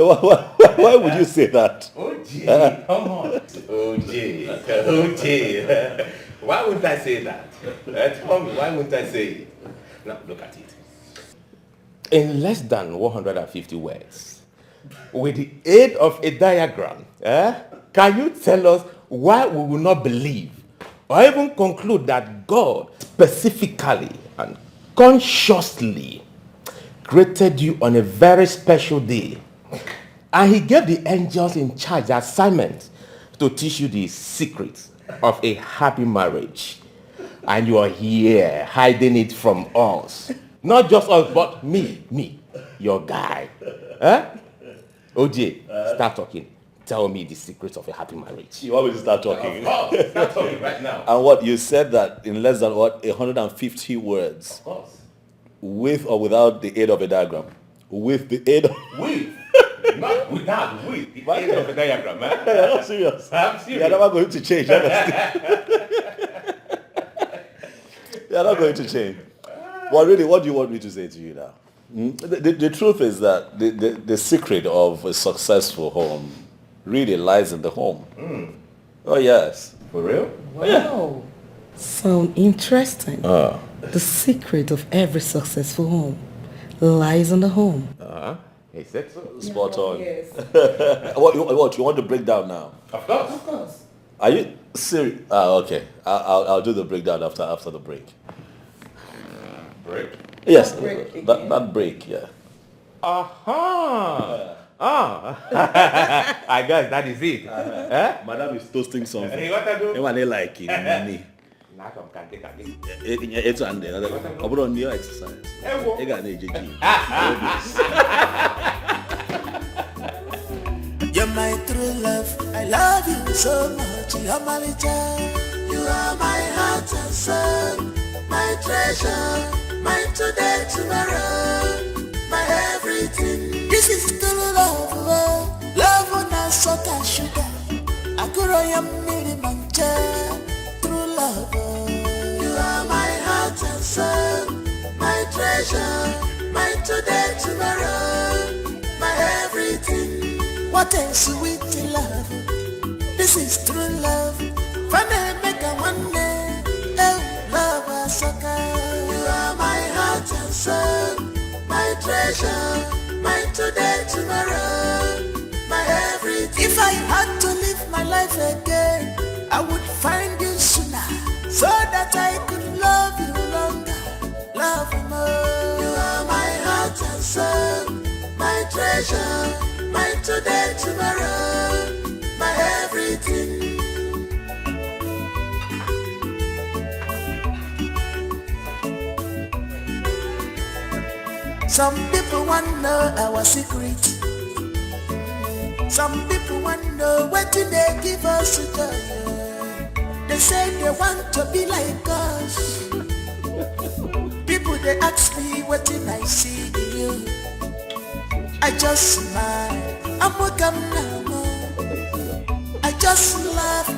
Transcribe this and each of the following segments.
Why would you say that? OJ, come on. OJ. Why wouldn't I say that? Tell me, why wouldn't I say it? Now, look at it. In less than 150 words, with the aid of a diagram, can you tell us why we will not believe or even conclude that God specifically and consciously created you on a very special day, and he gave the angels in charge the assignment to teach you the secrets of a happy marriage, and you are here hiding it from us? Not just us, but me, your guy. OJ, start talking. Tell me the secrets of a happy marriage. You want me to start talking? Start talking right now. And what you said that in less than 150 words, Of course. with or without the aid of a diagram, with the aid of Not without, with the aid of a diagram, man. You're not serious. I'm serious. You're never going to change. You're not going to change. Well, really, what do you want me to say to you now? The truth is that the secret of a successful home really lies in the home. Oh, yes. For real? Wow. Sound interesting. The secret of every successful home lies in the home. He said so. Spot on. Yes. What you want to break down now? Of course. Of course. Are you serious? Okay. I'll do the breakdown after the break. Break? Yes. Break That break, yeah. I guess that is it. Madam is toasting something. Hey, what I do? Anyone like it? Now come, can It's and then I put on your exercise. You got an You're my true love. I love you so much. You're my little. You are my heart and soul, my treasure, my today, tomorrow, my everything. This is true love. Love on a salt and sugar. I could am nearly mancha. True love. You are my heart and soul, my treasure, my today, tomorrow, my everything. What a sweet love. This is true love. Funny make a one day. Oh, love a sucker. You are my heart and soul, my treasure, my today, tomorrow, my everything. If I had to live my life again, I would find you sooner, so that I could love you longer, love you more. You are my heart and soul, my treasure, my today, tomorrow, my everything. Some people want to know our secret. Some people want to know what do they give us to do. They say they want to be like us. People they ask me what did I see in you. I just smile. I'm welcome now. I just laugh.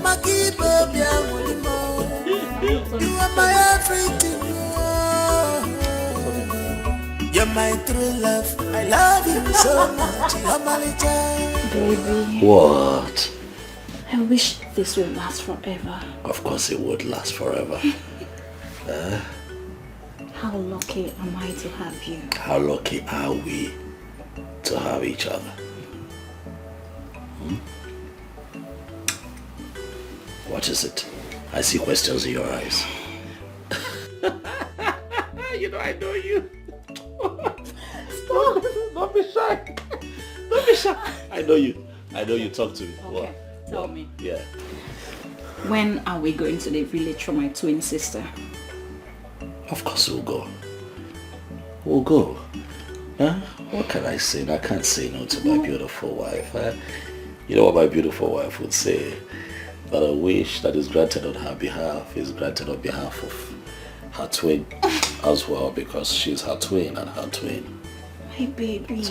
You are my everything. You're my true love. I love you so much. You're my little. Baby. What? I wish this would last forever. Of course it would last forever. How lucky am I to have you? How lucky are we to have each other? What is it? I see questions in your eyes. You know I know you. Stop. Don't be shy. Don't be shy. I know you. Talk to me. Okay, tell me. Yeah. When are we going to the village for my twin sister? Of course we'll go. We'll go. Huh? What can I say? I can't say no to my beautiful wife. You know what my beautiful wife would say? That a wish that is granted on her behalf is granted on behalf of her twin as well, because she's her twin and her twin. My baby.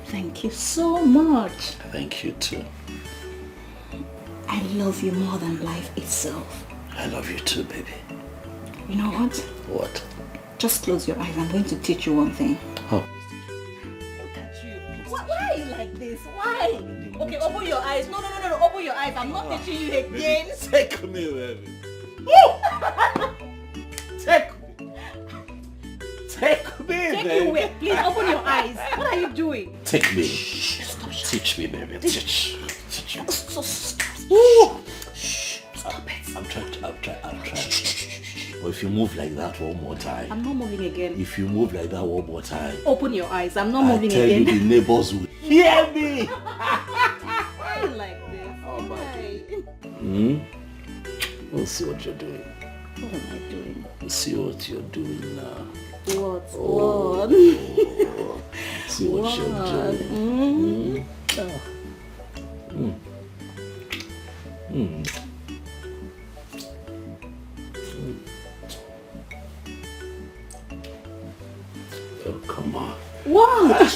Thank you so much. Thank you too. I love you more than life itself. I love you too, baby. You know what? What? Just close your eyes. I'm going to teach you one thing. Oh. Look at you. What are I'm not teaching you again. Take me, baby. Take me. Take me, Take baby. you where? Please open your eyes. What are you doing? Take me. Teach me, baby. Teach me. Stop it. I'm trying. But if you move like that one more time. I'm not moving again. If you move like that one more time. Open your eyes. I'm not moving I tell again. you, the neighbors will hear me. Why like this? Oh, my Why? We'll see what you're doing. What am I doing? We'll see what you're doing now. What? Oh. What? See what you're doing. Oh, come on. What?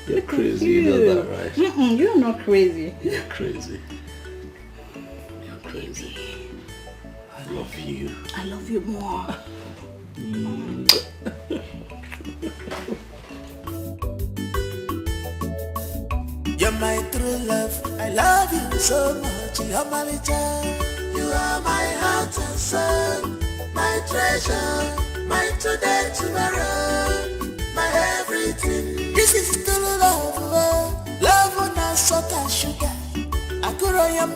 You're crazy, you know that, right? You're not crazy. You're crazy. You're crazy. I love you. I love you more. You're my true love. I love you so much. You're my child. You are my heart and soul, my treasure, my today, tomorrow, my everything. This is true love. Love on a salt and sugar. I could am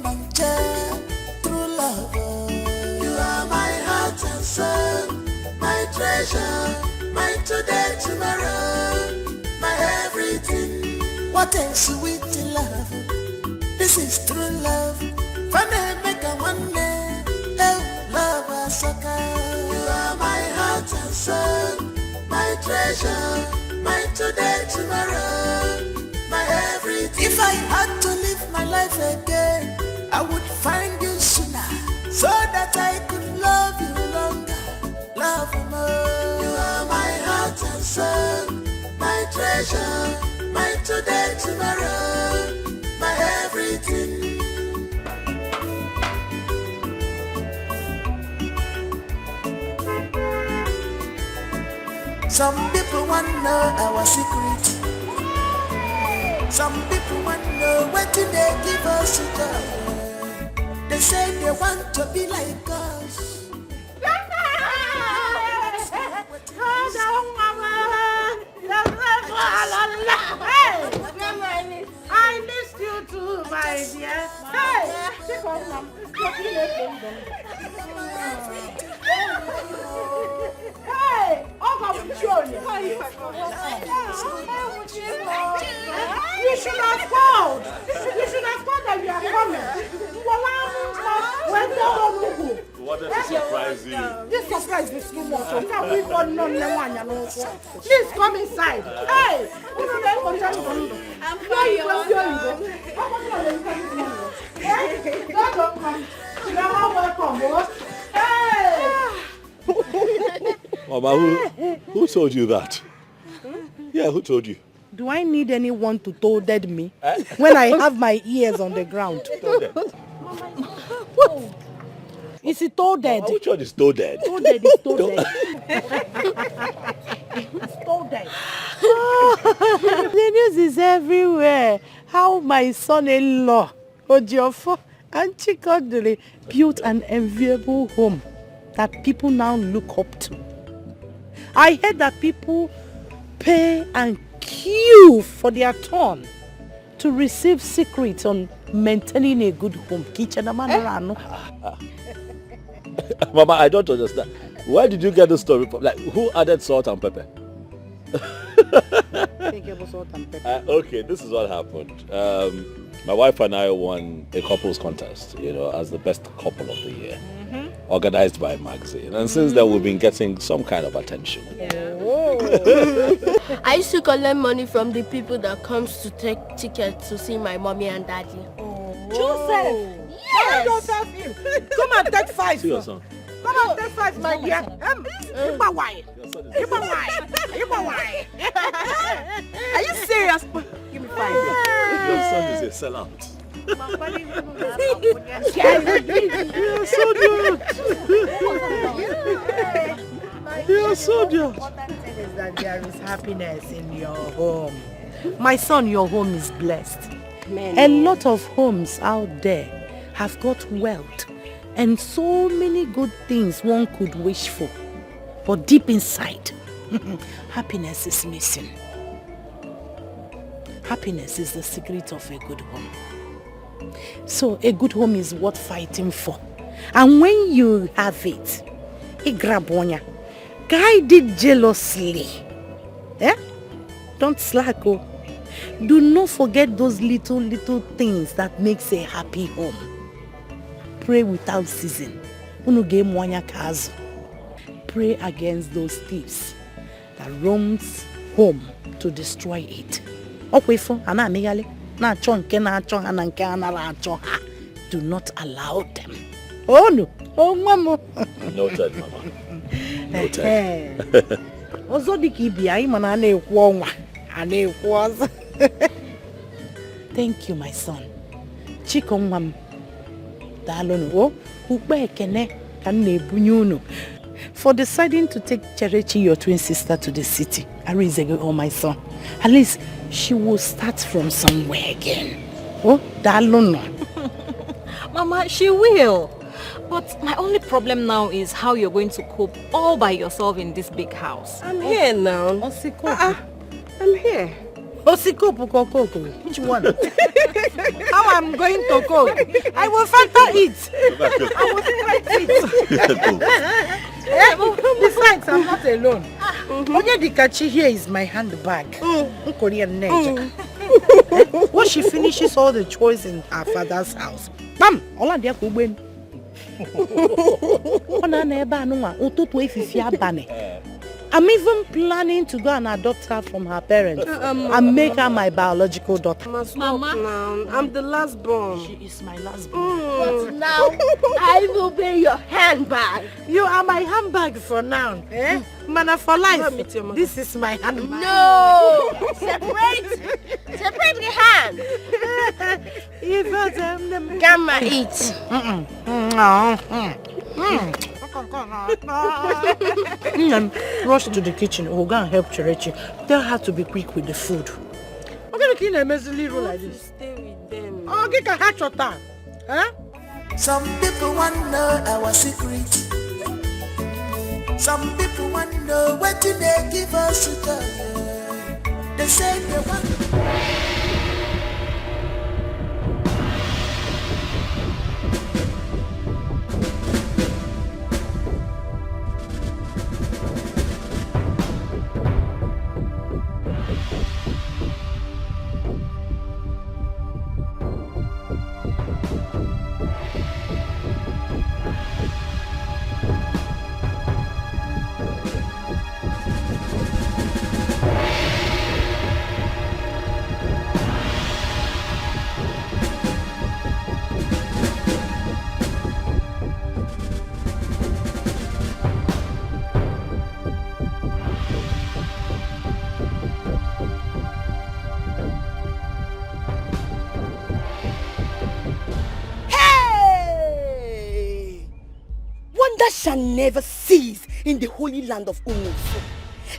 mancha. True love. You are my heart and soul, my treasure, my today, tomorrow, my everything. What a sweet love. This is true love. Funny make a one day. Oh, love a sucker. You are my heart and soul, my treasure, my today, tomorrow, my everything. If I had to live my life again, I would find you sooner, so that I could love you longer, love you more. You are my heart and soul, my treasure, my today, tomorrow, my everything. Some people want to know our secret. Some people want to know what they give us joy. They say they want to be like us. I missed you too, my dear. Hey, take off, Mom. Hey, I'm showing you. You should have called. You should have called that you are coming. What does it surprise you? This surprise is too much. Please come inside. Hey, I'm fine. Welcome. Hey. Mama, who told you that? Yeah, who told you? Do I need anyone to told me when I have my ears on the ground? What? Is it toaded? Which one is toaded? Toaded is toaded. It's toaded. The news is everywhere. How my son-in-law, Ojiofo and Chikodili, built an enviable home that people now look up to. I heard that people pay and queue for their turn to receive secrets on maintaining a good home. Mama, I don't understand. Where did you get the story from? Like, who added salt and pepper? Okay, this is what happened. My wife and I won a couples contest, as the best couple of the year, organized by a magazine. And since then, we've been getting some kind of attention. I used to collect money from the people that comes to take tickets to see my mommy and daddy. Joseph! Yes! Joseph him. Come and take 5. See your son. Come and take 5, my dear. Are you serious? Give me 5. Your son is a sellout. You're so good. You're so good. The important thing is that there is happiness in your home. My son, your home is blessed. Man. A lot of homes out there have got wealth and so many good things one could wish for. But deep inside, happiness is missing. Happiness is the secret of a good home. So a good home is worth fighting for. And when you have it, grab one, guide it jealously. Eh? Don't slack. Oh. Do not forget those little things that makes a happy home. Pray without ceasing. Pray against those thieves that roams home to destroy it. Do not allow them. Oh no. Oh mama. Noted, Mama. Noted. Thank you, my son. For deciding to take Cherechi, your twin sister, to the city. Oh, my son. At least she will start from somewhere again. Oh, Dalono. Mama, she will. But my only problem now is how you're going to cope all by yourself in this big house. I'm here now. I'm here. Which one? How I'm going to cook? I will factor it. I will factor it. Besides, I'm not alone. Only Dikeh here is my handbag. Korean nature. Once she finishes all the chores in her father's house, bam! All of them go win. I'm even planning to go and adopt her from her parents and make her my biological daughter. Mama, I'm the last born. She is my last born. But now, I will be your handbag. You are my handbag for now. Eh? Mana for life. This is my handbag. No! Separate the hand. Gamma, eat. Rush to the kitchen. We'll go and help Cherechi. Tell her to be quick with the food. I'm going to clean a messy room like this. Stay with them. Oh, get a hatch or time. Huh? Some people want to know our secret. Some people want to know what do they give us to tell. They say they want. Shall never cease in the holy land of Umufu.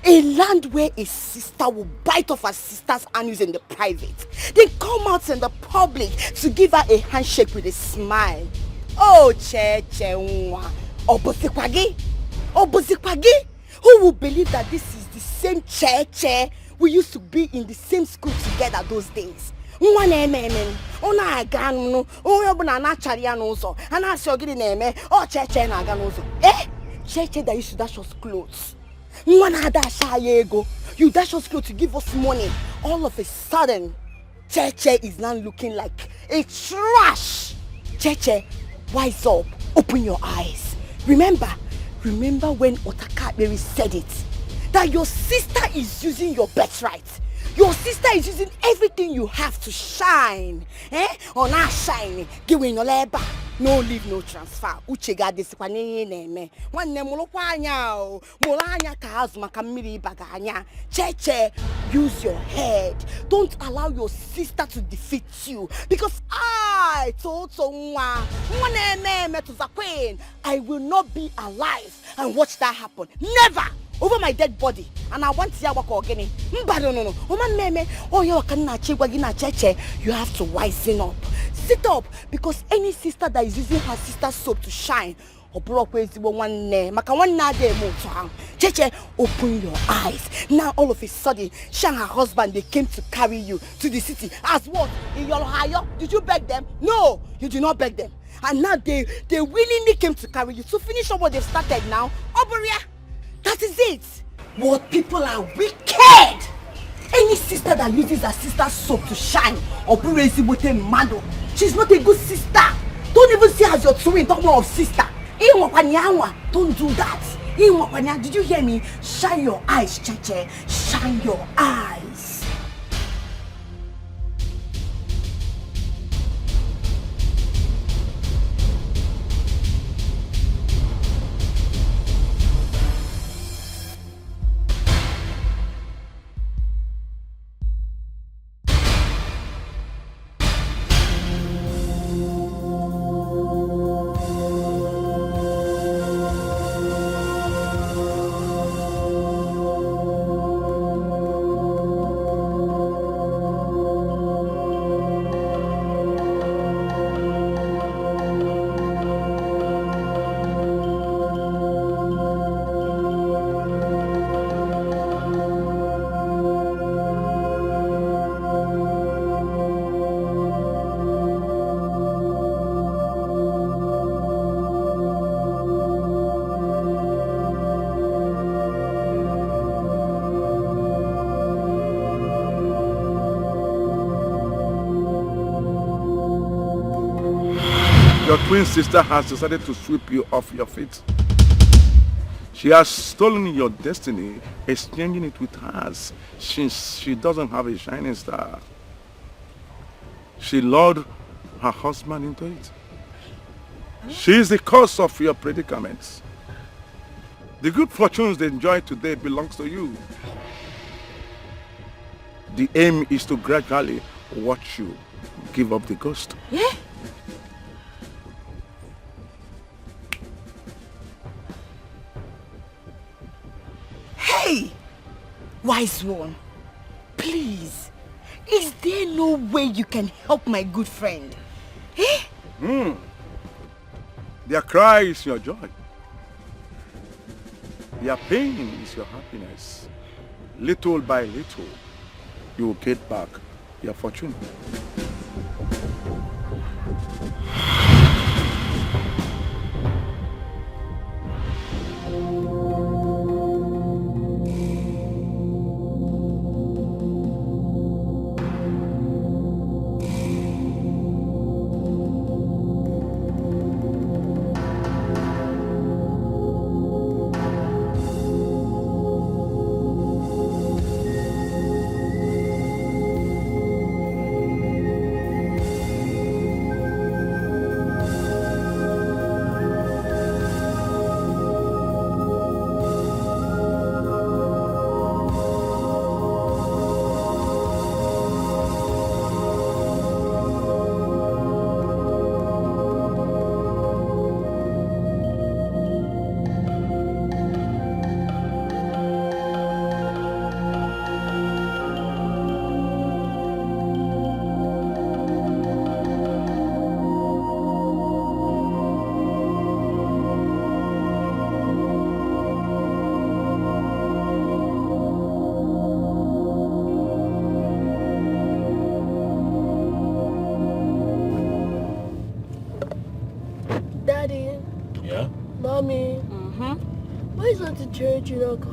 A land where a sister will bite off her sister's anus in the private, then come out in the public to give her a handshake with a smile. Oh, Che-Che-Nwa. Obozikwagi? Who will believe that this is the same Che-Che we used to be in the same school together those days? Cheche that used to dash us clothes. You dash us clothes to give us money. All of a sudden, Cheche is now looking like a trash. Cheche, wise up, open your eyes. Remember when Otakaberi said it, that your sister is using your birthright. Your sister is using everything you have to shine. On our shine, giving your labor. No leave, no transfer. Uchega disikwaneye neme. Wanne mulokwanyo. Mulanya kaazuma kamiri baganya. Cheche, use your head. Don't allow your sister to defeat you. Because I, Tonto, I will not be alive and watch that happen. Never! over my dead body, and I want to hear what again. No. Woman meme, oh you have to wisen up. Sit up, because any sister that is using her sister's soap to shine, Cheche, open your eyes. Now all of a sudden, Shang her husband, they came to carry you to the city. As what? In your hire? Did you beg them? No, you did not beg them. And now they willingly came to carry you to finish up what they've started now. Oberia, that is it. What people are wicked. Any sister that uses her sister's soap to shine, she's not a good sister. Don't even see her as your twin, talk more of sister. Don't do that. Did you hear me? Shine your eyes, Cheche. Shine your eyes. Your twin sister has decided to sweep you off your feet. She has stolen your destiny, exchanging it with hers, since she doesn't have a shining star. She lured her husband into it. She is the cause of your predicaments. The good fortunes they enjoy today belongs to you. The aim is to gradually watch you give up the ghost. Yeah? Hey! Wise one, please, is there no way you can help my good friend? Eh? Their cry is your joy. Their pain is your happiness. Little by little, you will get back your fortune.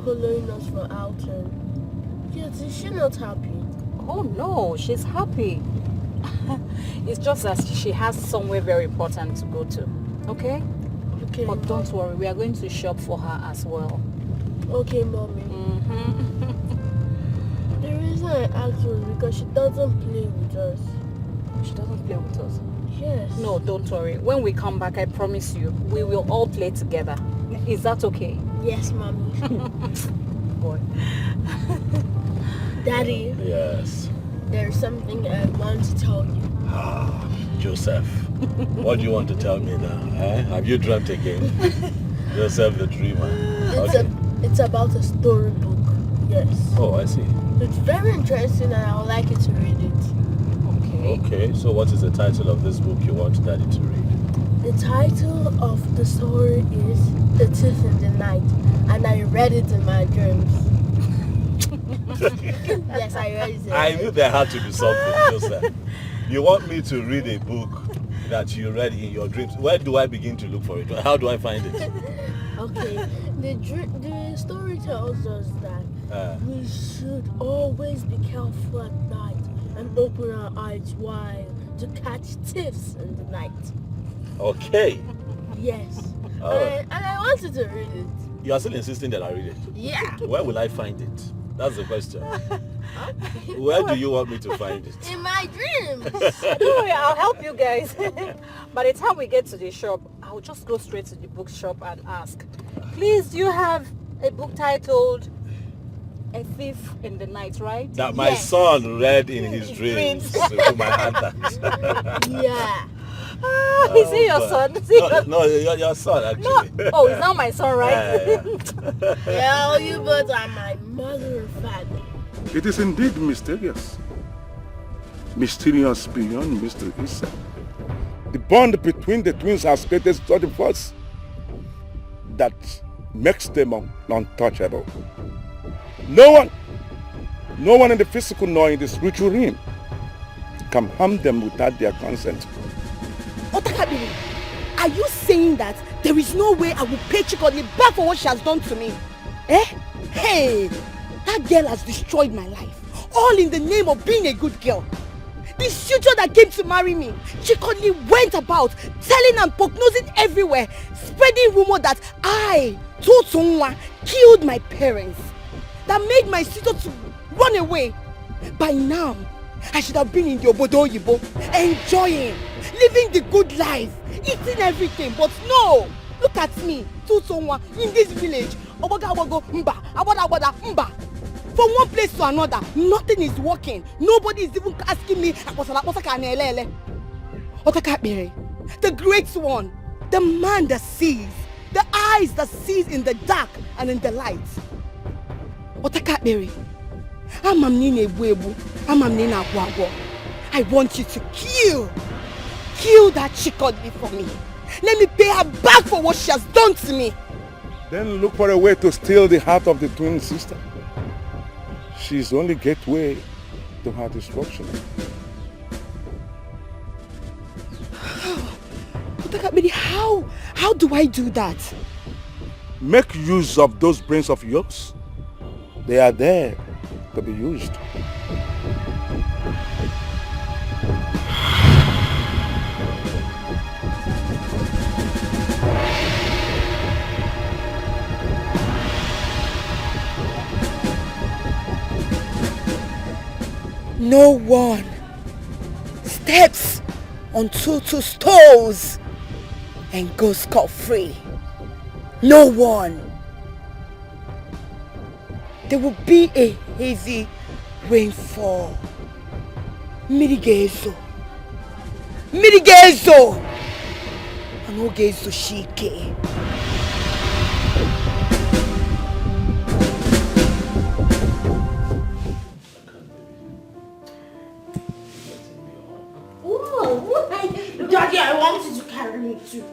Calling us for outing. Yes, is she not happy? Oh no, she's happy. It's just that she has somewhere very important to go to. Okay? Okay. But don't worry, we are going to shop for her as well. Okay, Mommy. The reason I asked was because she doesn't play with us. She doesn't play with us? Yes. No, don't worry. When we come back, I promise you, we will all play together. Is that okay? Yes, Mommy. Boy. Daddy. Yes. There's something I want to tell you. Ah, Joseph. What do you want to tell me now? Eh? Have you dreamt again? Joseph the dreamer. It's about a storybook, yes. Oh, I see. It's very interesting and I would like you to read it. Okay, so what is the title of this book you want Daddy to read? The title of the story is The Thief in the Night, and I read it in my dreams. Yes, I read it. I knew there had to be something, Joseph. You want me to read a book that you read in your dreams? Where do I begin to look for it? How do I find it? Okay, the story tells us that we should always be careful at night and open our eyes wide to catch thieves in the night. Okay. Yes. Alright. And I wanted to read it. You are still insisting that I read it? Yeah. Where will I find it? That's the question. Where do you want me to find it? In my dreams. Don't worry, I'll help you guys. By the time we get to the shop, I'll just go straight to the bookshop and ask, please, do you have a book titled A Thief in the Night, right? That my son read in his dreams to my aunt. Yeah. Is he your son? Is he No, your son actually. No. Oh, he's not my son, right? Well, you both are my mother and father. It is indeed mysterious. Mysterious beyond mystery itself. The bond between the twins has created such a force that makes them untouchable. No one in the physical nor in the spiritual realm can harm them without their consent. Otakabiri, are you saying that there is no way I will pay Chikodli back for what she has done to me? Eh? Hey, that girl has destroyed my life, all in the name of being a good girl. The suitor that came to marry me, Chikodli went about telling and prognosing everywhere, spreading rumor that I, Totunwa, killed my parents, that made my suitor to run away. By now, I should have been in the Obodo Yibo, enjoying, living the good life, eating everything, but no! Look at me, Totunwa, in this village, Oboga Mba, Abada Mba. From one place to another, nothing is working. Nobody is even asking me, Otakabiri, the great one, the man that sees, the eyes that sees in the dark and in the light. Otakabiri, I want you to kill that Chikodli for me. Let me pay her back for what she has done to me. Then look for a way to steal the heart of the twin sister. She's the only gateway to her destruction. Otakabiri, how do I do that? Make use of those brains of yours. They are there to be used. No one steps on Tutu's toes and goes scot-free. No one. There will be a heavy rainfall. Mirigezo. Anogezo shike. Daddy, I want you to carry me too.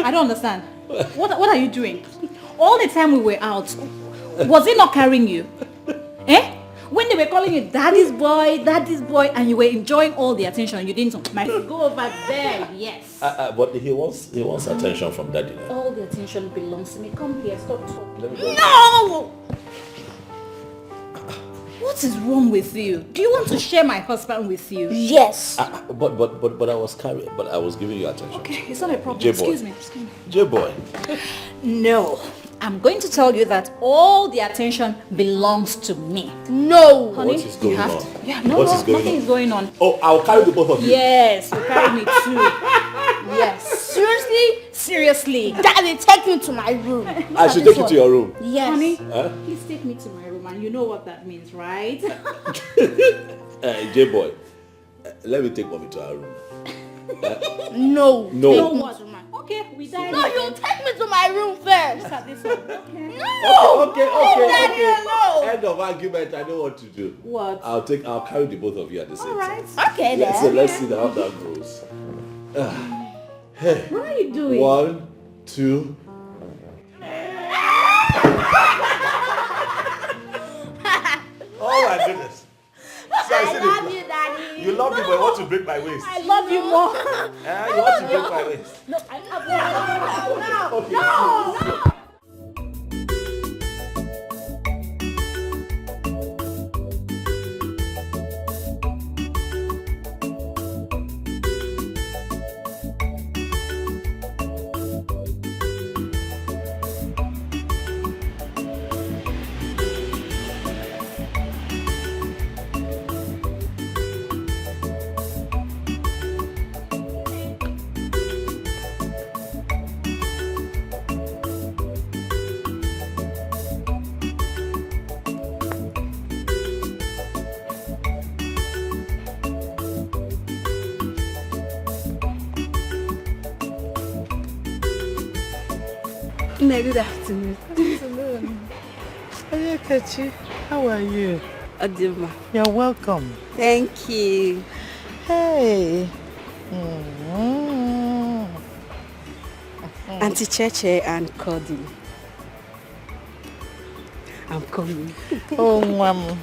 I don't understand. What are you doing? All the time we were out, was he not carrying you? Eh? When they were calling you daddy's boy, and you were enjoying all the attention, you didn't go over there, yes. But he wants attention from daddy. All the attention belongs to me. Come here, stop talking. No! What is wrong with you? Do you want to share my husband with you? Yes. But I was giving you attention. Okay, it's not a problem. J-boy. Excuse me. J-boy. No. I'm going to tell you that all the attention belongs to me. No. Honey, what is going on? Yeah, no, nothing is going on. Oh, I'll carry the both of you. Yes, you carry me too. Yes. Seriously? Seriously. Daddy, take me to my room. I should take you to your room. Yes. Honey, Huh? please take me to my room, and you know what that means, right? J-boy, let me take mommy to our room. No. No. Take me to my- Okay, we die. No, you take me to my room first. Look at this one. Okay. No! Okay. alone. End of argument. I know what to do. What? I'll carry the both of you at the same time. Okay then. So let's see how that goes. Hey. What are you doing? 1, 2. Oh my goodness. I love you, Daddy. You love me, but you want to break my waist. I love you more. You want to break my waist. No, I love you. No. Good afternoon. Hey, Kechi, how are you? Adima. You're welcome. Thank you. Hey. Auntie Cheche and Cody. I'm coming. Oh, Mom.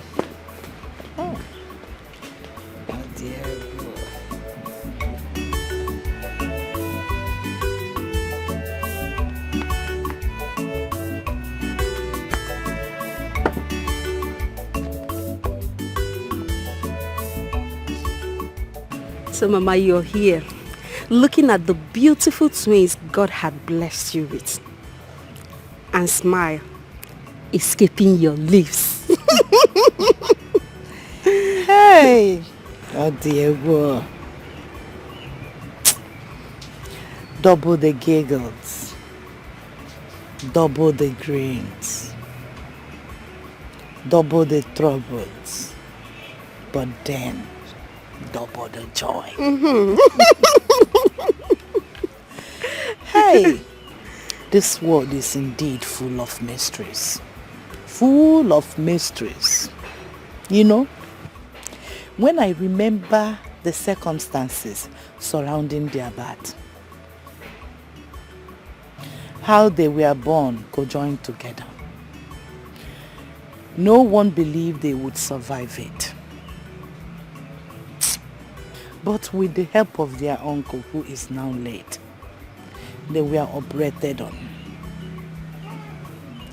Oh dear. So Mama, you're here, looking at the beautiful twins God had blessed you with. And smile, escaping your lips. Hey! Oh dear, boy. Double the giggles. Double the grins. Double the troubles. But then, double the joy. Hey! This world is indeed full of mysteries. Full of mysteries. You know, when I remember the circumstances surrounding their birth, how they were born conjoined together, no one believed they would survive it. But with the help of their uncle, who is now late, they were operated on.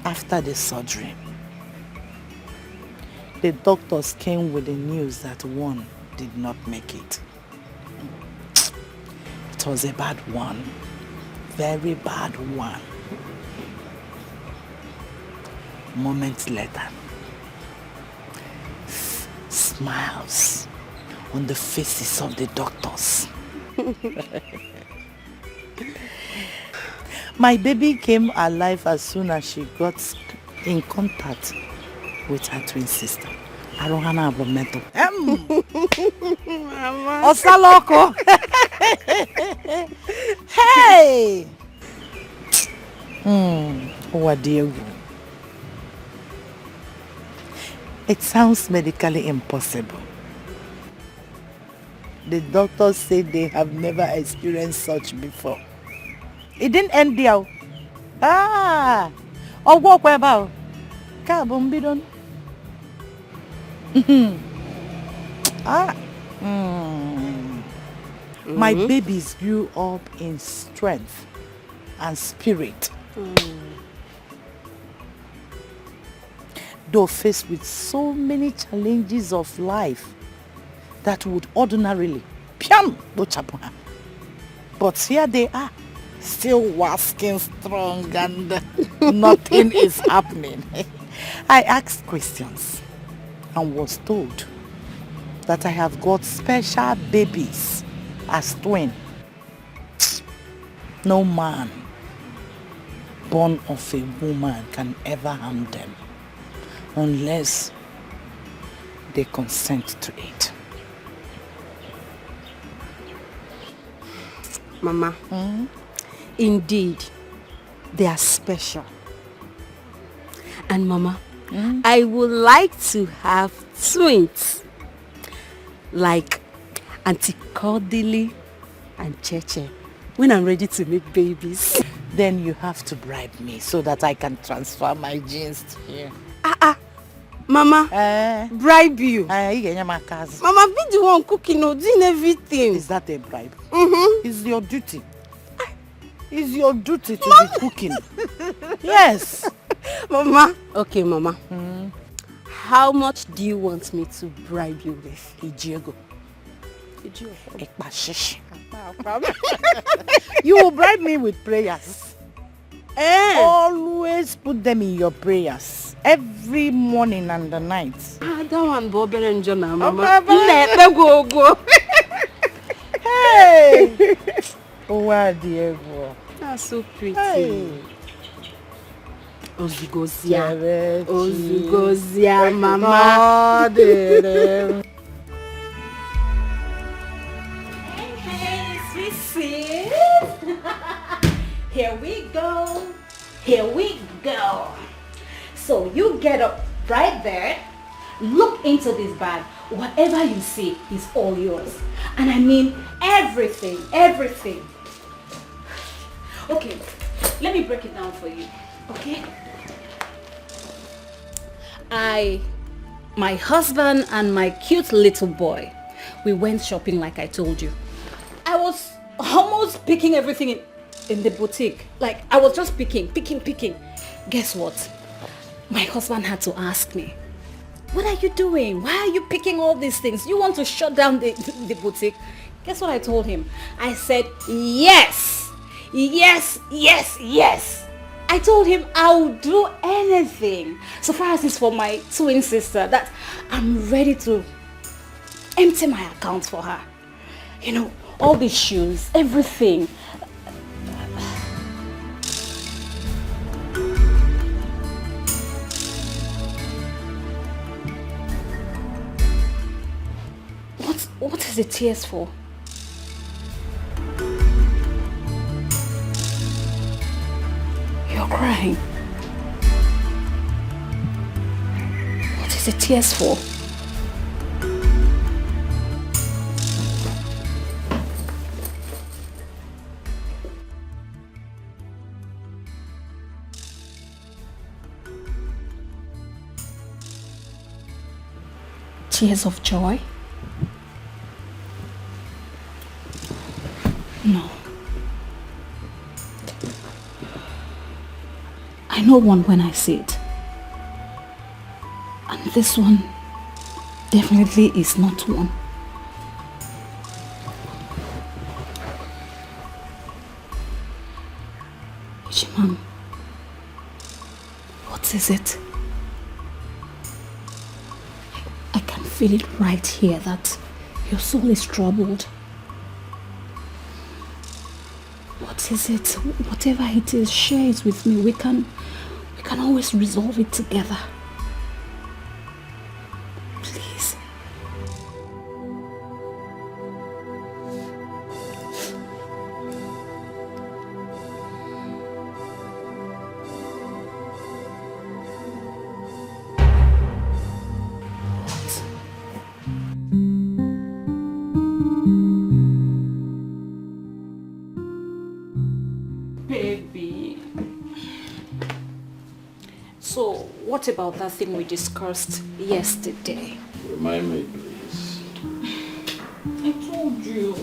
After the surgery, the doctors came with the news that one did not make it. It was a bad one. Very bad one. Moments later, smiles on the faces of the doctors. My baby came alive as soon as she got in contact with her twin sister. Arohana Abometo. Osaloko. Hey! Diego. It sounds medically impossible. The doctors say they have never experienced such before. It didn't end there. Walk about. Kabumbidon. My babies grew up in strength and spirit. Though faced with so many challenges of life that would ordinarily but here they are, still wasking strong and nothing is happening. I asked questions and was told that I have got special babies as twin. No man born of a woman can ever harm them unless they consent to it. Mama, Indeed, they are special. And Mama, I would like to have twins. Like Auntie Cordelie and Cheche when I'm ready to make babies. Then you have to bribe me so that I can transfer my genes to you. Mama, bribe you. Mama, be the one cooking or doing everything. Is that a bribe? Mm-hmm. It's your duty. It's your duty to be cooking. Yes. Mama. Okay, Mama. How much do you want me to bribe you with? Ijiego. You will bribe me with prayers. Always put them in your prayers. Every morning and the night. That one Bob and Jonah, Mama. Go. Hey! Oh, Diego. That's so pretty. Hey. Ozugozia, Mama. Hey, sweet sis. Here we go. Here we go. So you get up right there, look into this bag. Whatever you see is all yours. And I mean everything, everything. Okay, let me break it down for you, okay? My husband and my cute little boy, we went shopping like I told you. I was almost picking everything in the boutique. Like I was just picking. Guess what? My husband had to ask me, what are you doing? Why are you picking all these things? You want to shut down the boutique? Guess what I told him? I said, yes. I told him I will do anything. So far as it's for my twin sister, that I'm ready to empty my account for her. You know, all these shoes, everything. What is the tears for? You're crying. What is the tears for? Tears of joy? No. I know one when I see it. And this one definitely is not one. Ichiman, what is it? I can feel it right here that your soul is troubled. What is it? Whatever it is, share it with me. We can always resolve it together. Please. What about that thing we discussed yesterday? Remind me, please. I told you.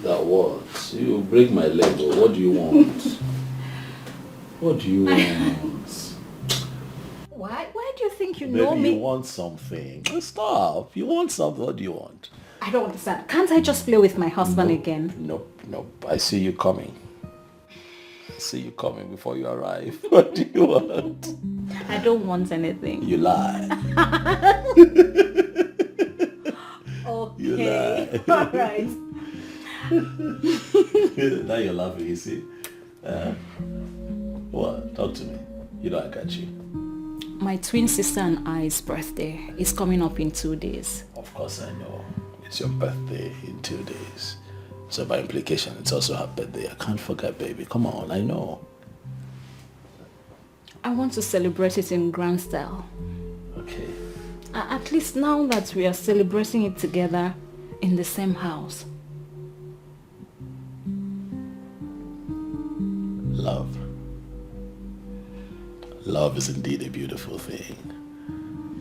That what? You break my leg, or what do you want? What do you want? Why do you think you Maybe know me? you want something. Stop. You want something. What do you want? I don't understand. Can't I just play with my husband again? Nope. I see you coming. Before you arrive. What do you want? I don't want anything. You lie. Okay. You lie. All right. Now you're laughing, you see. What? Talk to me. You know I got you. My twin sister and I's birthday is coming up in 2 days. Of course I know. It's your birthday in 2 days. So by implication, it's also her birthday. I can't forget, baby. Come on, I know. I want to celebrate it in grand style. Okay. At least now that we are celebrating it together in the same house. Love. Love is indeed a beautiful thing.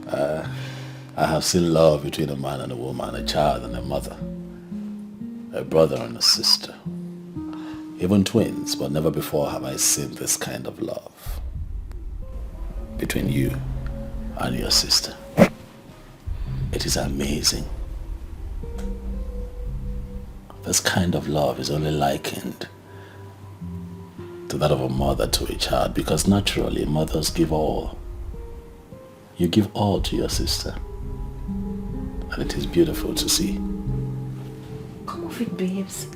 I have seen love between a man and a woman, a child and a mother, a brother and a sister, even twins, but never before have I seen this kind of love between you and your sister. It is amazing. This kind of love is only likened to that of a mother to a child, because naturally mothers give all. You give all to your sister, and it is beautiful to see. Come off it, babes.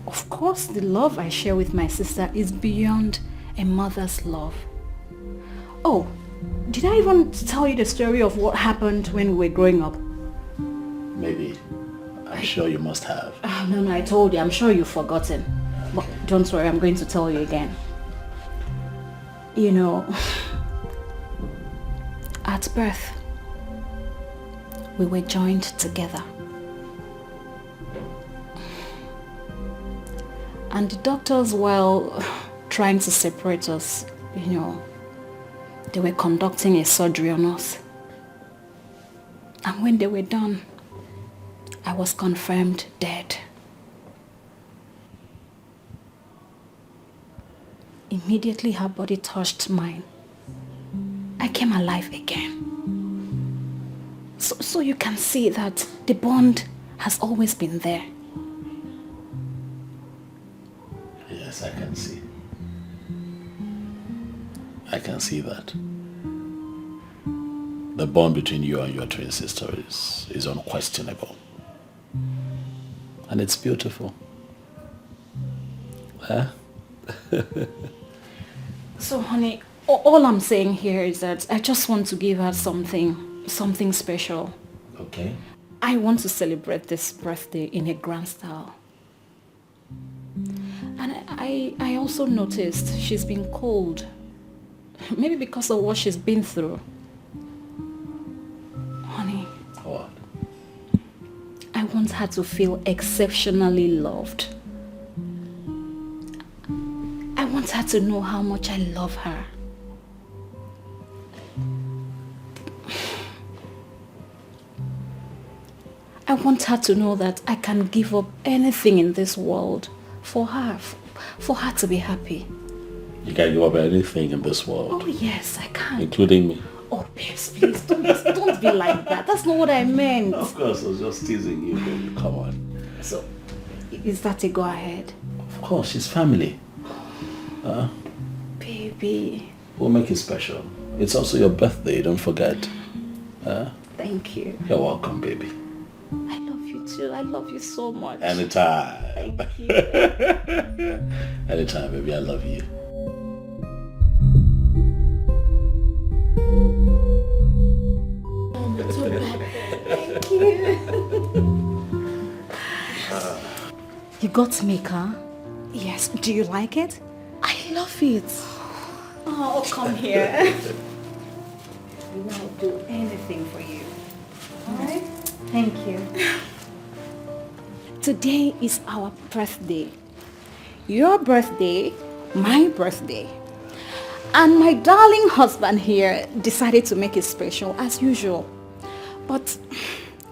Of course, the love I share with my sister is beyond a mother's love. Oh, did I even tell you the story of what happened when we were growing up? Maybe. I'm sure you must have. No, I told you. I'm sure you've forgotten. But don't worry, I'm going to tell you again. You know, at birth, we were joined together. And the doctors, while trying to separate us, you know, they were conducting a surgery on us. And when they were done, I was confirmed dead. Immediately her body touched mine. I came alive again. So you can see that the bond has always been there. Yes, I can see. I can see that. The bond between you and your twin sister is unquestionable. And it's beautiful. Huh? So honey, all I'm saying here is that I just want to give her something special. Okay. I want to celebrate this birthday in a grand style. And I also noticed she's been cold. Maybe because of what she's been through. Honey. What? I want her to feel exceptionally loved. I want her to know how much I love her. I want her to know that I can give up anything in this world for her to be happy. You can give up anything in this world. Oh yes, I can. Including me. Oh, babes, please, don't be like that. That's not what I meant. Of course, I was just teasing you, baby. Come on. So, is that a go-ahead? Of course, she's family. Baby. We'll make it special. It's also your birthday, don't forget. Thank you. You're welcome, baby. I love you too. I love you so much. Anytime. Thank you. Anytime, baby. I love you. Thank you. You got me, huh? Yes. Do you like it? I love it. Oh, come here. I'll do anything for you. Alright? Thank you. Today is our birthday. Your birthday, my birthday. And my darling husband here decided to make it special as usual. But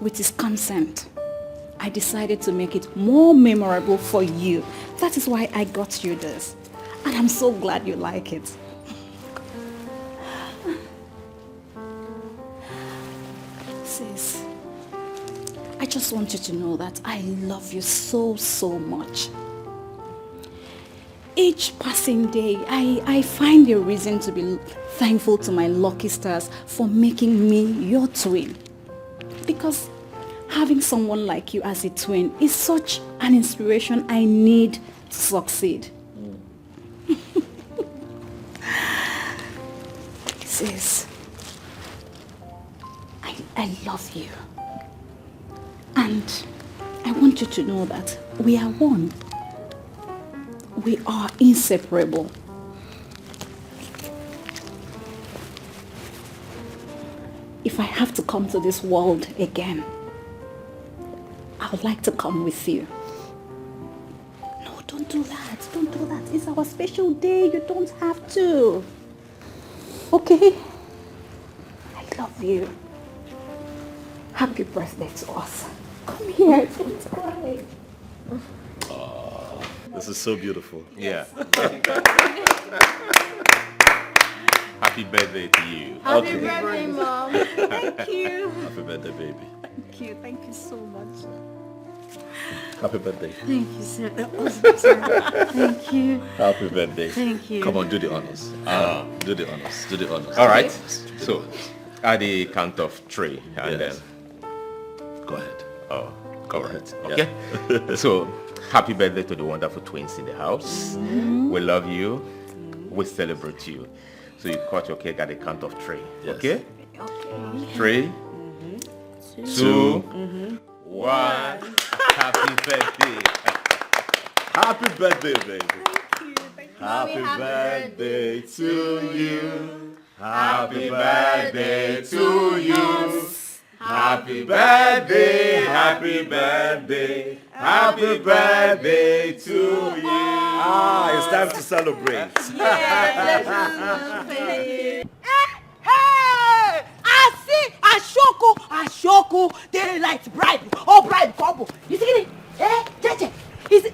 with his consent, I decided to make it more memorable for you. That is why I got you this. And I'm so glad you like it. Sis, I just want you to know that I love you so, so much. Each passing day, I find a reason to be thankful to my lucky stars for making me your twin. Because having someone like you as a twin is such an inspiration I need to succeed. Sis, I love you. And I want you to know that We are one. We are inseparable. If I have to come to this world again, I would like to come with you. No, don't do that. Don't do that. It's our special day. You don't have to. Okay? I love you. Happy birthday to us. Come here. Don't cry. This is so beautiful. Yeah. Happy birthday to you. Happy birthday, Mom. Thank you. Happy birthday, baby. Thank you. Thank you so much. Happy birthday. Thank you, sir. Thank you. Happy birthday. Thank you. Come on, do the honors. Do the honors. Do the honors. All right. So, at the count of 3, and Yes. then... Go ahead. Oh, Go all ahead. right. Okay. So, happy birthday to the wonderful twins in the house. We love you. We celebrate you. So you cut your cake at the count of 3. Yes. Okay? 3, 2, 1. Happy birthday. Happy birthday, baby. Thank you. Happy birthday to you. Happy birthday to you. Happy birthday, happy birthday, happy birthday to you. Ah, it's time to celebrate. Hey! I see Ashoko, daylight bribe, all bribe couple. You see it? Jeje, is it?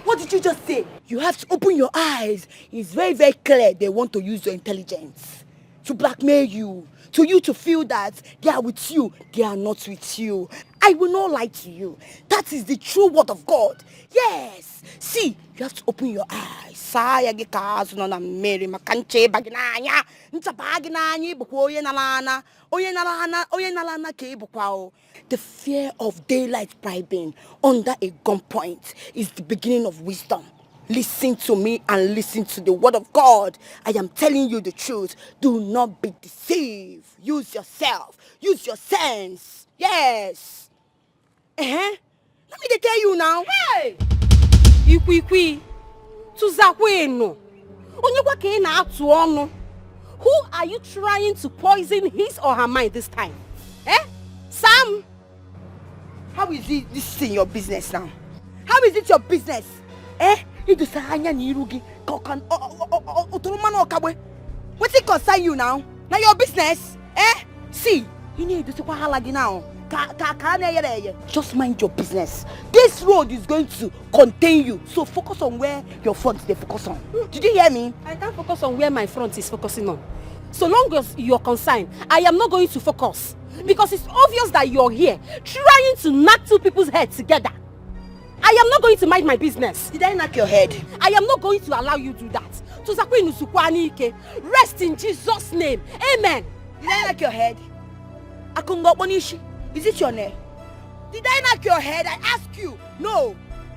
What did you just say? You have to open your eyes. It's very, very clear they want to use your intelligence to blackmail you, to you to feel that they are with you, they are not with you. I will not lie to you. That is the true word of God. Yes. See, you have to open your eyes. Saya gi kazu no na Mary makanche baginanya. Nta baginanya bukwo oye nalana. Oye nalana ke bukwa o. The fear of daylight bribing under a gunpoint is the beginning of wisdom. Listen to me and listen to the word of God. I am telling you the truth. Do not be deceived. Use yourself. Use your sense. Yes. Let me tell you now. Hey! Ikwi. Tuzakweno. Onyekwa ke na atu onu. Who are you trying to poison his or her mind this time? Sam? How is it this in your business now? How is it your business? What's it concern you now? Now your business? See, you need to see now. Just mind your business. This road is going to contain you. So focus on where your front they focus on. Did you hear me? I can't focus on where my front is focusing on. So long as you're concerned, I am not going to focus. Because it's obvious that you're here trying to knock two people's heads together. I am not going to mind my business. Did I knock your head? I am not going to allow you to do that. Rest in Jesus' name. Amen. Did I knock your head? Is it your name? Did I knock your head? I ask you. No.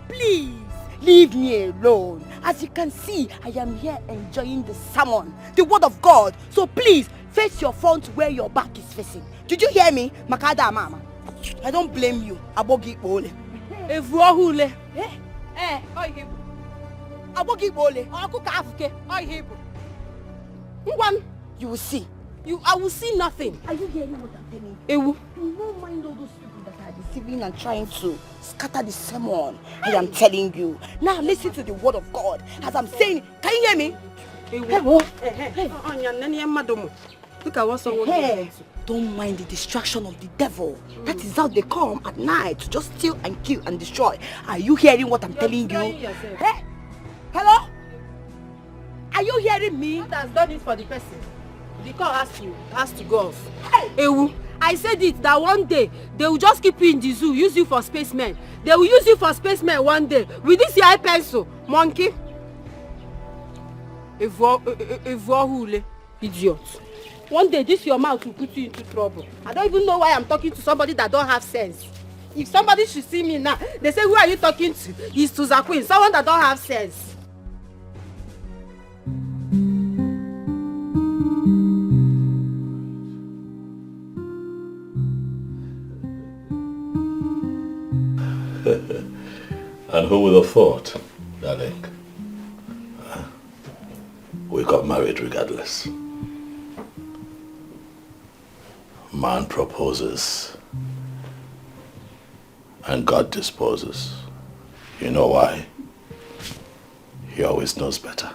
Please, leave me alone. As you can see, I am here enjoying the sermon, the word of God. So please, face your front where your back is facing. Did you hear me? Makada mama. I don't blame you. Abogi ole. Evuahule. Oihibu. Abogi ole. Akuka afuke. Oihibu. One. You will see. I will see nothing. Are you hearing what I'm telling you? Ewu. You don't mind all those people that are deceiving and trying to scatter the sermon. I am telling you. Now listen to the word of God. As I'm saying, can you hear me? Look at what someone doing. Don't mind the distraction of the devil. That is how they come at night to just steal and kill and destroy. Are you hearing what I'm telling you? Hey? Hello? Are you hearing me? God has done it for the person. The call has to go off. Hey! Ewu, I said it that one day they will just keep you in the zoo, use you for spacemen. They will use you for spacemen one day with this your pencil, monkey. Evuahule, idiot. One day this your mouth will put you into trouble. I don't even know why I'm talking to somebody that don't have sense. If somebody should see me now, they say, who are you talking to? It's to Zakwin, someone that don't have sense. And who would have thought, darling? We got married regardless. Man proposes and God disposes. You know why? He always knows better.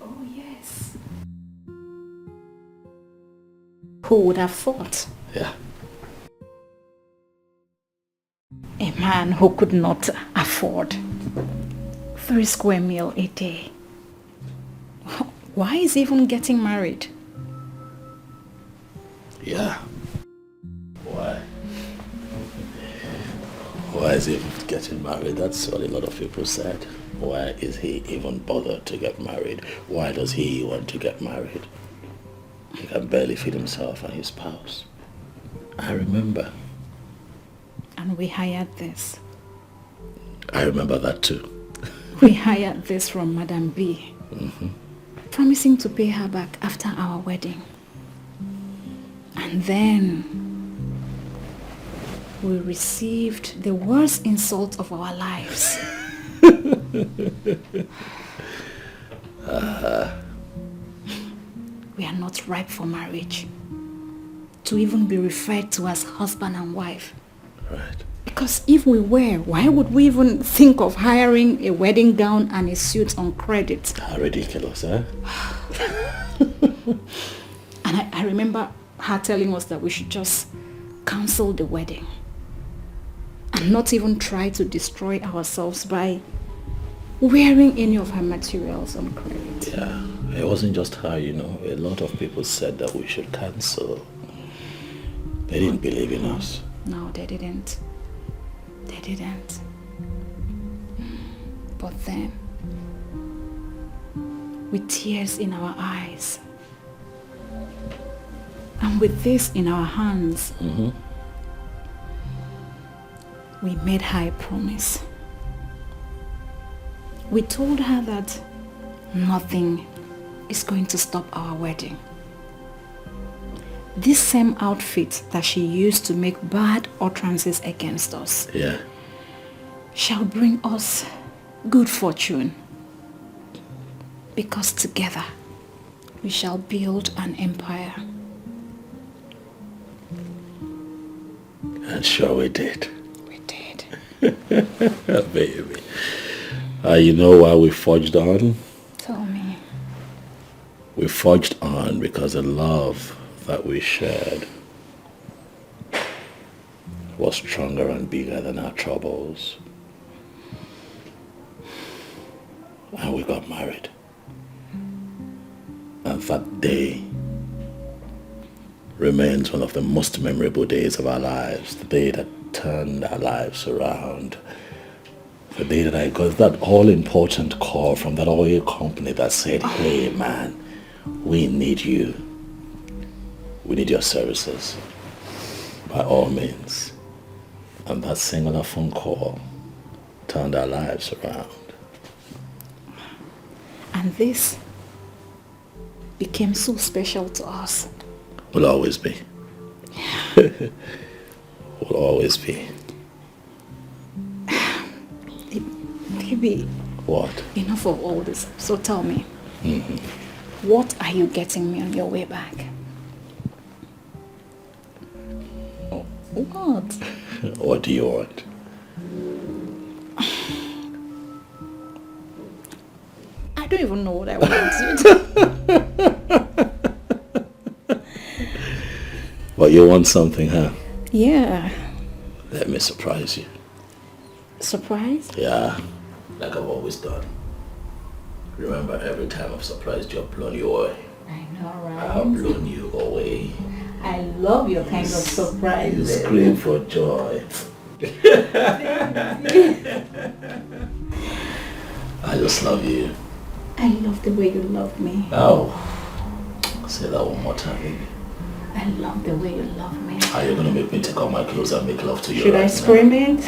Oh, yes. Who would have thought? Yeah. A man who could not afford 3 square meal a day. Why is he even getting married? Yeah. Why? Why is he even getting married? That's what a lot of people said. Why is he even bothered to get married? Why does he want to get married? He can barely feed himself and his spouse. I remember. And we hired this. I remember that too. We hired this from Madam B. Promising to pay her back after our wedding. And then we received the worst insult of our lives. We are not ripe for marriage. To even be referred to as husband and wife. Right. Because if we were, why would we even think of hiring a wedding gown and a suit on credit? How ridiculous, eh? And I remember her telling us that we should just cancel the wedding and not even try to destroy ourselves by wearing any of her materials on credit. Yeah, it wasn't just her, you know. A lot of people said that we should cancel. They didn't believe in us. No, they didn't. They didn't. But then, with tears in our eyes, and with this in our hands, we made her a promise. We told her that nothing is going to stop our wedding. This same outfit that she used to make bad utterances against us shall bring us good fortune, because together we shall build an empire. And sure we did. We did. Baby. You know why we forged on? Tell me. We forged on because the love that we shared was stronger and bigger than our troubles. And we got married. And that day remains one of the most memorable days of our lives. The day that turned our lives around. The day that I got that all-important call from that oil company that said, hey man, we need you. We need your services. By all means. And that singular phone call turned our lives around. And this became so special to us. Will always be. Will always be. Baby. What? Enough of all this. So tell me, what are you getting me on your way back? What? What do you want? I don't even know what I want. But you want something, huh? Yeah. Let me surprise you. Surprise? Yeah, like I've always done. Remember, every time I've surprised you, I've blown you away. I know, right? I've blown you away. I love your kind of surprise. You scream for joy. I just love you. I love the way you love me. Oh, say that one more time, baby. I love the way you love me. Are you gonna make me take off my clothes and make love to you? Should I scream it?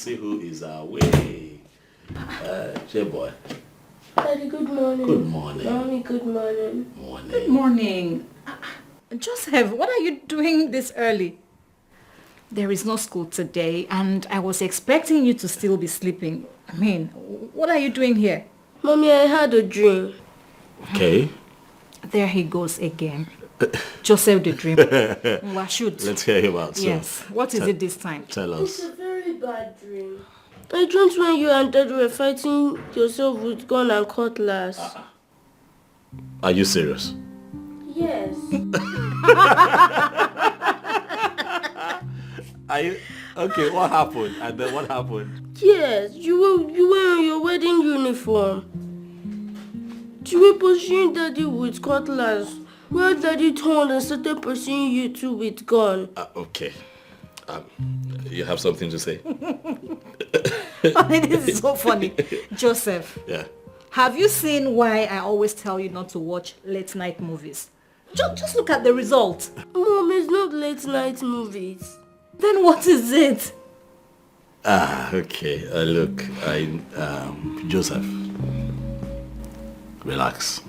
see who is away. J-boy. Daddy, good morning. Good morning. Mommy, good morning. Morning. Good morning. Joseph, what are you doing this early? There is no school today, and I was expecting you to still be sleeping. I mean, what are you doing here? Mommy, I had a dream. Okay. There he goes again. Joseph the dreamer. What should? Let's hear him out. So yes. What is it this time? Tell It's us. a very bad dream. I dreamt when you and Dad were fighting yourself with gun and cutlass. Are you serious? Yes. Are you okay? What happened? And then what happened? Yes, you were in your wedding uniform. You were pursuing Daddy with cutlass. While Daddy turned and started pursuing you two with gun. Okay. You have something to say? This is so funny. Joseph. Yeah. Have you seen why I always tell you not to watch late night movies? Just look at the result. Mom, it's not late night movies. Then what is it? Okay. Look, Joseph, relax.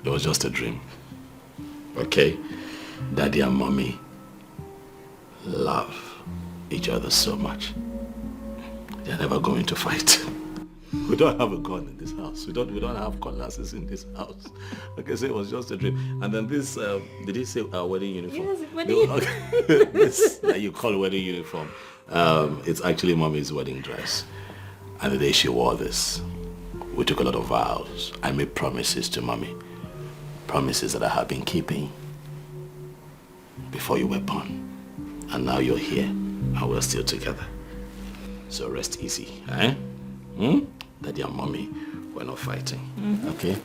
It was just a dream. Okay? Daddy and Mommy love each other so much. They're never going to fight. We don't have a gun in this house. We don't have cutlasses in this house. Okay, so it was just a dream. And then this, did he say wedding uniform? Yes, wedding uniform. This that you call wedding uniform. It's actually Mommy's wedding dress. And the day she wore this, we took a lot of vows. I made promises to Mommy. Promises that I have been keeping before you were born. And now you're here and we're still together. So rest easy, eh? Daddy and Mommy were not fighting, okay?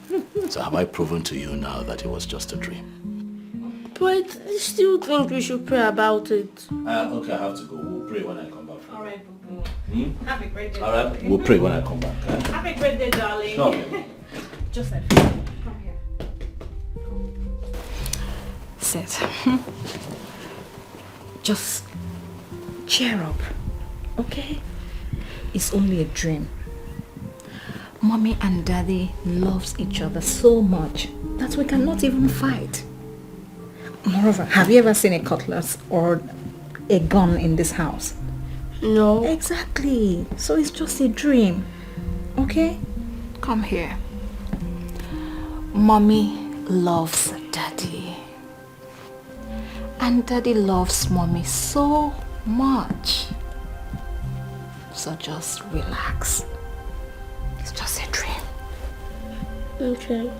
So have I proven to you now that it was just a dream? But I still think we should pray about it. Okay, I have to go. We'll pray when I come back. All right, boo-boo. Have a great day. All right, we'll pray when I come back. Eh? Have a great day, darling. Sure. Joseph, come here. Sit. Just cheer up, okay? It's only a dream. Mommy and Daddy loves each other so much that we cannot even fight. Moreover, have you ever seen a cutlass or a gun in this house? No. Exactly. So it's just a dream. Okay? Come here. Mommy loves Daddy. And Daddy loves Mommy so much. So just relax. It's just a dream. Okay.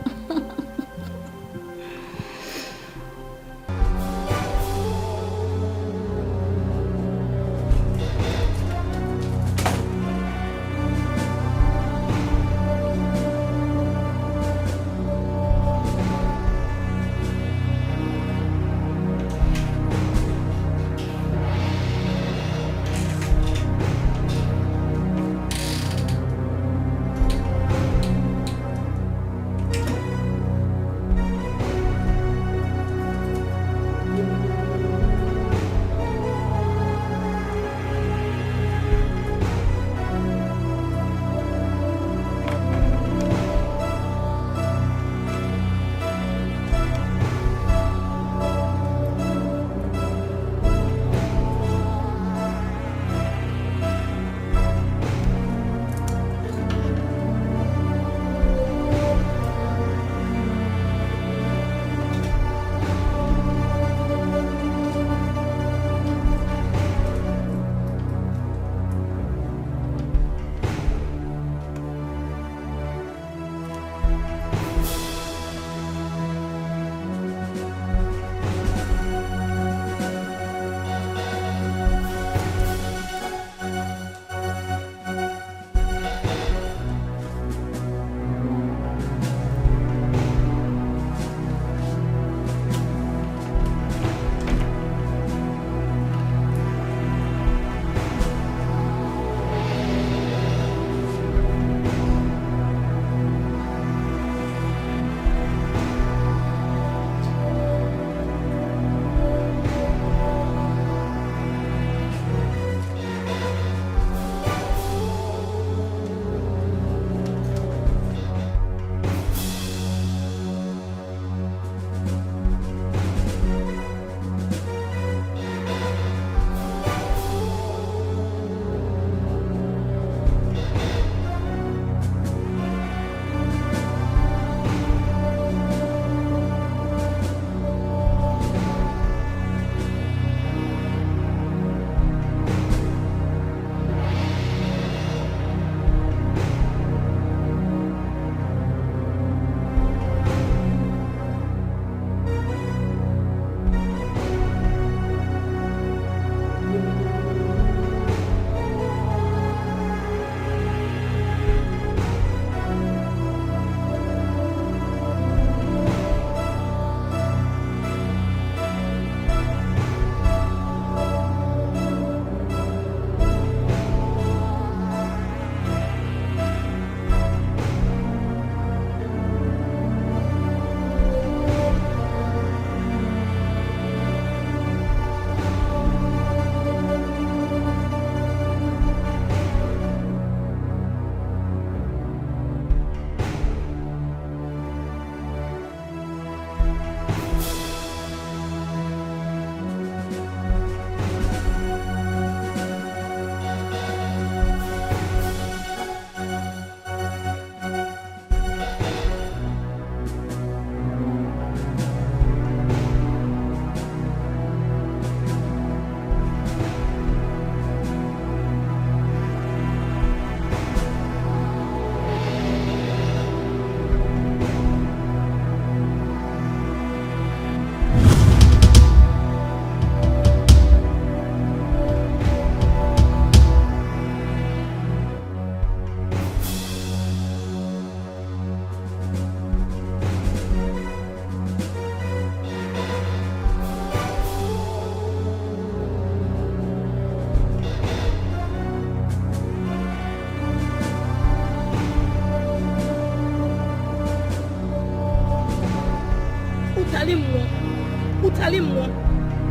Utalimwa,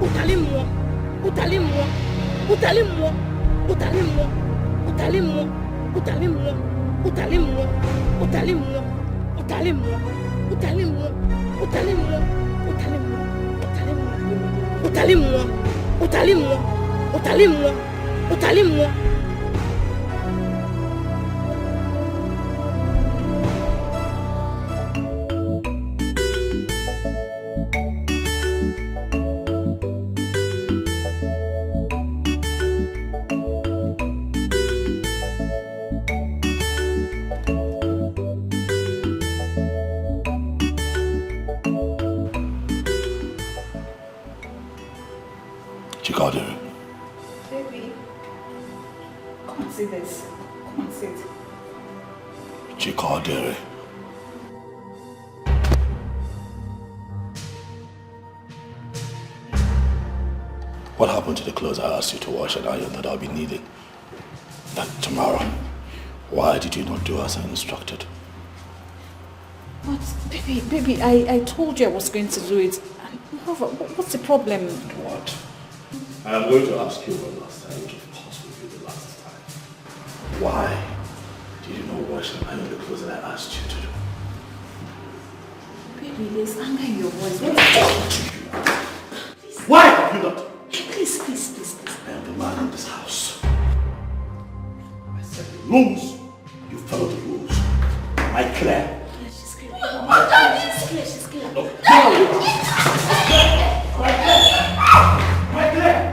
utalimwa, utalimwa, utalimwa, utalimwa, utalimwa, utalimwa, utalimwa, utalimwa, utalimwa, utalimwa, utalimwa, utalimwa, utalimwa, utalimwa, utalimwa. Chikadere. Baby, come and see this. Come and see it. Chikadere. What happened to the clothes I asked you to wash and iron that I'll be needing tomorrow? Why did you not do as I instructed? But baby, I told you I was going to do it. What's the problem? What? I am going to ask you one last time, which of course will be the last time. Why did you not wash and iron the clothes that I asked you to do? Baby, there's anger in your voice. What happened to you? Please. Why have you not? Please. I am the man in this house. I set the rules. You follow the rules. Am I clear? She's clear. She's clear. No. Am I clear?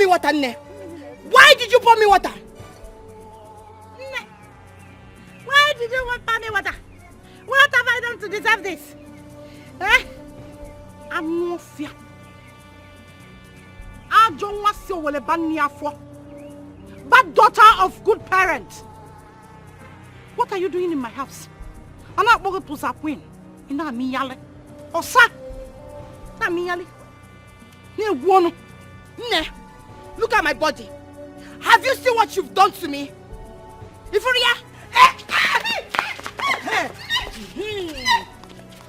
water, Nne? Why did you pour me water? Nne, why did you pour me water? What have I done to deserve this? Eh? I'm no fear. I don't want to see a bad daughter of good parents. What are you doing in my house? I'm not going to say queen. Ina miyale. Osa. Na miyale. Ne wono. Nne, look at my body. Have you seen what you've done to me? Ifuria.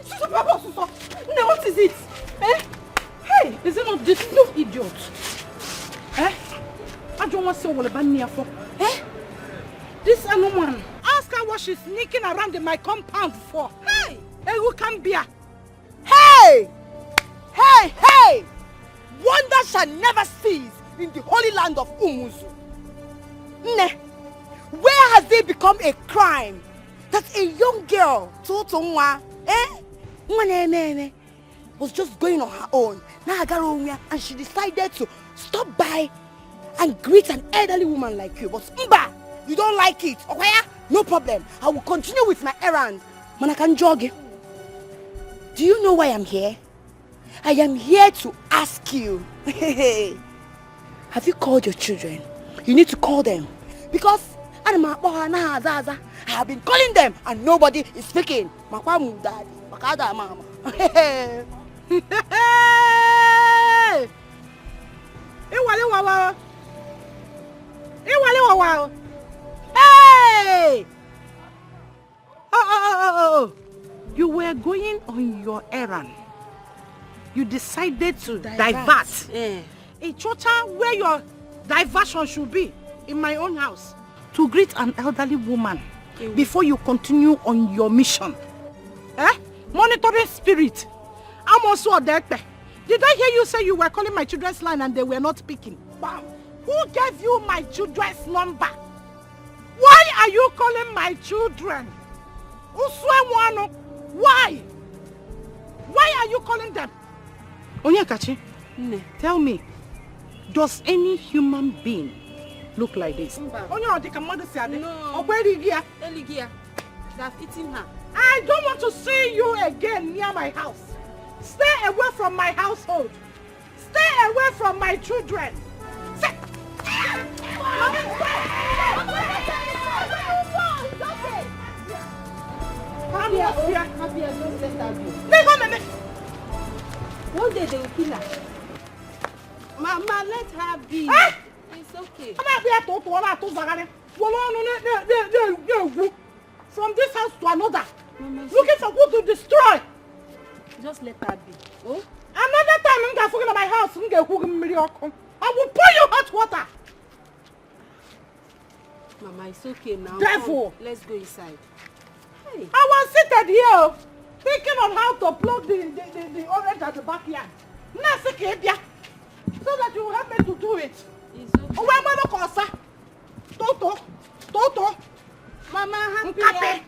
Suso, Papa, Suso. Nne, what is it? Eh? Hey, is it not this no idiot? Eh? I don't want to see what I'm for. Eh? This woman. Ask her what she's sneaking around in my compound for. Hey! Hey, who can be her? Hey! Hey, hey! Wonder shall never cease in the holy land of Umuzu. Nne, where has it become a crime that a young girl, Tonto, was just going on her own, and she decided to stop by and greet an elderly woman like you? But Mba, you don't like it, okay? No problem. I will continue with my errand. Manakan jogging. Do you know why I'm here? I am here to ask you. Have you called your children? You need to call them. Because I have been calling them and nobody is speaking. Daddy. Mama. Hey! Oh. You were going on your errand. You decided to divert. Yeah. A chota where your diversion should be in my own house to greet an elderly woman before you continue on your mission. Monitoring spirit. I'm also a Dikeh. Did I hear you say you were calling my children's line and they were not picking? Bam. Who gave you my children's number? Why are you calling my children? Why? Why are you calling them? Onyekachi, tell me, does any human being look like this? No. They've eaten her. I don't want to see you again near my house. Stay away from my household. Stay away from my children. Stay. One day they will kill her. Mama, let her be. It's okay. From this house to another. Mama, looking for who to destroy. Just let her be. Oh? Another time I'm going to my house. I will pour you hot water. Mama, it's okay now. Devil. Come, let's go inside. Hey. I was seated here thinking on how to plug the orange at the backyard. So that you will help me to do it. It's okay. Tonto. Mama, happy.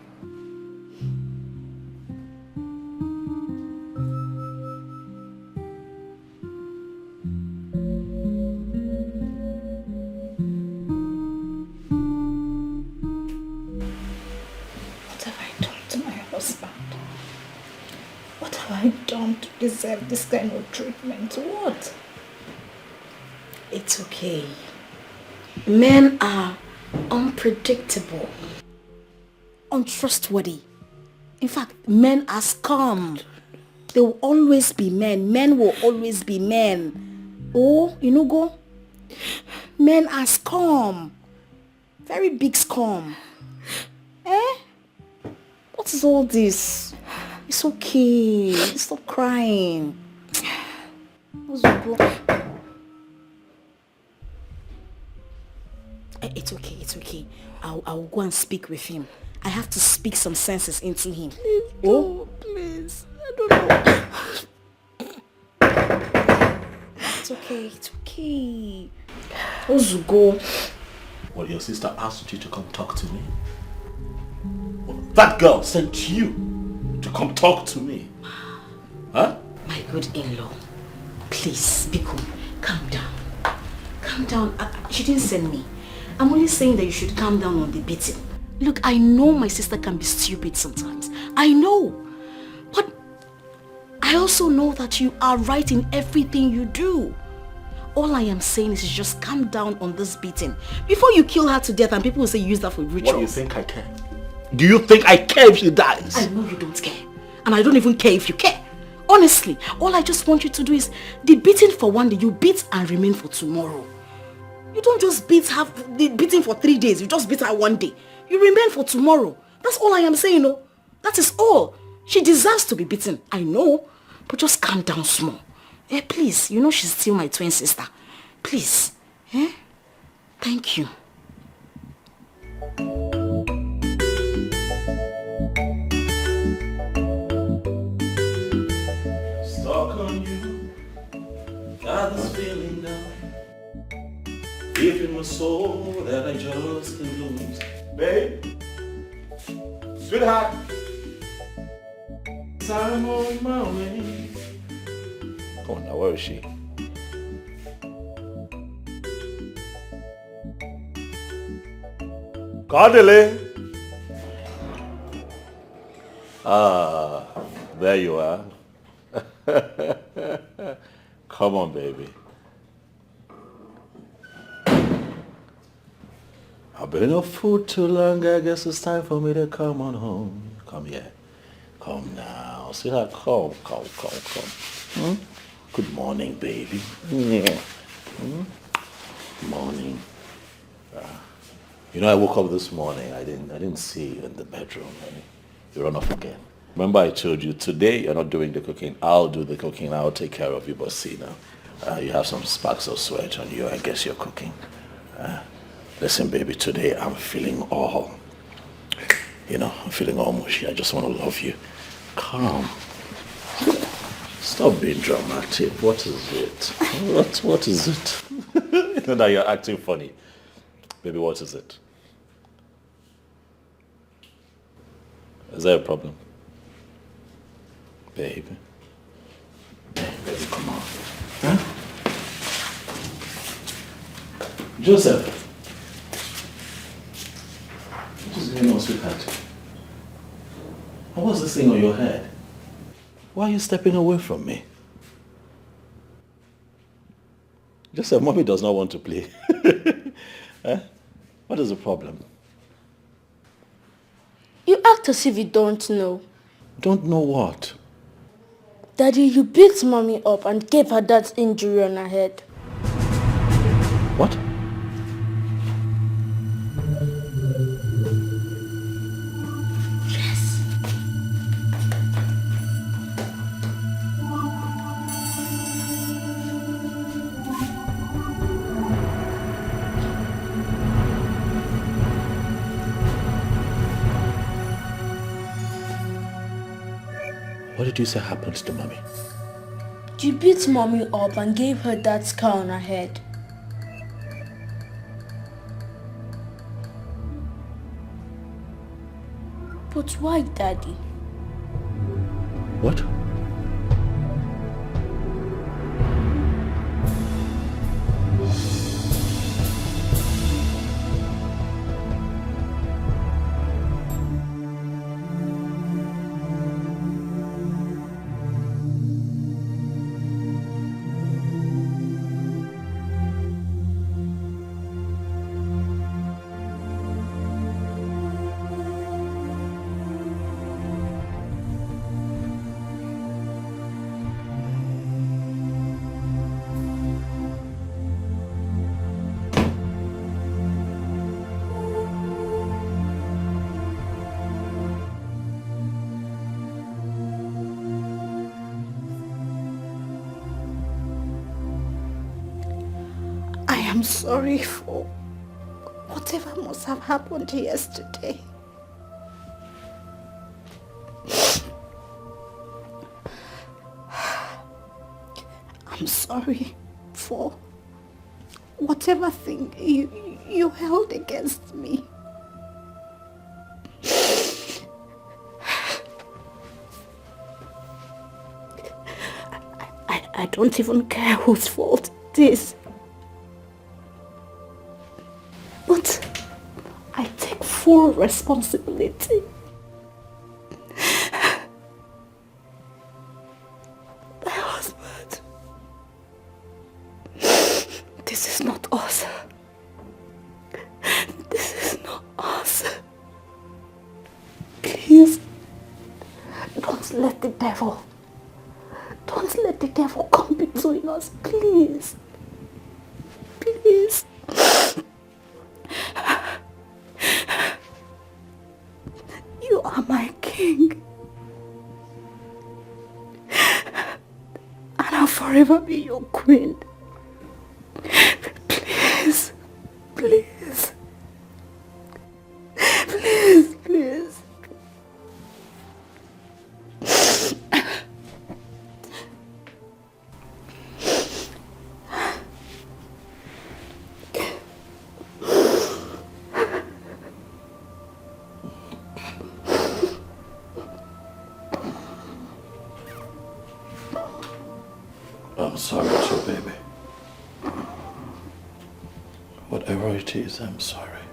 What have I done to my husband? What have I done to deserve this kind of treatment? What? It's okay. Men are unpredictable, untrustworthy. In fact, men are scum. They will always be men. Men will always be men. Oh, go. Men are scum. Very big scum. What is all this? It's okay. Stop crying. It's okay. I'll go and speak with him. I have to speak some senses into him. Please, please. I don't know. It's okay. Ozugo. Well, your sister asked you to come talk to me. Well, that girl sent you to come talk to me. Huh? My good in-law, please, Biko, calm down. Calm down. She didn't send me. I'm only saying that you should calm down on the beating. Look, I know my sister can be stupid sometimes. I know. But I also know that you are right in everything you do. All I am saying is just calm down on this beating before you kill her to death and people will say you use that for rituals. What do you think I care? Do you think I care if she dies? I know you don't care. And I don't even care if you care. Honestly, all I just want you to do is the beating for one day, you beat and remain for tomorrow. You don't just have the beating for 3 days. You just beat her one day. You remain for tomorrow. That's all I am saying, no? That is all. She deserves to be beaten. I know. But just calm down small. Please. You know she's still my twin sister. Please. Thank you. Stuck on you. Got this feeling now. Deep in my soul that I just can't lose. Babe, sweetheart, I'm on my way. Come on now, where is she? Cardele. Ah, there you are. Come on, baby. I've been off food too long. I guess it's time for me to come on home. Come here. Come now. Sweetheart, come. Hmm? Good morning, baby. Yeah. Morning. You know, I woke up this morning. I didn't see you in the bedroom. You run off again. Remember I told you today you're not doing the cooking. I'll do the cooking. I'll take care of you. But see now, you have some sparks of sweat on you. I guess you're cooking. Listen, baby, today I'm feeling all mushy. I just want to love you. Come. Stop being dramatic. What is it? What is it? You know that you're acting funny. Baby, what is it? Is there a problem? Baby, come on. Huh? Joseph. What is going on, sweetheart? And what's this thing on your head? Why are you stepping away from me? Joseph, mommy does not want to play. Huh? What is the problem? You act as if you don't know. Don't know what? Daddy, you beat mommy up and gave her that injury on her head. What? Yes. What did you say happened to mommy? You beat mommy up and gave her that scar on her head. But why, Daddy? What? I'm sorry for whatever must have happened yesterday. I'm sorry for whatever thing you held against me. I don't even care whose fault it is. But I take full responsibility. My husband. This is not us. This is not us. Please, don't let the devil come between us, please. Please. You are my king. And I'll forever be your queen. Please. Please. Please, please. I'm sorry too, baby. Whatever it is, I'm sorry.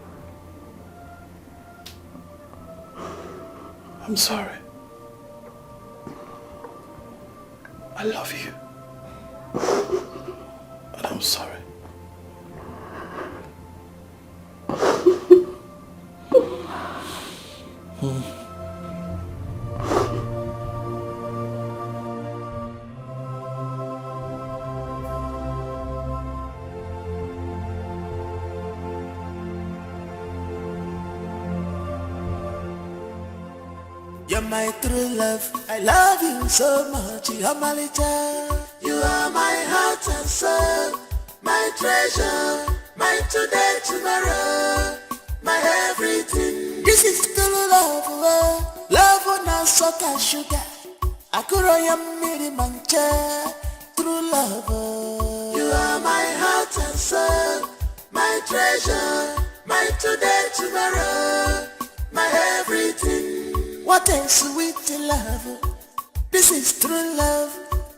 I'm sorry. I love you. And I'm sorry. You're my true love, I love you so much, you're my little. You are my heart and soul, my treasure, my today, tomorrow, my everything. This is true love, love on a salt and sugar. Akuroya miri mancha, true love. You are my heart and soul, my treasure, my today, tomorrow, my everything. What a sweet love, this is true love.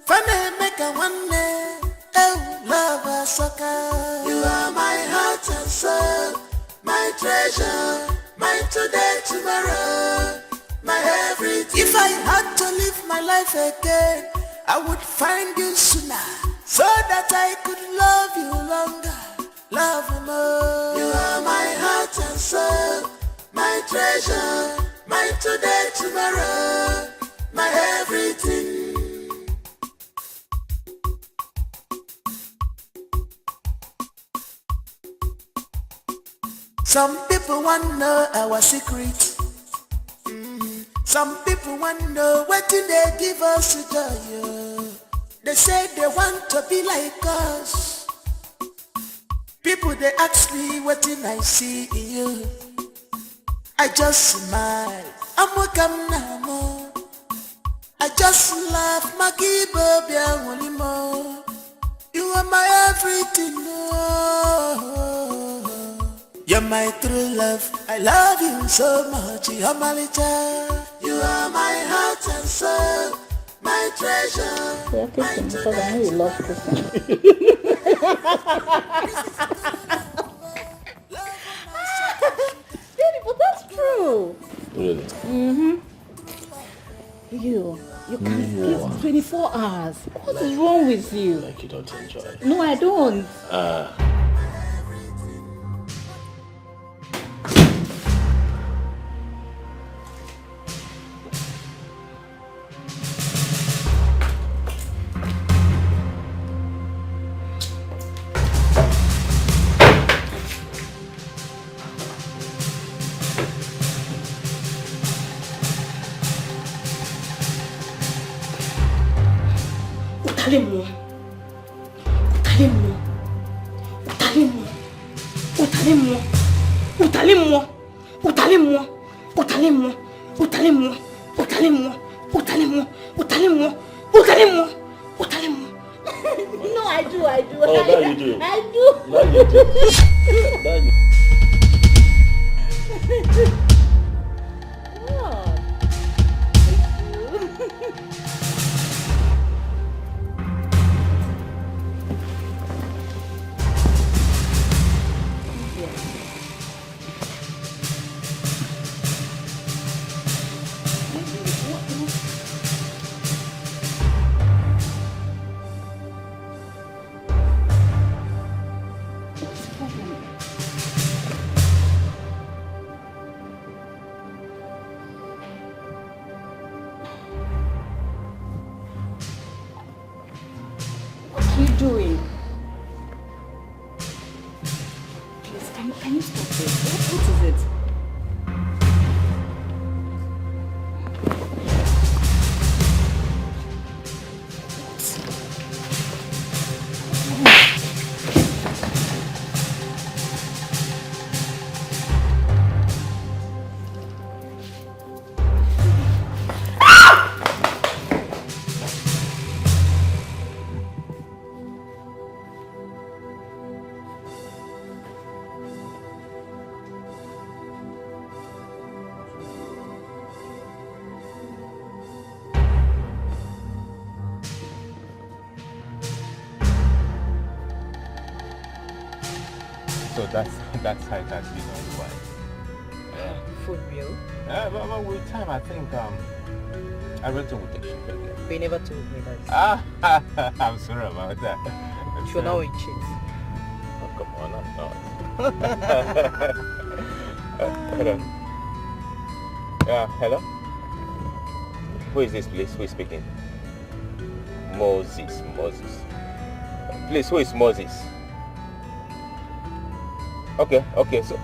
Funny make a one day, oh love a sucker. You are my heart and soul, my treasure, my today, tomorrow, my everything. If I had to live my life again, I would find you sooner, so that I could love you longer, love you more. You are my heart and soul, my treasure, my today, tomorrow, my everything. Some people want to know our secret. Some people want to know what do they give us to joy. They say they want to be like us. People they ask me what did I see in you. I just smile, I'm welcome now. I just laugh, Maggie Bobby and more. You are my everything, you're my true love, I love you so much, you're my little. You are my heart and soul, my treasure. Yeah, kissing because I know you love kissing. But that's true. Really? Mm-hmm. You can kiss 24 hours. What is wrong with you? Like you don't enjoy it. No, I don't. No, I do. Oh, now you do. I do. Now you do. Now you do. What are you doing? Please, can you stop this? What is it? So that's how it has been all the while. For real? But with time, I think Everything will take shape again. But you never told me that. I'm sorry about that. You're now a cheat. Oh, come on, I'm not. Hello. Yeah, hello? Who is this, please? Who is speaking? Moses. Please, who is Moses? Okay, so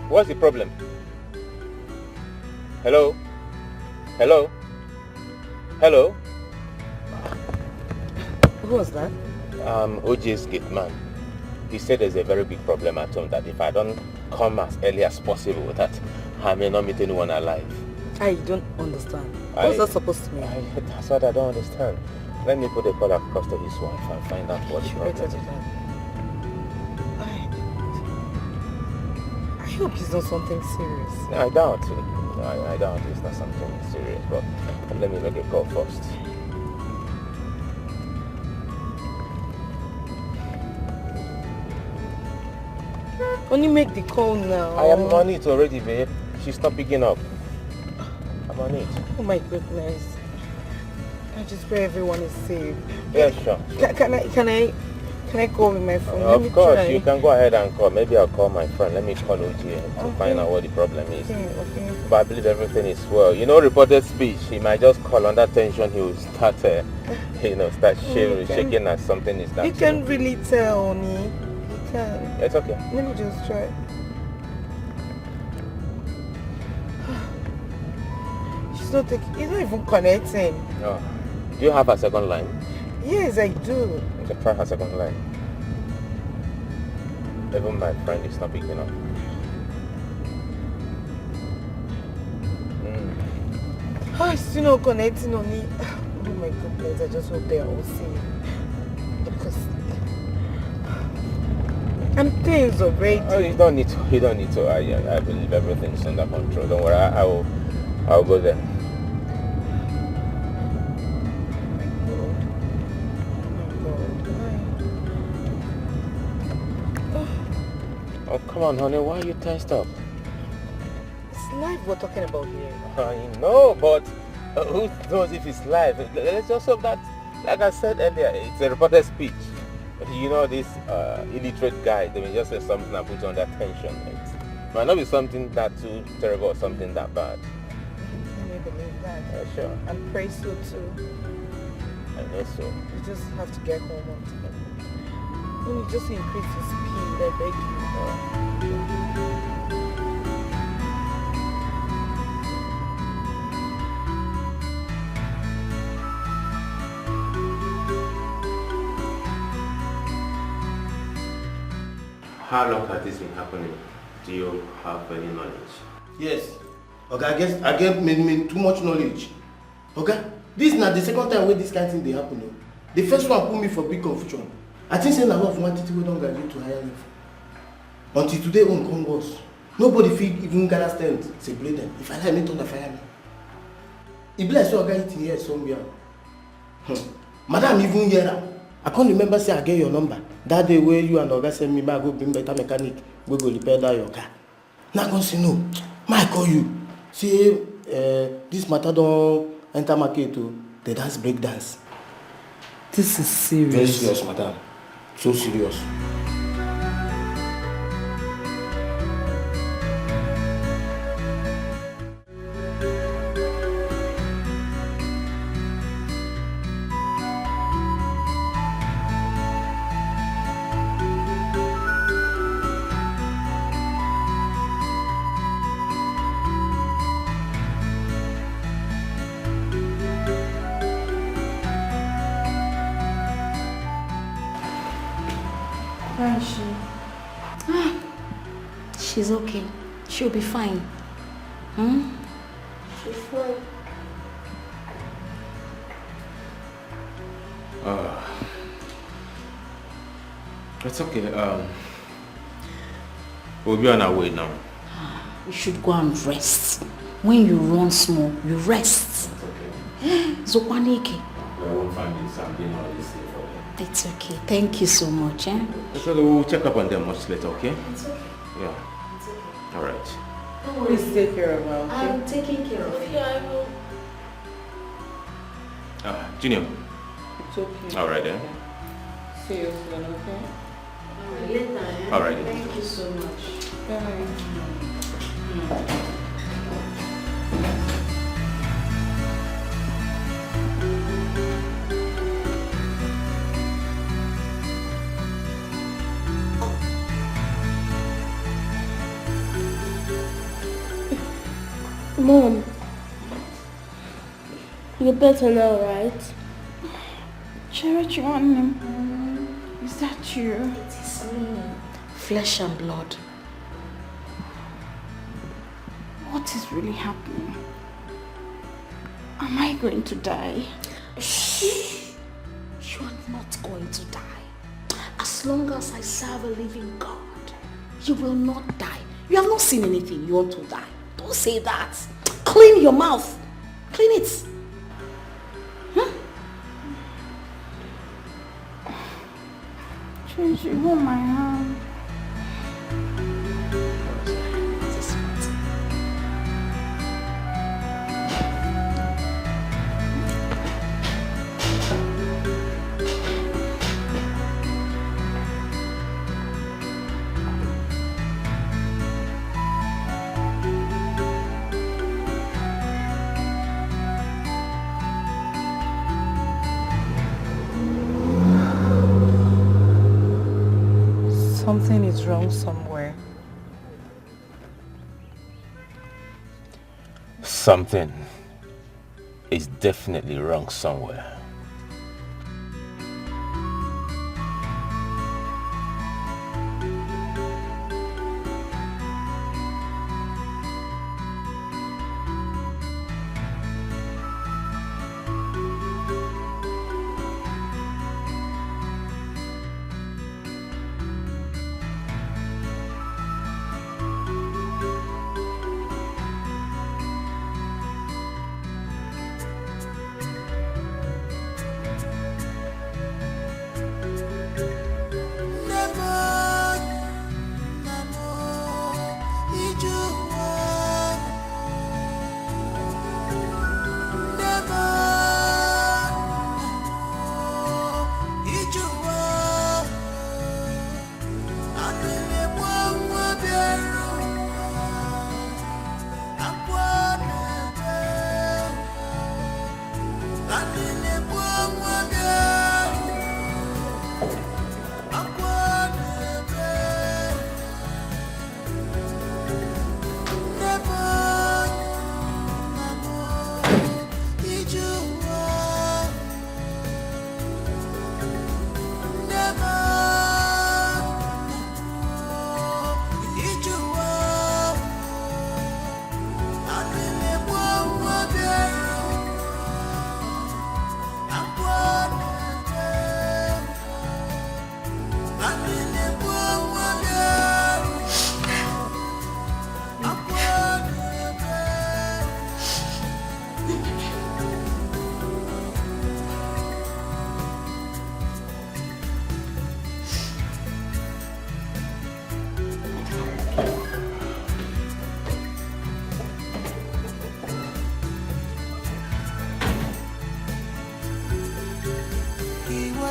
what's the problem? Hello? Who was that? OJ's gate man. He said there's a very big problem at home, that if I don't come as early as possible, that I may not meet anyone alive. I don't understand. What's that supposed to mean? That's what I don't understand. Let me put a call across to his wife and find out what the problem is. I hope it's not something serious. I doubt it. I doubt it's not something serious, but let me make a call first. Only make the call now. I am on it already, babe. She's not picking up. I'm on it. Oh my goodness. I just pray everyone is safe. Yeah, sure. Can I call with my phone? Of course, you can go ahead and call. Maybe I'll call my friend. Let me call OG to find out what the problem is. Okay. But I believe everything is well. You know, reported speech, he might just call under tension. He will start, shaking as something is that. You can really tell, Oni. You can. It's okay. Let me just try. It's not even connecting. No. Do you have a second line? Yes, I do. Okay, try her second line. Even my friend is not picking up. It's still not connecting on it. Oh my goodness, I just hope they are all safe. Because I'm tense already. Oh, you don't need to. I believe everything's under control. Don't worry, I'll go there. Oh, come on, honey. Why are you tensed up? It's life we're talking about here. I know, but who knows if it's live? Let's just hope that, like I said earlier, it's a reported speech. You know, this illiterate guy, they may just say something and put you under tension. It might not be something that too terrible or something that bad. Can you believe that? Yeah, sure. And pray so too. I know so. You just have to get home on time. Let me just increase the speed, I beg you. How long has this been happening? Do you have any knowledge? Yes. Okay, I get many too much knowledge. Okay? This is not the second time where this kind of thing they happen. No? The first one put me for big confusion. I think saying a lot of quantity we don't graduate to higher level. Until today on come worse. Nobody feel even gather stand, separate them. If I like me, don't fire me. It bless you guy eating here somewhere. Madam even here. I can't remember say I get your number. That day where you and Oga send me back go bring better mechanic, we go repair that your car. Now I go say no. I call you. Say this matter don't enter market to the dance break dance. This is serious. Very serious, madam. So serious. Where is she? She's okay. She'll be fine. She's fine. It's okay. We'll be on our way now. You should go and rest. When you run small, you rest. It's okay. Zokwaneke. I won't find something or this thing for them. It's okay. Thank you so much. So we'll check up on them much later, okay? It's okay. Yeah. It's okay. All right. Please take care of her, okay? I'm taking care of you. I will. Junior. It's okay. All right then. Okay. See you soon, okay? Later, eh? All right. Thank you so much. Bye. Mom, you're better now, right? Cherichon, is that you? It is me. Flesh and blood. What is really happening? Am I going to die? Shh. You are not going to die. As long as I serve a living God, you will not die. You have not seen anything. You want to die. Don't say that. Clean your mouth. Clean it. Change you hold my hand. Something is wrong somewhere. Something is definitely wrong somewhere.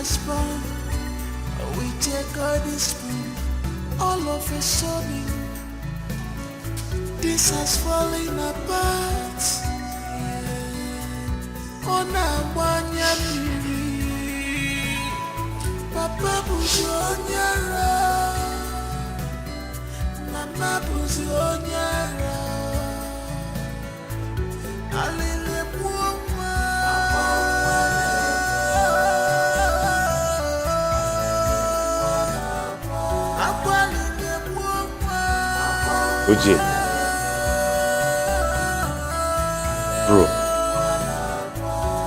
Spoon, we take all the spoon, all of a sudden, this has fallen apart. On a one-year period, Papa Buzi Onyara, Mama Buzi Onyara, Alile Puma. Oje. Bro.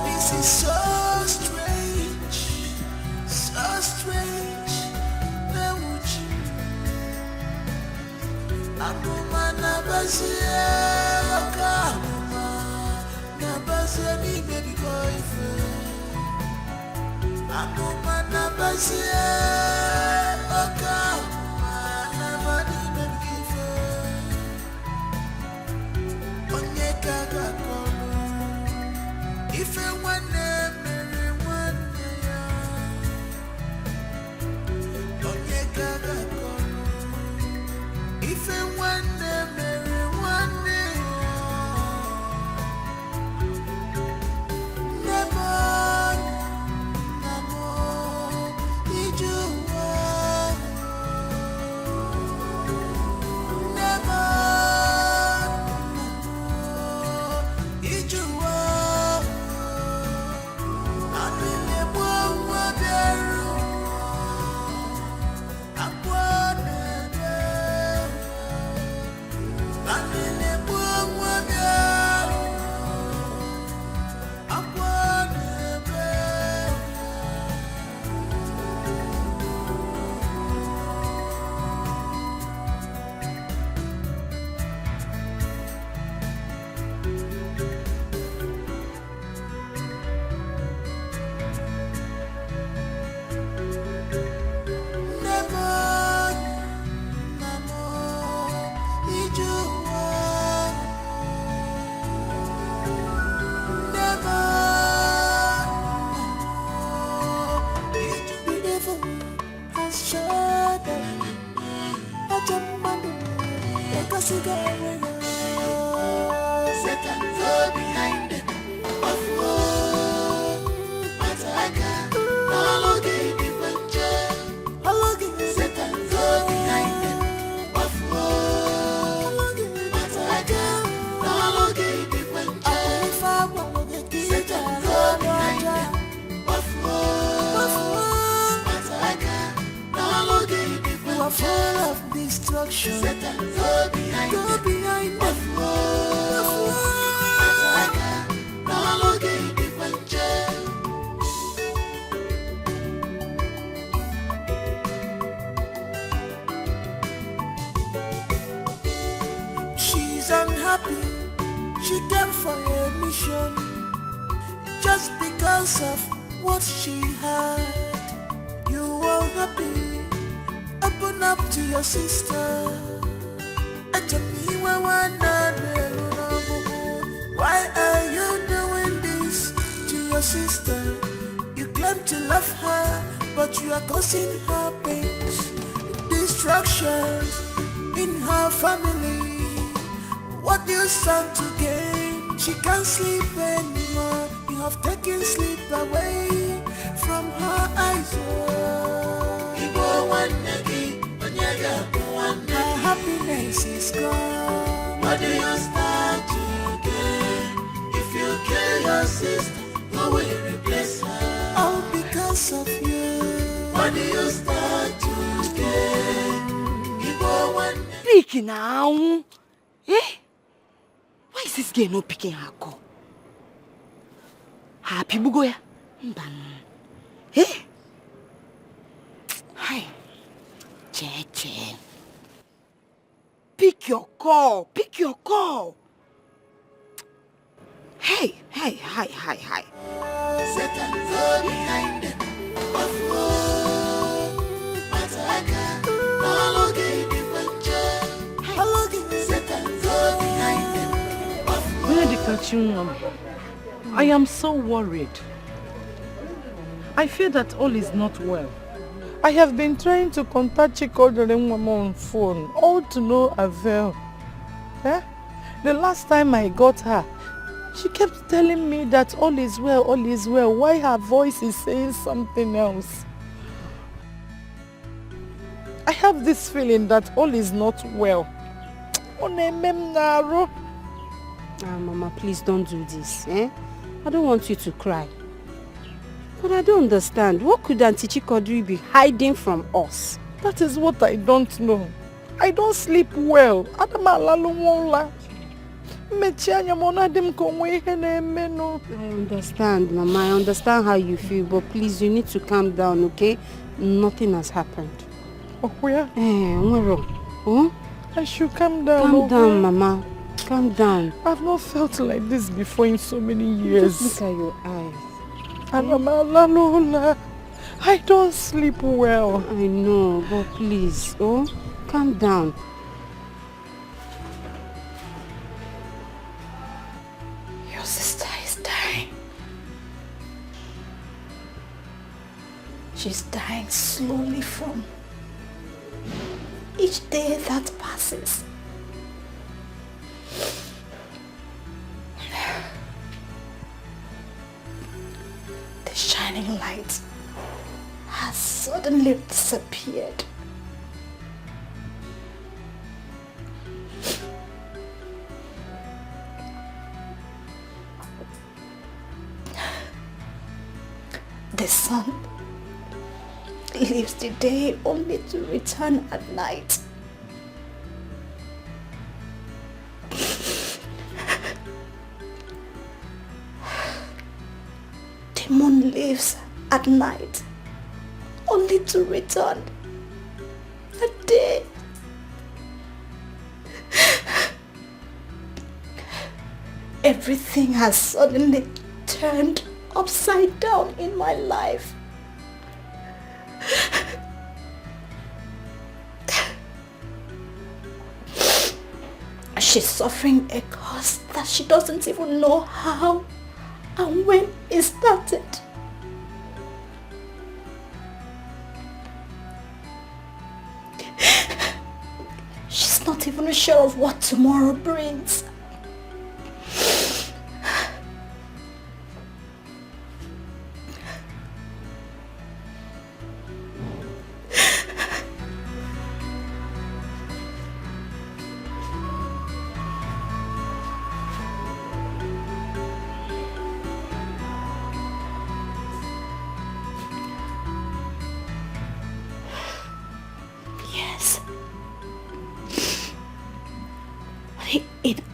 This is so strange, so strange. Akuma nabasia, akuma nabasia ni baby boyfriend. Akuma nabasia, akuma nabani baby girlfriend. Onye kaga kono, ife wane. his shoulder. I jump on the like a cigar. Satan go behind them. Of war, Mataka, no longer the buncher. Satan go behind them. Of war, Mataka, no longer the buncher. Satan go behind them. Of war, Mataka, no longer the buncher. You are full of destruction. Satan go behind them. Of war, Mataka, no longer the buncher. She's unhappy. She came for a mission just because of what she had. You are happy. Open up to your sister. Why are you doing this to your sister? You claim to love her, but you are causing her pains, destructions in her family. What do you stand to gain? She can't sleep anymore. You have taken sleep away from her eyes. Her happiness is gone. What do you stand to gain? If you kill your sister, who will replace her? All because of you. What do you stand to gain? Speak now. Eh? Why is this girl not picking her call? Happy Bugoya. Eh? Hi. Che. Pick your call. Pick your call. Hey. Satan go behind them. Of war, Mataka, no longer the buncher. Satan go behind them. Of war. Where the cartoon mommy? I am so worried. I fear that all is not well. I have been trying to contact Chikodere on phone, all to no avail. Eh? The last time I got her, she kept telling me that all is well, Why her voice is saying something else? I have this feeling that all is not well. Mama, please don't do this. Eh? I don't want you to cry. But I don't understand. What could Auntie Chikodri be hiding from us? That is what I don't know. I don't sleep well. I understand, Mama. I understand how you feel. But please, you need to calm down, okay? Nothing has happened. Oh, where? Huh? I should calm down. Calm down, Mama. Calm down. I've not felt like this before in so many years. Just look at your eyes. I don't sleep well. I know, but please, calm down. Your sister is dying. She's dying slowly from each day that passes. The shining light has suddenly disappeared. The sun leaves the day only to return at night. The moon leaves at night only to return at day. Everything has suddenly turned upside down in my life. She's suffering a cause that she doesn't even know how and when it started. not even sure of what tomorrow brings.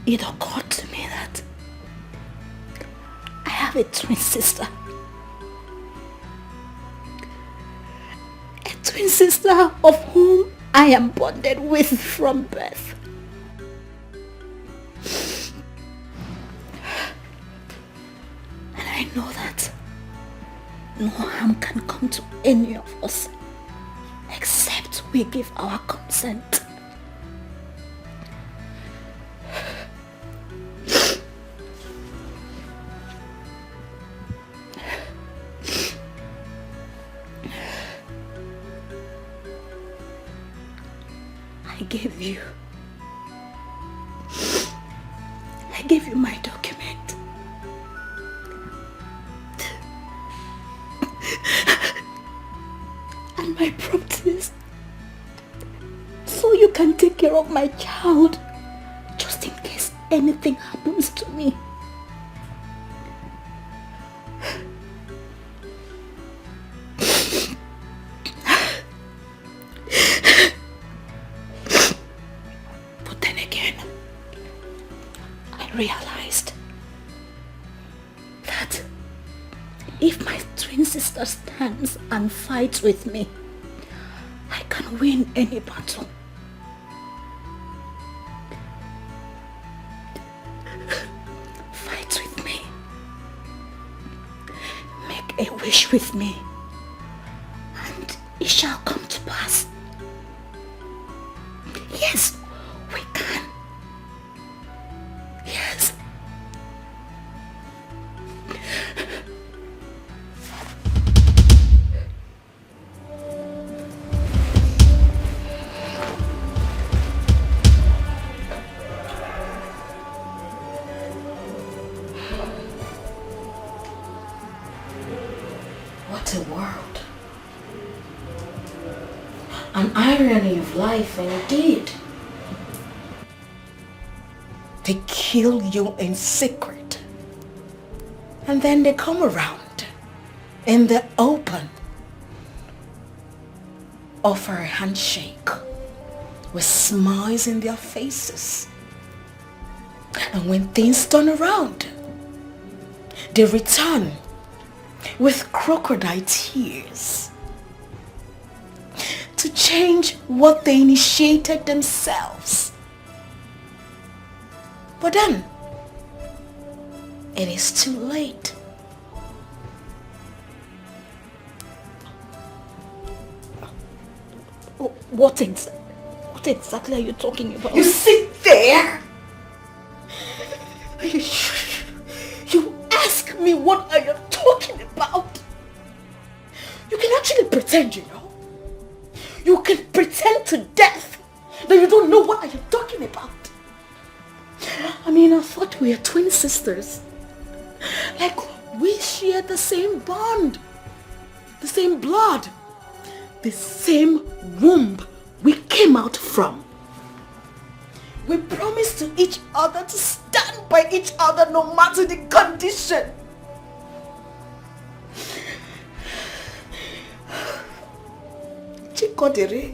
It occurred to me that I have a twin sister. A twin sister of whom I am bonded with from birth. And I know that no harm can come to any of us except we give our consent. I gave you my document. And my properties. So you can take care of my child. Just in case anything happens to me. Realized that if my twin sister stands and fights with me, I can win any battle. Fight with me. Make a wish with me, and it shall come to pass. Yes, we can. Yes. What a world. An irony of life indeed. They kill you in secret. And then they come around in the open. Offer a handshake with smiles in their faces. And when things turn around, they return with crocodile tears to change what they initiated themselves. But then, it is too late. What exactly are you talking about? You sit there. You ask me what I am talking about. You can actually pretend, you know. You can pretend to death that you don't know what I am talking about. I mean, I thought we were twin sisters. Like, we share the same bond, the same blood, the same womb we came out from. We promised to each other to stand by each other no matter the condition. Chikodere,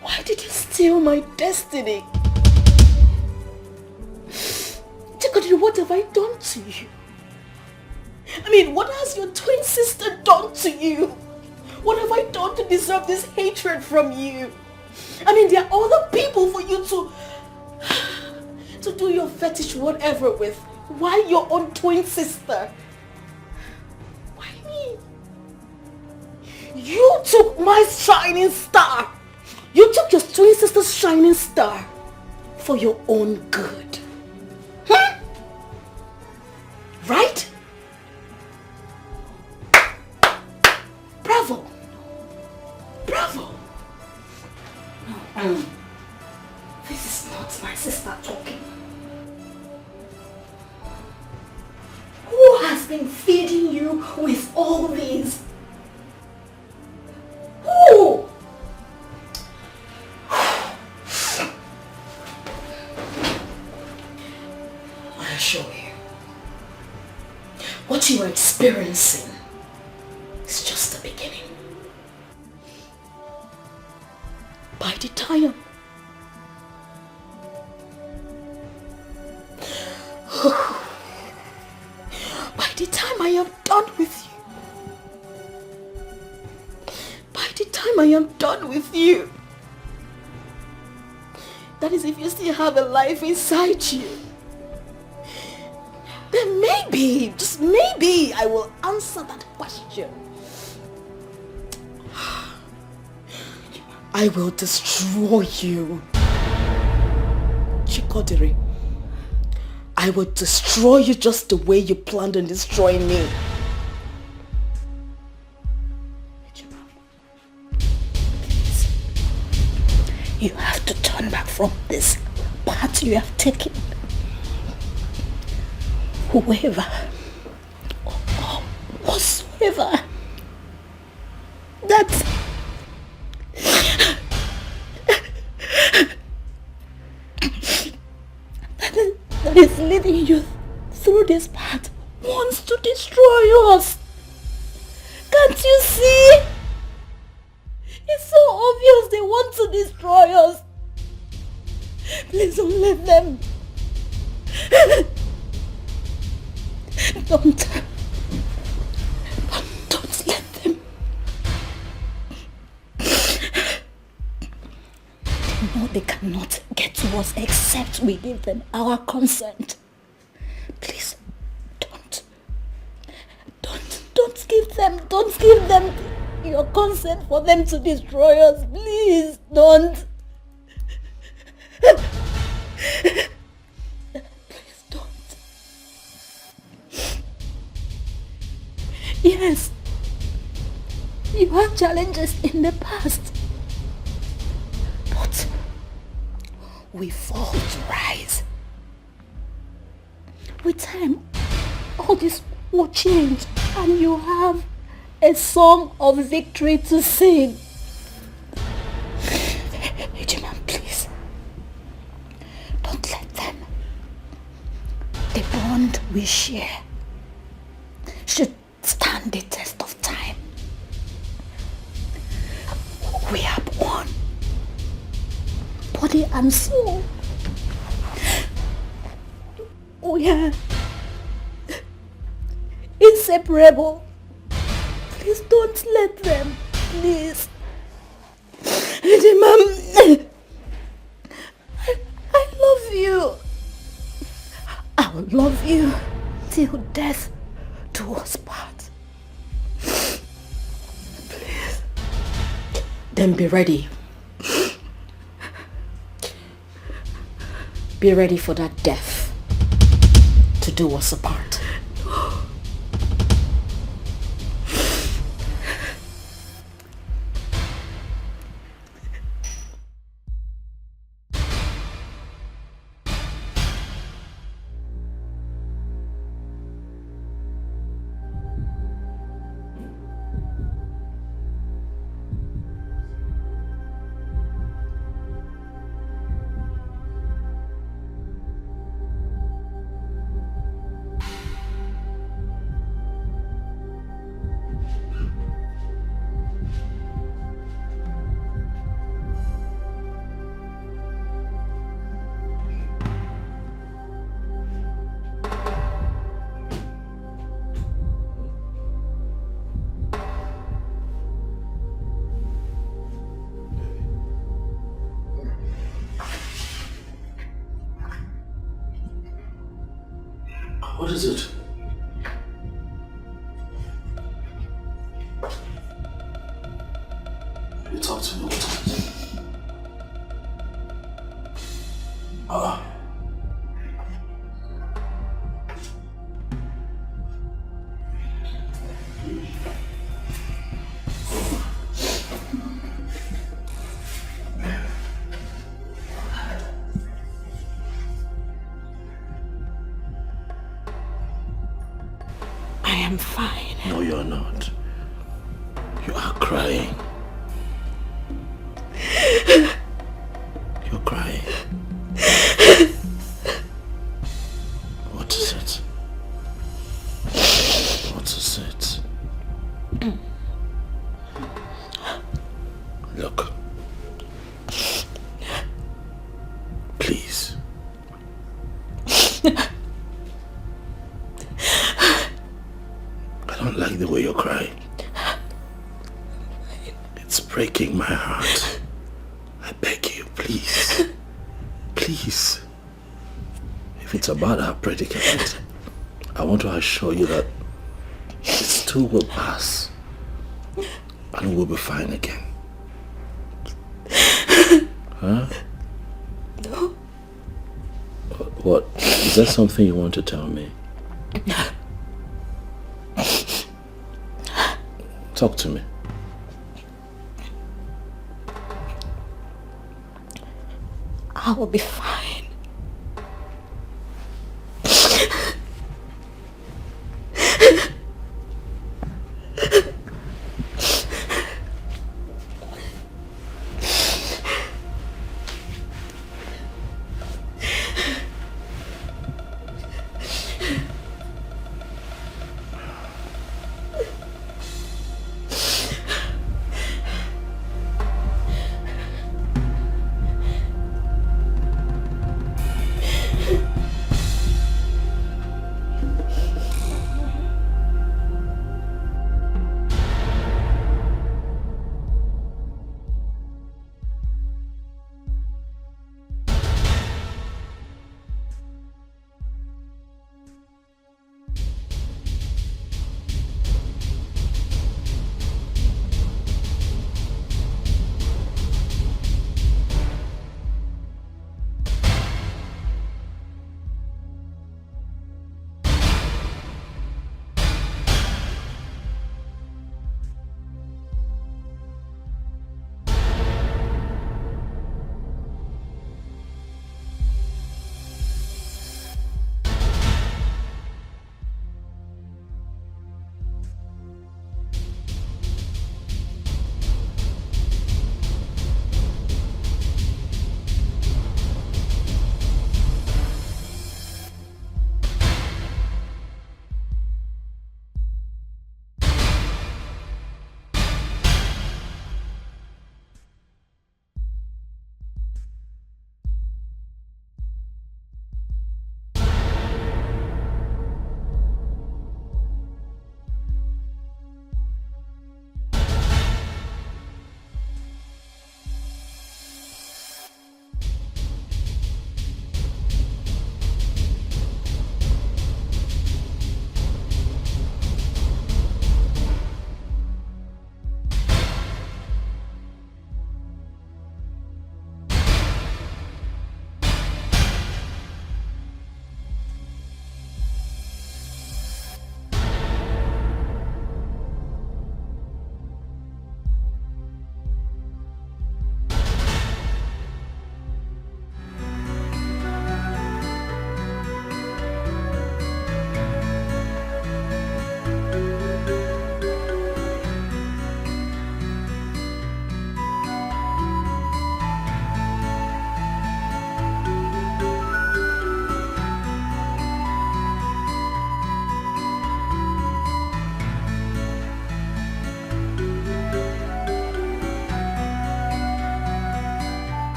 why did you steal my destiny? Chikodere, what have I done to you? I mean, what has your twin sister done to you? What have I done to deserve this hatred from you? I mean, there are other people for you to do your fetish whatever with. Why your own twin sister? Why me? You took my shining star. You took your twin sister's shining star for your own good. Huh? Right? Bravo. Bravo. This is not my sister talking. Who has been feeding you with all this? Who? I assure you, what you are experiencing is just the beginning. By the time I am done with you, that is if you still have a life inside you, then maybe, just maybe, I will answer that question. I will destroy you. Chikodiri. I will destroy you just the way you planned on destroying me. Please. You have to turn back from this path you have taken. Whoever or whatsoever that is leading you through this path wants to destroy us. Can't you see? It's so obvious they want to destroy us. Please don't let them. Don't let them. No, they cannot get to us except we give them our consent. Please, don't give them your consent for them to destroy us. Please, don't. Please don't. Yes, you had challenges in the past, but we fall to rise. With time, all this will change and you have a song of victory to sing. Ejiman, please, don't let them. The bond we share should stand the test of time. We are one, body and soul. We are inseparable. Please don't let them. Please. Mom, I love you. I will love you till death do us part. Please. Then be ready. Be ready for that death to do us apart. What is it? You talk to me, what is it? fine. No, you're not. You are crying. You're crying. What is it? What is it? Look. Please. I don't like the way you're crying. It's breaking my heart. I beg you, please. Please. If it's about our predicament, I want to assure you that this too will pass. And we'll be fine again. Huh? No. What? Is that something you want to tell me? Talk to me. I will be fine.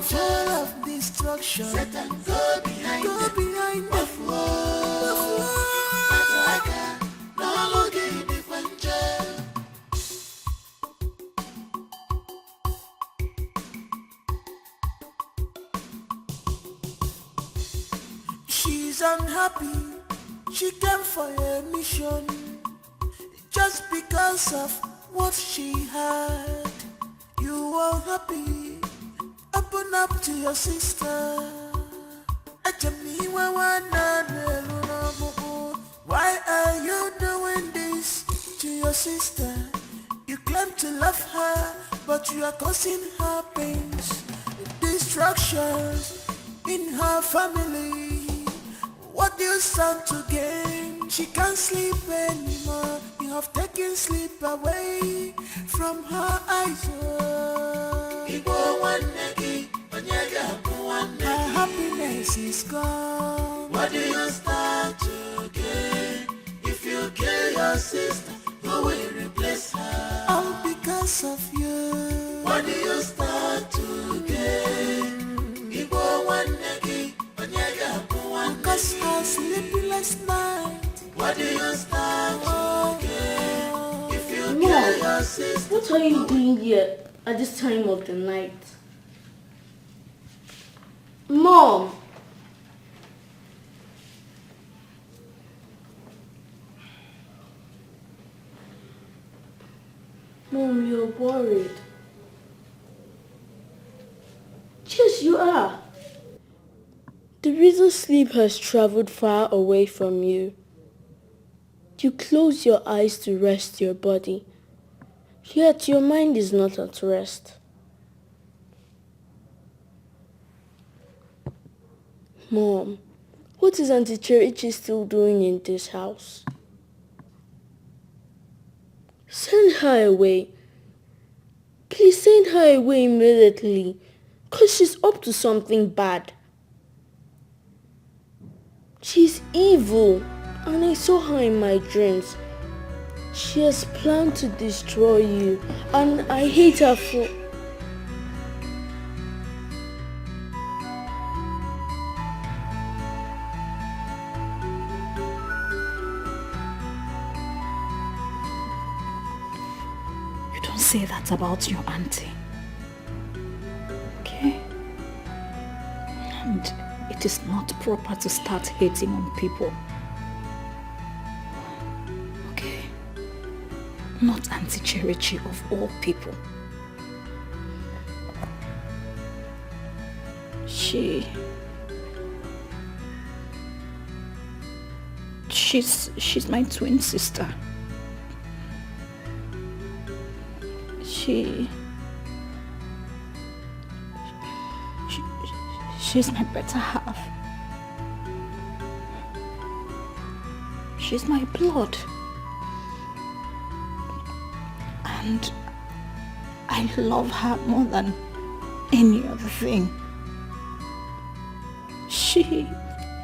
full of destruction. Satan, go behind them. She's unhappy. She came for a mission just because of what she had. You are happy. Open up to your sister. Why are you doing this to your sister? You claim to love her, but you are causing her pains, destructions in her family. What do you stand to gain? She can't sleep anymore. You have taken sleep away from her eyes. Her happiness is gone. What do you stand to gain? If you kill your sister, who will replace her? All because of you. What do you stand to gain? Cause her sleepless night. What do you stand to gain? If you kill your sister. What are you doing here at this time of the night? Mom! Mom, you're worried. Yes, you are. The reason sleep has traveled far away from you. You close your eyes to rest your body, yet your mind is not at rest. Mom, what is Auntie Cherichi still doing in this house? Send her away. Please send her away immediately, because she's up to something bad. She's evil, and I saw her in my dreams. She has planned to destroy you, and I hate her for... You don't say that about your auntie. Okay? And it is not proper to start hating on people. Okay? Not Auntie Cherichi of all people. She's my twin sister. She's my better half. She's my blood. And I love her more than any other thing.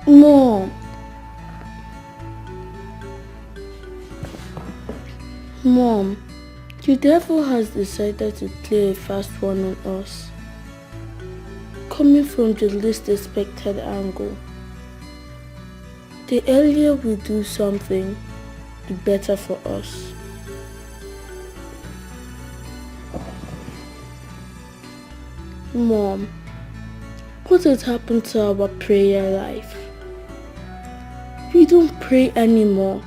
Mom. Mom, the devil has decided to play a fast one on us. Coming from the least expected angle. The earlier we do something, the better for us. Mom, what has happened to our prayer life? We don't pray anymore.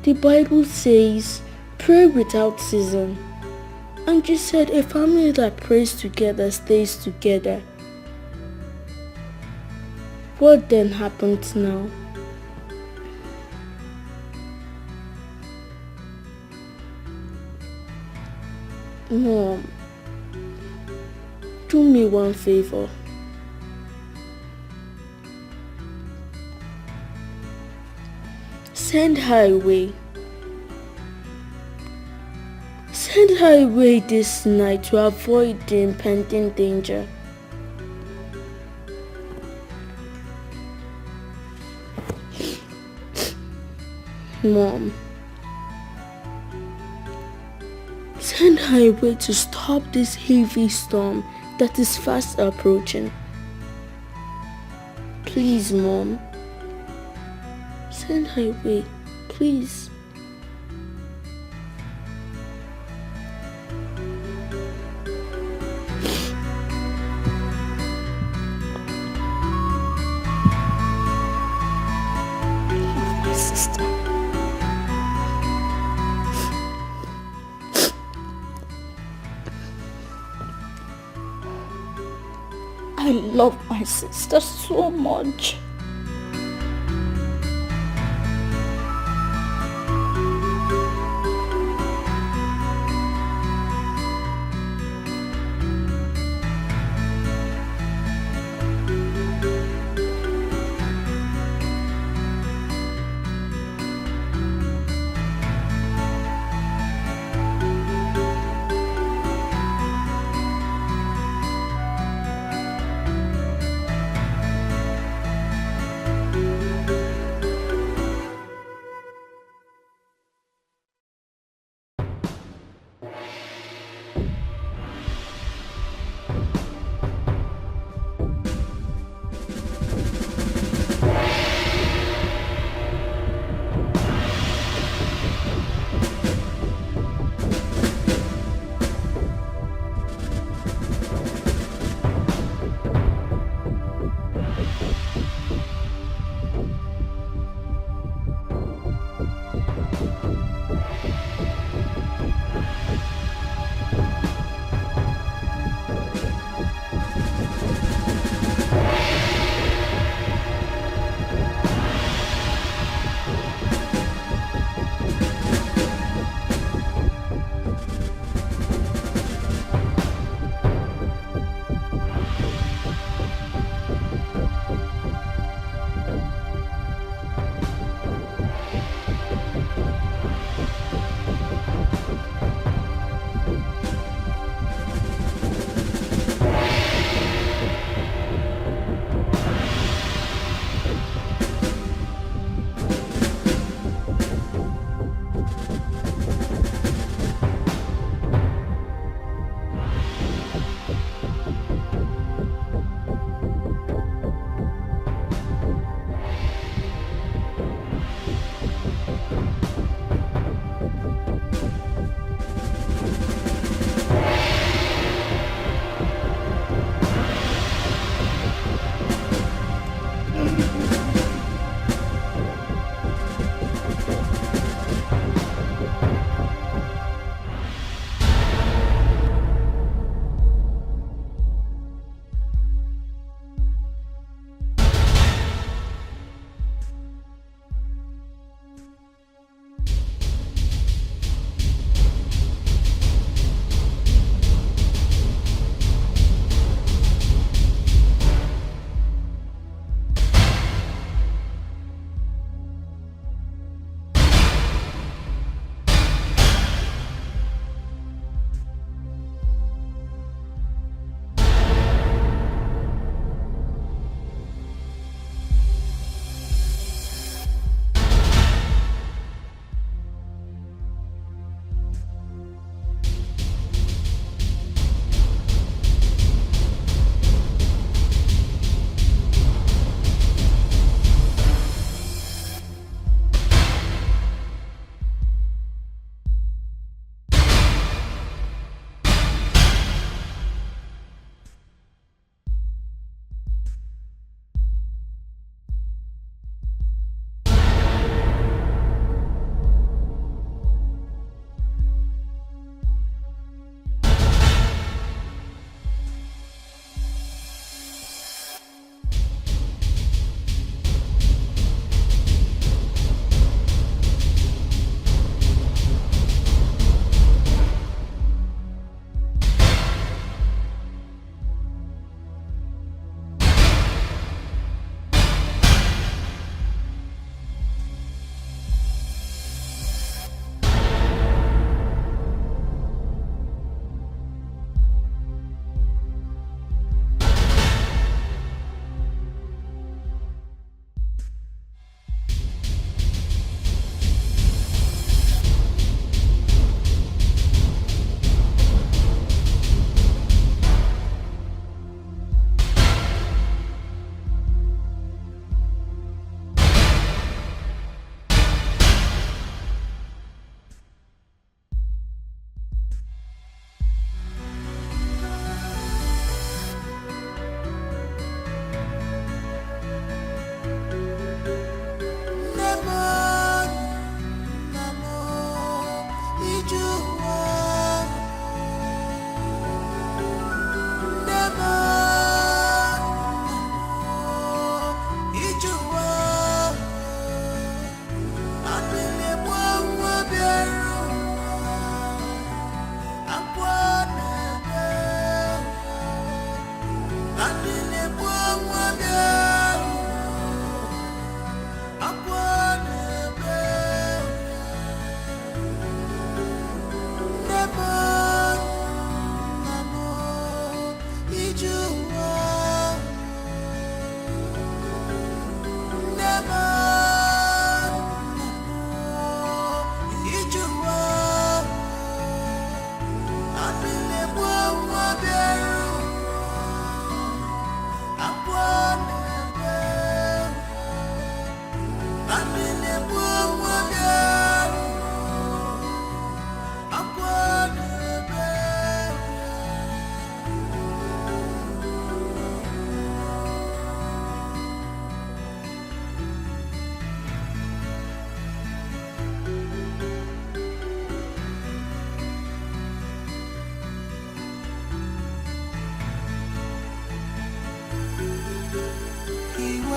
The Bible says, pray without ceasing. And you said a family that prays together stays together. What then happens now? Mom, do me one favor. Send her away. Send her away this night to avoid the impending danger. Mom, send her away to stop this heavy storm that is fast approaching. Please, Mom. Send her away, please. My sister. I love my sister so much.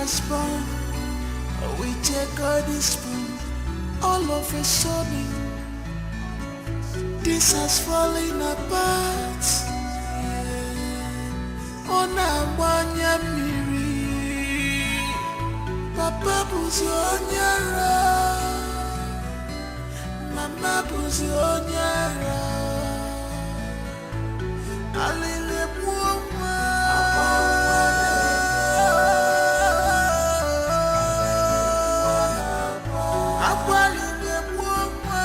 was born with a golden spoon. All of a sudden, this has fallen apart. On a wanya miri, Papa buzi onyara, Mama buzi onyara. Alile muoma, Akwalile muoma.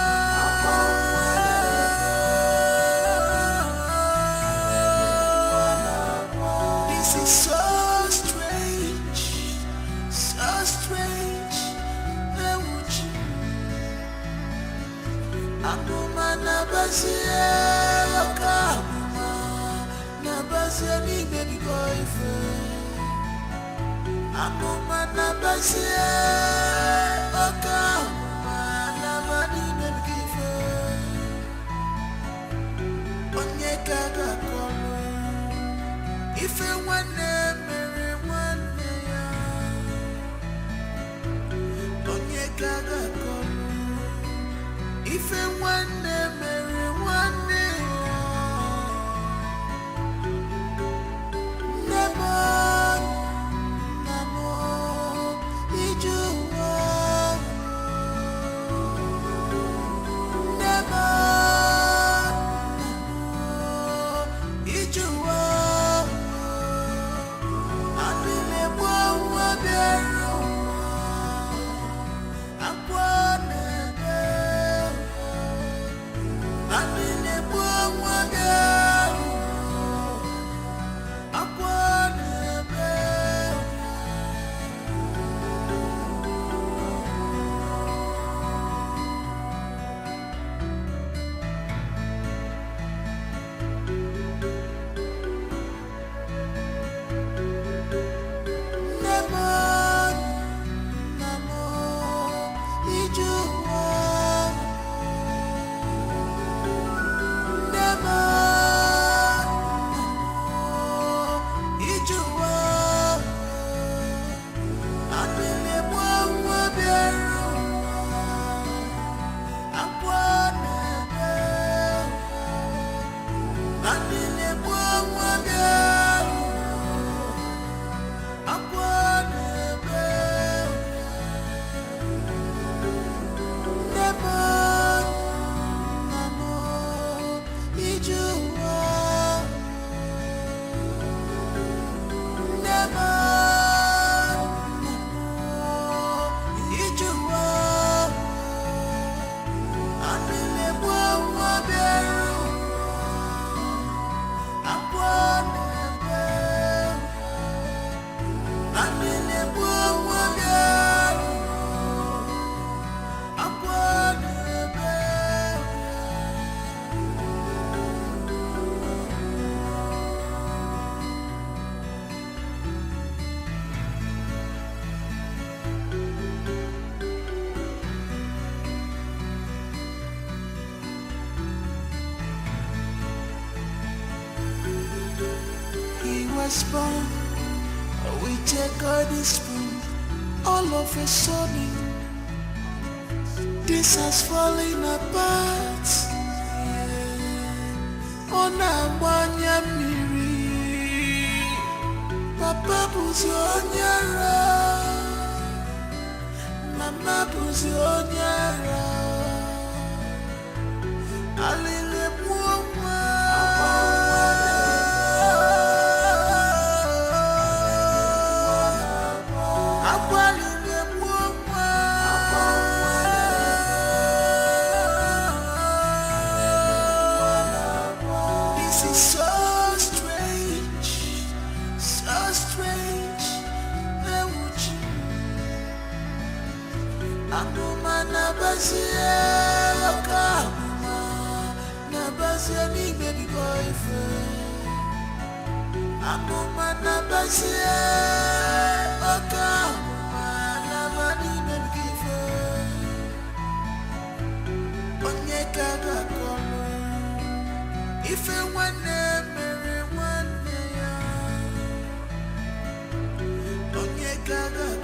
This is so strange, so strange. Neuchi, Akuma nabasia, Akuma nabasia ni baby boyfriend. Akuma nabasia, Akuma nabani baby boyfriend. Onyeka gakolo. If you want to marry one day, Onyeka gakolo. If you want to marry one day, Nemo, Nemo, Ijuwa, Nemo, Nemo, Ijuwa. Was born with a golden spoon. All of a sudden, this has fallen apart. On a wanya miri, Papa buzi onyara, Mama buzi onyara. Alile muoma. This is so strange, so strange. Neuchi, Akuma nabasia, Akuma nabasia ni baby boyfriend. Akuma nabasia, Akuma nabani baby boyfriend. Onyeka gakolo. If you want to marry one day, Onyeka gakolo.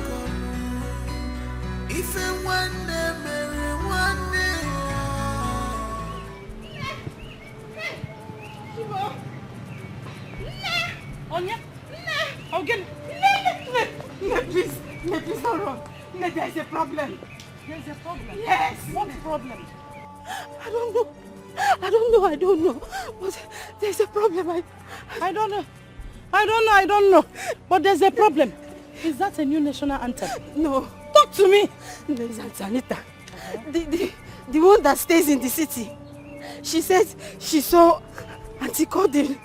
Onya? Again? Please, don't run. There is a problem. There is a problem. Yes. What problem? I don't know. But there's a problem. I don't know. But there's a problem. Is that a new national anthem? No. Talk to me. There's Anita. The one that stays in the city. She says she saw Auntie Cordin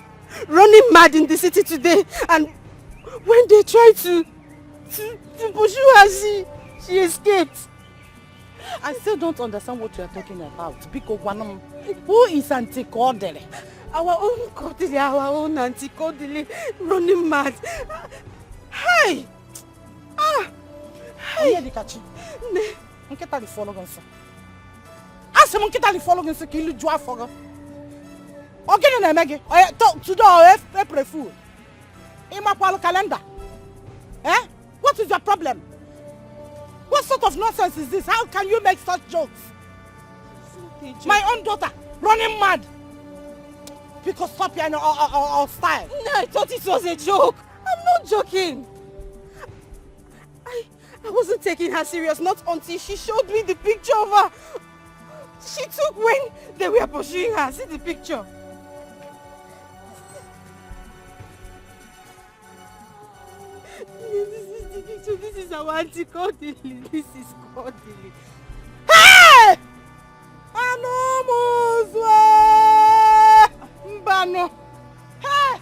running mad in the city today, and when they tried to pursue her, she escaped. I still don't understand what you are talking about. Because who is Auntie Cordin? Our own Auntie Cordin running mad. Hey! Hey, Dikeh. Nketa li follow gonso. Ase mo nketa li follow gonso ki lu jwa fogo. Ogene na emege. Today April Fool. Ima kwalo calendar. Eh? What is your problem? What sort of nonsense is this? How can you make such jokes? My own daughter running mad. Because stop your style. No, I thought it was a joke. I'm not joking. I wasn't taking her serious, not until she showed me the picture of her. She took when they were pursuing her. See the picture. This is the picture. This is our Auntie Cordili. This is Cordili. Hey! Anomozwe! Mbano! Hey!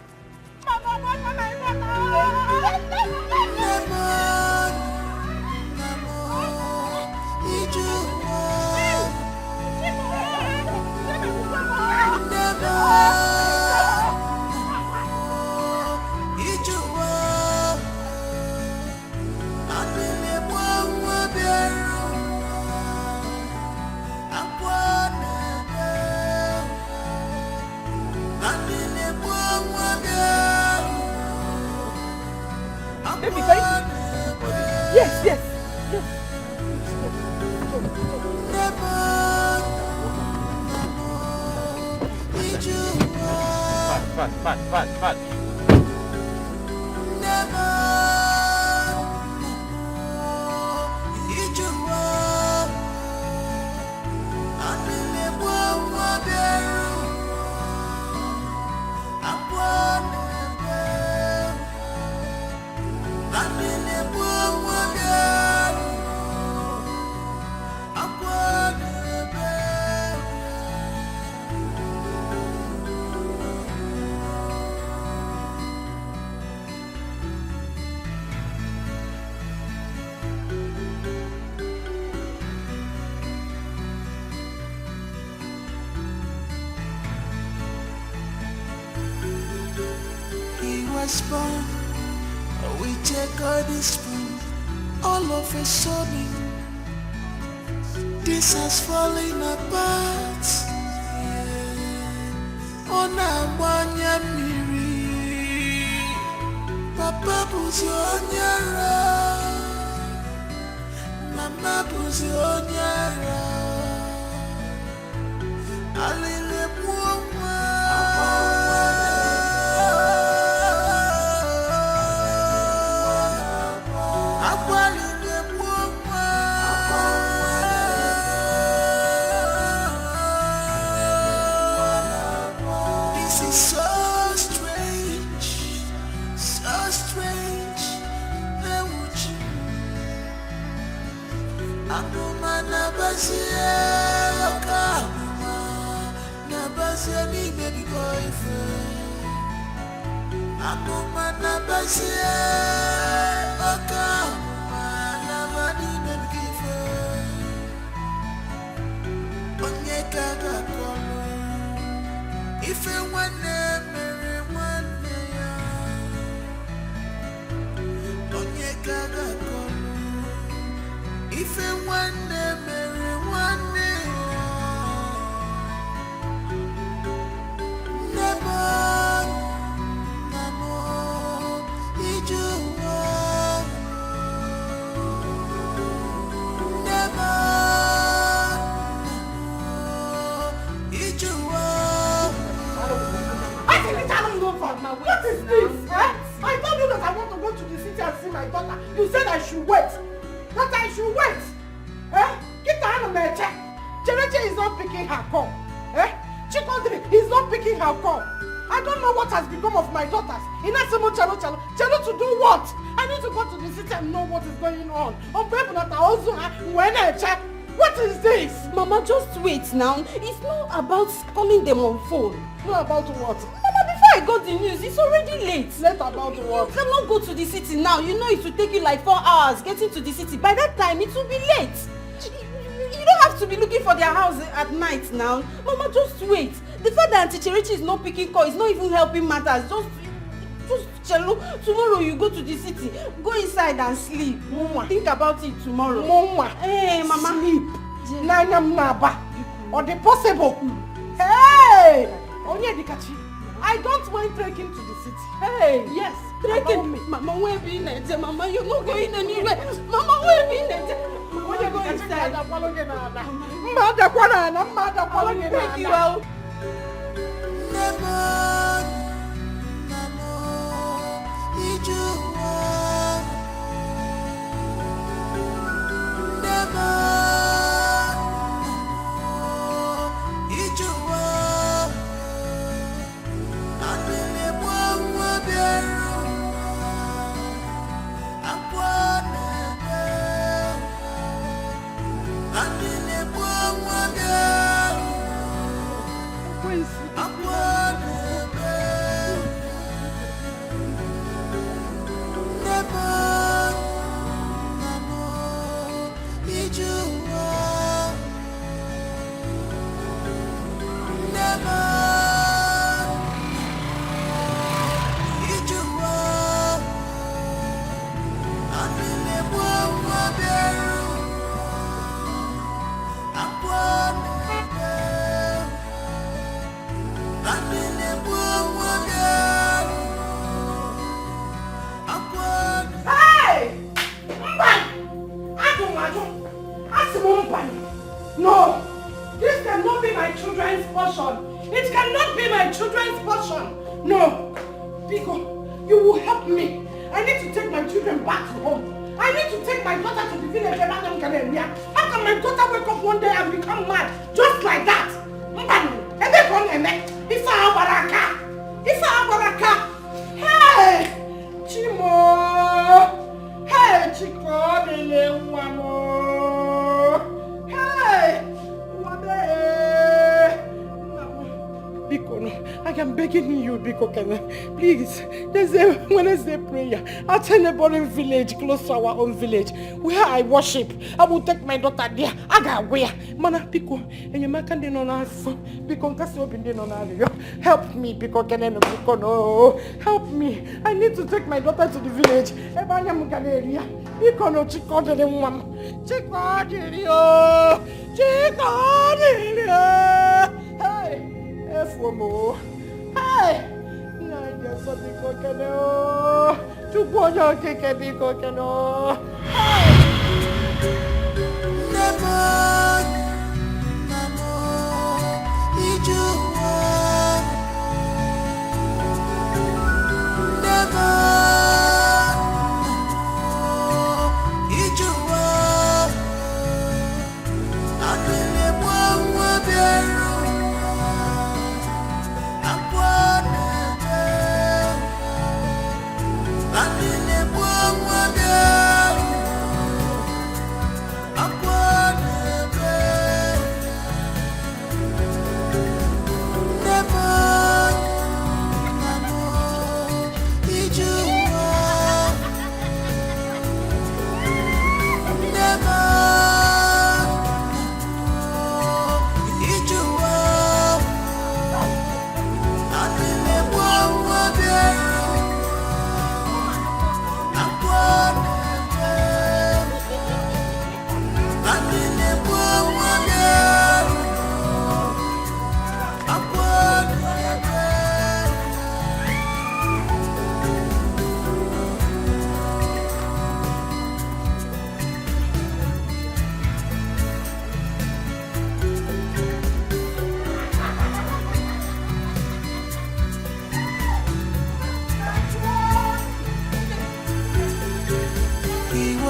Yes. Fast. Born, we take all this spoon. All of a sudden, this has fallen apart. On a one-year miri, Papa buzi onyara, Mama buzi onyara, Alile buoma. should wait. That I should wait. Eh? Get on my check. Chereche is not picking her call. Eh? Chikodri is not picking her call. I don't know what has become of my daughters. Inasimo Chalo to do what? I need to go to the city and know what is going on. What is this? Mama, just wait now. It's not about calling them on phone. Not about what? Mama, before I got the news, it's already late. Late about what? You cannot go to the city now. You know it will take you like 4 hours getting to the city. By that time, it will be late. You don't have to be looking for their house at night now. Mama, just wait. The fact that Auntie Cherechi is not picking call is not even helping matters. Just Chelo, tomorrow you go to the city. Go inside and sleep. Mama. Think about it tomorrow. Mama. Hey, Mama. Sleep. Nanyam naba. Or the possible. Hey! Onye Dikachi. I don't mind trekking to the city. Hey! Yes. Trekking. Mama, where be Nete? Mama, you're not going anywhere. Mama, where be Nete? Onye go inside. Mada kwana. Take you out. No! This cannot be my children's portion. It cannot be my children's portion. No! Biko, you will help me. I need to take my children back to home. I need to take my daughter to the village. How can my daughter wake up one day and become mad? Just like that? Hey! Chimo! Hey, Chico! Biko, no. I am begging you, Biko, please. There's a Wednesday prayer at a neighboring village close to our own village where I worship. I will take my daughter there. I got where. Mana, Biko, and you make no Biko, help me, Biko, Biko, no. Help me. I need to take my daughter to the village. Biko, no, Chico, the woman. Chico, hey. Efomo. Hey! Nanya sabi ko kano. Tubo nyo kikebi ko kano. Hey! Never, Namo, Ijuwa. Never, Ijuwa. Adele mwa bieru.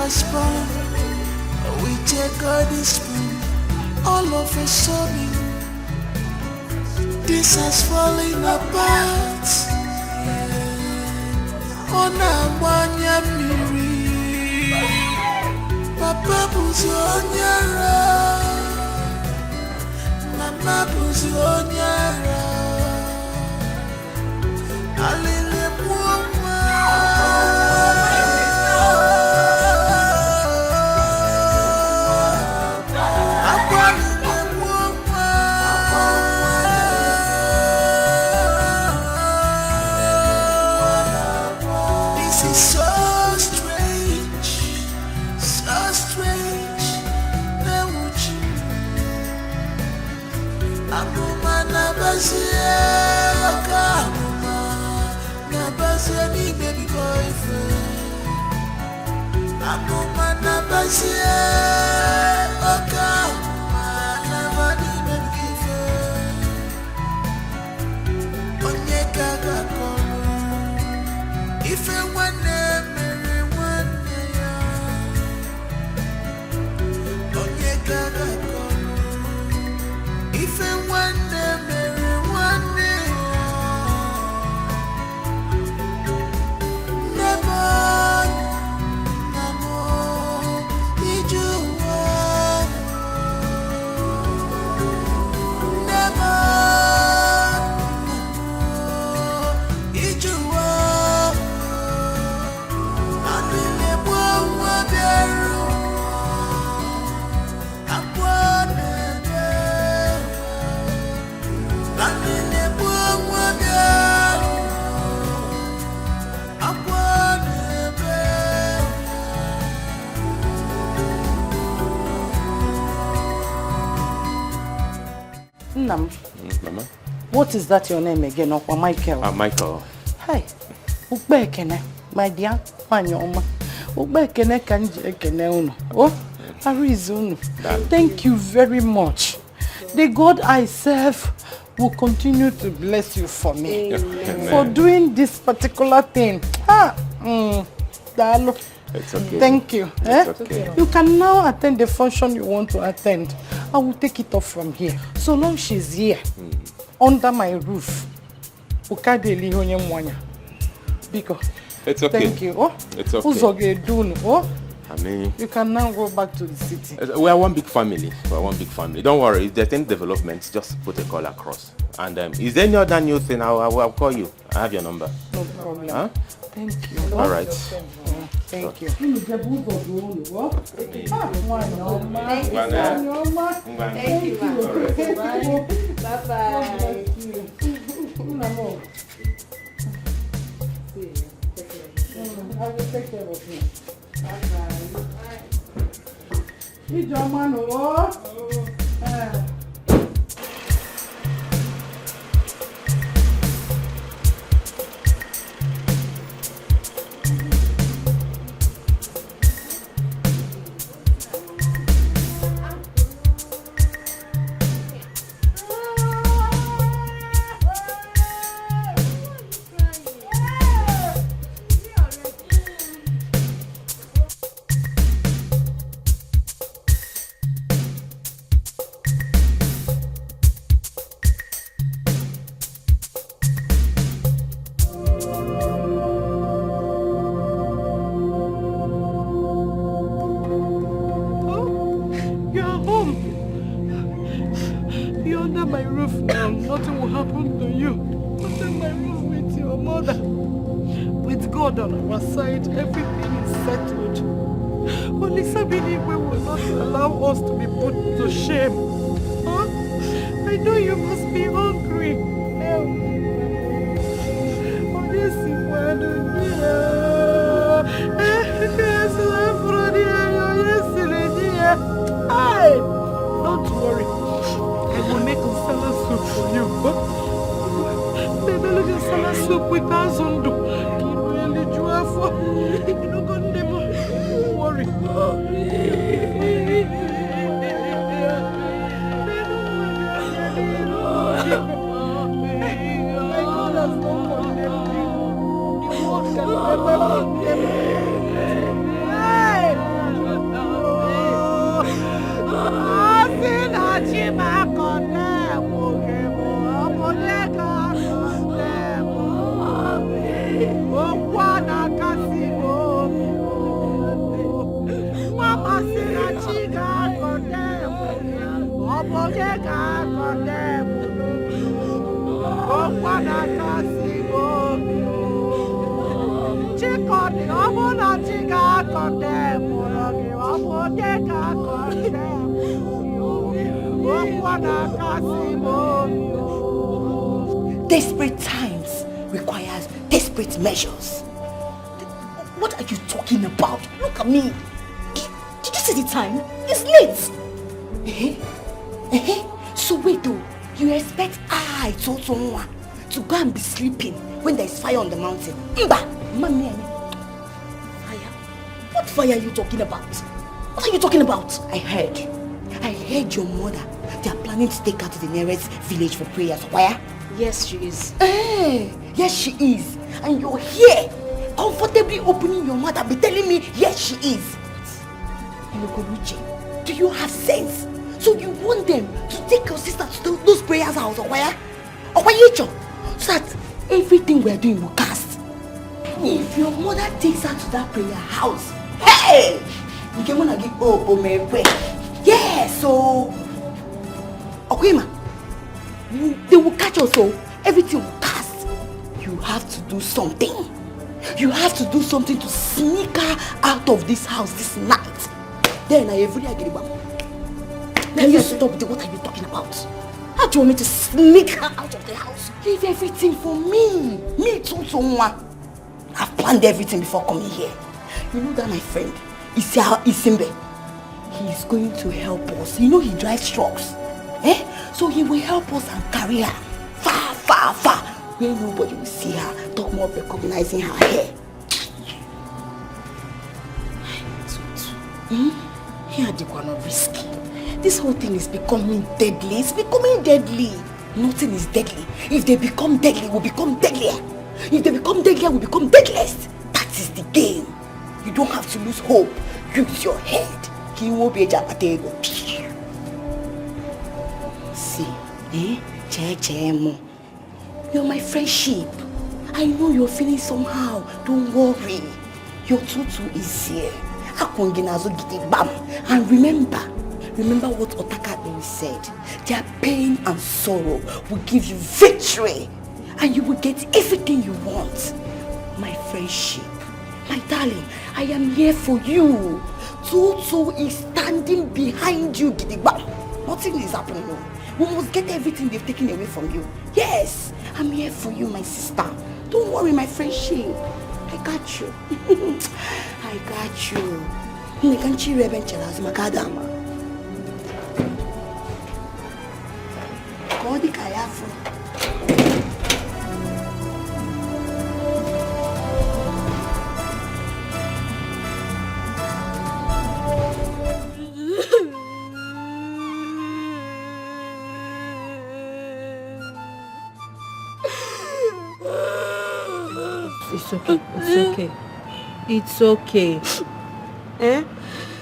was born with a golden spoon. All of a sudden, this has fallen apart. On a manya miri, Papa Buzonyara, Mama Buzonyara, Alile Mwama. Mama? What is that your name again? Okwa Michael? Michael. Hi. Ukbe ekene, my dear. Wanyoma. Ukbe ekene kanji ekene uno. Oh, Arizuno. Thank you very much. The God I serve will continue to bless you for me. Amen. For doing this particular thing. It's okay. Thank you. It's okay. You can now attend the function you want to attend. I will take it off from here. So long she's here, under my roof. Because it's okay. Thank you. Oh, it's okay. Oh, I mean, you can now go back to the city. We are one big family. We are one big family. Don't worry. If there's any developments, just put a call across. And is there any other new thing? I'll call you. I have your number. No problem. Huh? Thank you. All right. Thank you. Thank you. Bye-bye. I will take care of you. Bye-bye. It's your man, Okwana kasimo. Mama sina chiga condemn. Obogeka condemn. Okwana kasimo. Chikoni obona chiga condemn. Obogeka condemn. Okwana kasimo. Desperate times requires desperate measures. What are you talking about? Look at me. Did you see the time? It's late. So wait though, you expect I, Tonto, to go and be sleeping when there is fire on the mountain? Mba! Mami, fire? What fire are you talking about? What are you talking about? I heard your mother. They are planning to take her to the nearest village for prayers. Why? Yes, she is. Yes, she is. And you're here, comfortably opening your mouth and be telling me, yes, she is. Lokoruche, do you have sense? So you want them to take your sister to those prayers out, or why? So that everything we're doing will cast. If your mother takes her to that prayer house, hey! You can wanna give yeah, so Okwema, they will catch us, so everything will cast. You have to do something. You have to do something to sneak her out of this house this night. Then I every agree. Can you stop? What are you talking about? How do you want me to sneak her out of the house? Leave everything for me. Me too, someone. I've planned everything before coming here. You know that my friend, Isimbe, he is going to help us. You know he drives trucks. So he will help us and carry her far, far, far, where nobody will see her, talk more of recognizing her hair. Here they are not risky. This whole thing is becoming deadly. It's becoming deadly. Nothing is deadly. If they become deadly, we'll become deadlier. If they become deadlier, we'll become deadliest. That is the game. You don't have to lose hope. Use your head. He won't be a japatego. See, you're my friendship. I know you're feeling somehow. Don't worry. Your tutu is here. And remember what Otaka said. Their pain and sorrow will give you victory. And you will get everything you want. My friendship. My darling, I am here for you. Tutu is standing behind you, Gidigba. Nothing is happening. No. We must get everything they've taken away from you. Yes, I'm here for you, my sister. Don't worry, my friendship. I got you. I got you. It's okay. It's okay. It's okay.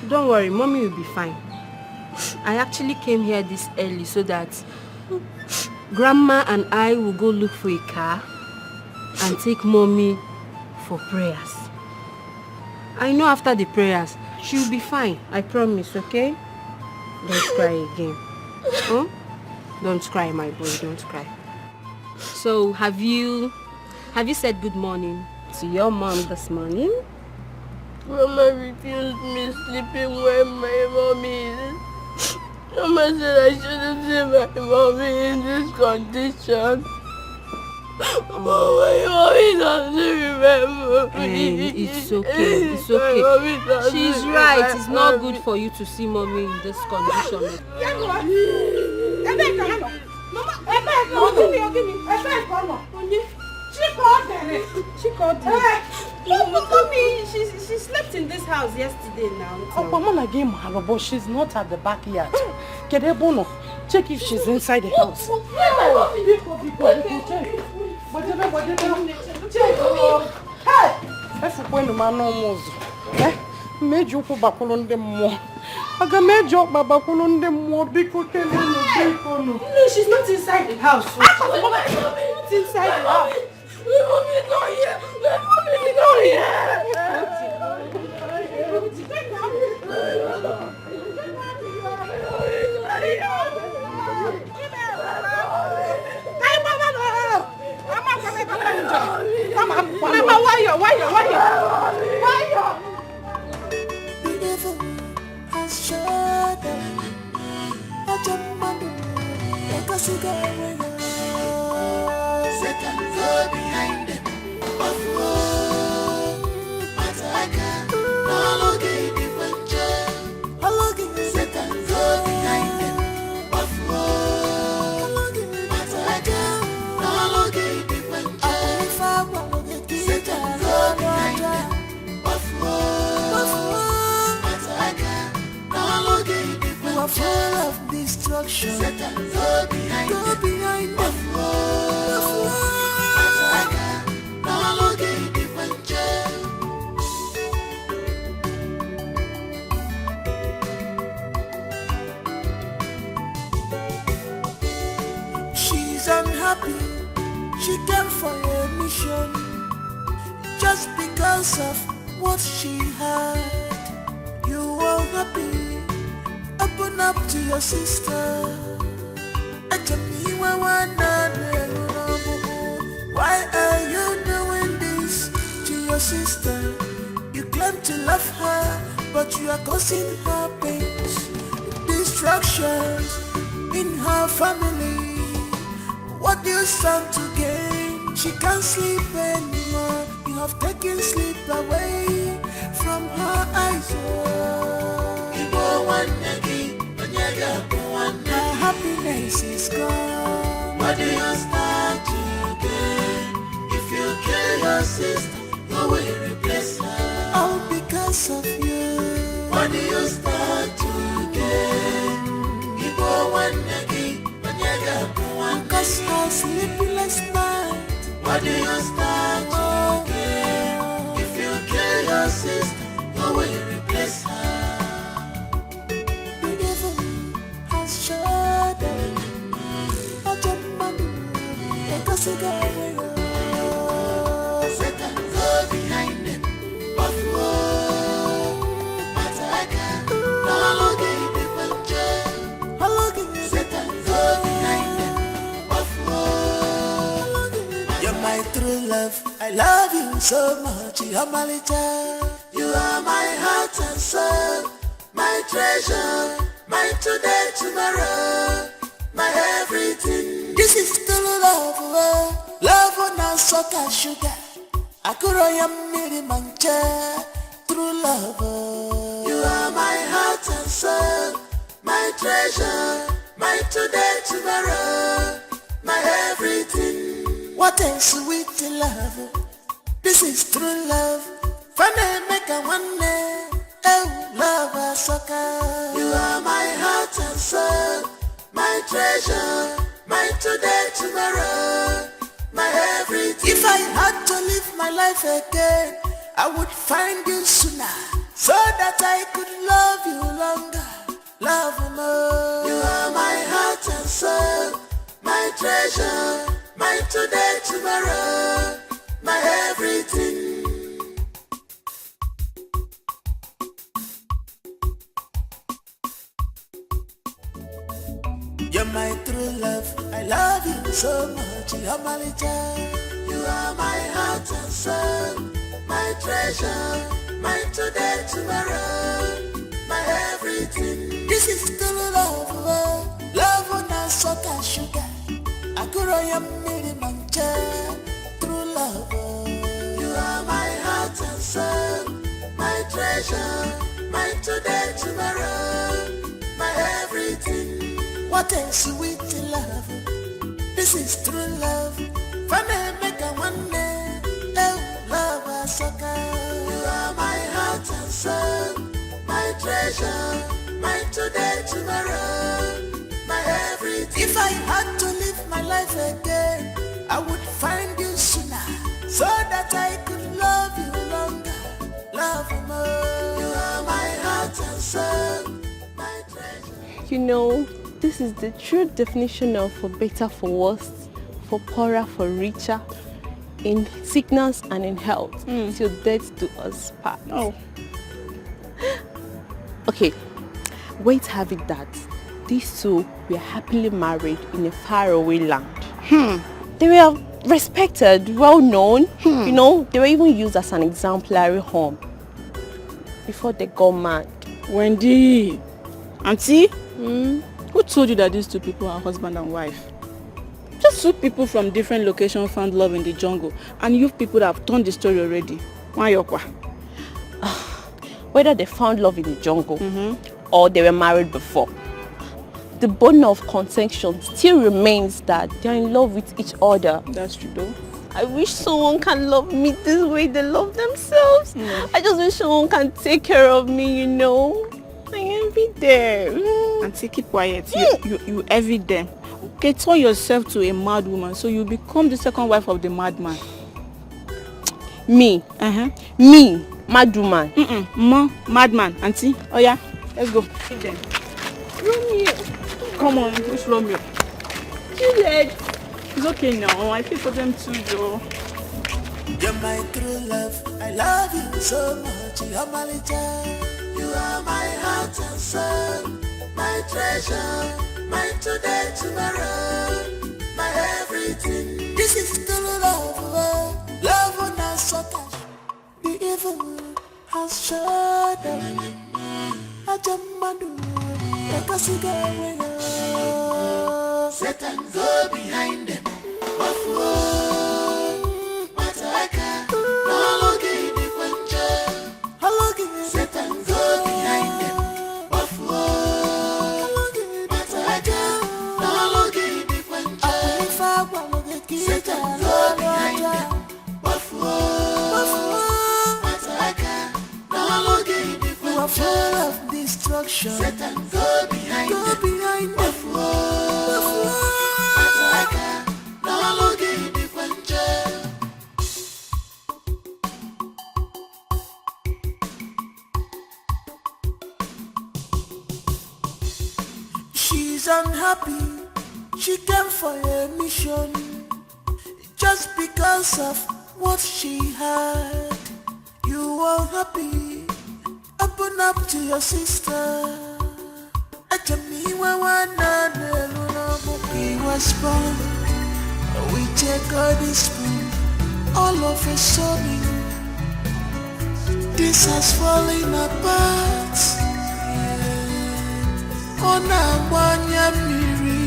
Don't worry, mommy will be fine. I actually came here this early so that grandma and I will go look for a car and take mommy for prayers. I know after the prayers, she'll be fine. I promise, okay? Don't cry again. Huh? Don't cry, my boy. Don't cry. So, have you said good morning to your mom this morning? Mama refused me sleeping where my mommy is. Mama said I shouldn't see my mommy in this condition. Oh, my mommy doesn't remember me. It's okay. It's okay. She's right. It's not good for you to see mommy in this condition. She called me. Mommy, she slept in this house yesterday now. Oh, Mama gave her, but she's not at the backyard. Kedebono, check if she's inside the house. Mejo ko bakulon dem mo. Aga mejo babakulon dem mo biko keleno biko no. No, she's not inside the house. Not inside the house. My mom is not here. My mom is destruction. Satan, go behind them. Buffalo. Mataka, no longer different. She's unhappy. She came for a mission just because of what she had. You are happy. Open up to your sister. Why are you doing this to your sister? You claim to love her, but you are causing her pains, destructions in her family. What do you stand to gain? She can't sleep anymore. You have taken sleep away from her eyes. Her happiness is gone. What do you stand to gain? If you kill your sister, who will replace her? All because of you. What do you stand to gain? Because her sleepless night. What do you stand to gain? If you kill your sister, who will replace her? The devil has shut down. Satan, go behind them. Buffalo. Mataka, no longer different. Satan, go behind them. Buffalo. You're my true love. I love you so much. You're my little. You are my heart and soul. My treasure. My today, tomorrow. My everything. This is true love. Love on a sugar sugar. Akuroya miri mancha. True love. You are my heart and soul. My treasure. My today, tomorrow. My everything. What a sweet love. This is true love. Funny make a one day. Oh, love a sucker. You are my heart and soul. My treasure, my today, tomorrow, my everything. If I had to live my life again, I would find you sooner, so that I could love you longer, love you more. You are my heart and soul, my treasure, my today, tomorrow, my everything. You're my true love, I love you so much, you're my little. You are my heart and soul, my treasure, my today, tomorrow, my everything. This is true love, love on a sugar sugar. Akuroya miri mancha, true love. You are my heart and soul, my treasure, my today, tomorrow, my everything. What a sweet love. This is true love. Funny make a one day. Oh, love a sucker. You are my heart and soul. My treasure. My today, tomorrow. My everything. If I had to live my life again, I would find you sooner, so that I could love you longer, love you more. You are my heart and soul. My treasure. You know, this is the true definition of for better, for worse, for poorer, for richer, in sickness and in health, till death do us part. Oh. Okay, wait, have it that these two were happily married in a faraway land. They were respected, well known, you know, they were even used as an exemplary home before they got mad. Wendy, Auntie, who told you that these two people are husband and wife? Just two people from different locations found love in the jungle, and you people that have turned the story already. Wanyokwa. Whether they found love in the jungle or they were married before, the bone of contention still remains that they're in love with each other. That's true though. I wish someone can love me this way they love themselves. I just wish someone can take care of me, you know. I envy them. Auntie, keep quiet. You envy them. Okay, turn yourself to a mad woman so you become the second wife of the madman. Me? Me? Mad woman? Madman. Auntie, oh yeah, let's go. Feed them. Romeo. Come on, push Romeo. Juliet. It's okay now. I feel for them too, though. You're my true love. I love you so much. You're my little. You are my heart and soul. My treasure. My today, tomorrow. My everything. This is true love. Love on us so touch. The evil has shut up. I jump like a cigar. Satan go behind them. Satan go behind them. Satan go behind them. You are full of destruction. Satan go behind them. She's unhappy. She came for a mission just because of what she had. You are happy. Open up to your sister. He was born. We take all this spoon. All of a sudden, this has fallen apart. Onabanya miri,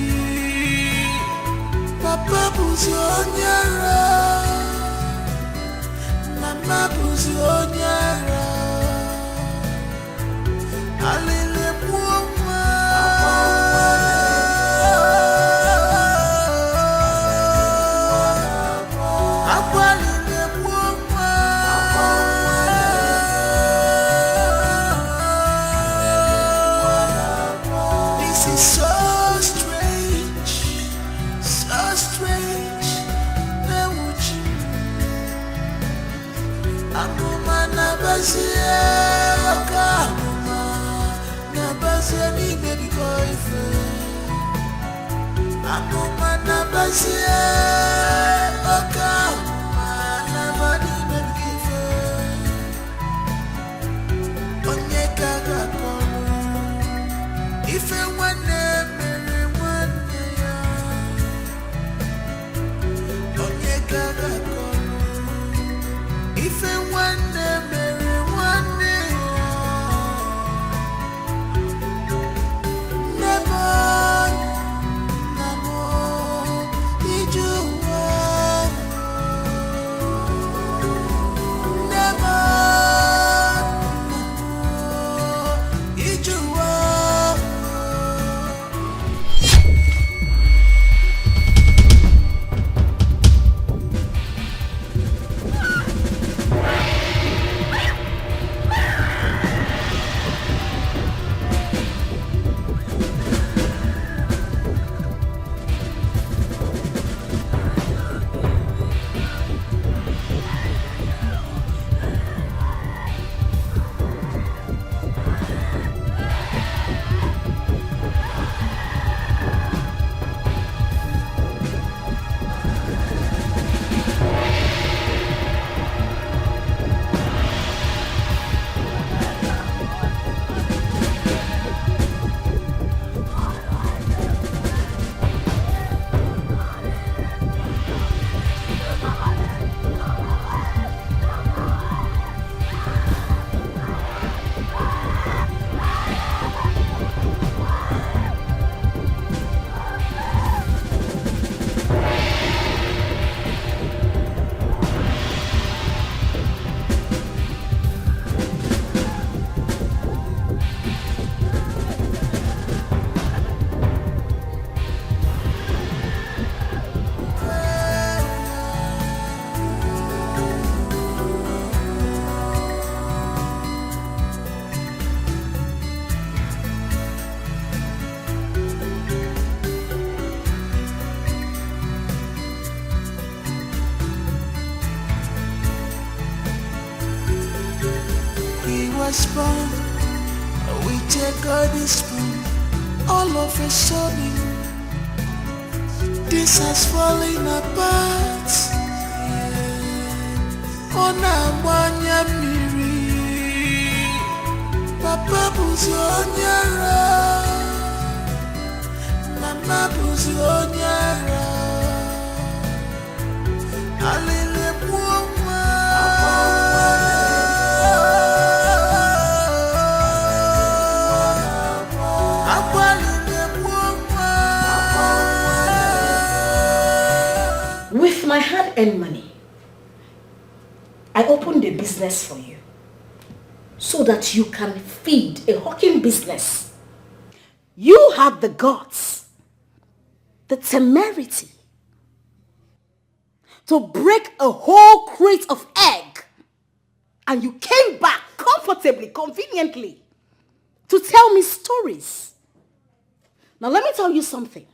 Papa buzi onyara, Mama buzi onyara. Alele muoma, Akwalele muoma. This is so strange, so strange. Neuchi, Anuma nabasia, Anuma nabasia ni baby boyfriend. Anuma nabasia, Anuma nabani baby boyfriend. Onyeka gakono. If you want mere one ya, onye gaga kono. If you want mere one ya, never, never, ijuwa. was born, we take all this spoon. All of a sudden, this has fallen apart. On a wanya miri, Papa buzi onyara, Mama buzi onyara. Alele muoma, With my hard-earned money, I opened a business for you so that you can feed a hawking business. You had the guts, the temerity to break a whole crate of egg, and you came back comfortably, conveniently to tell me stories. Now let me tell you something.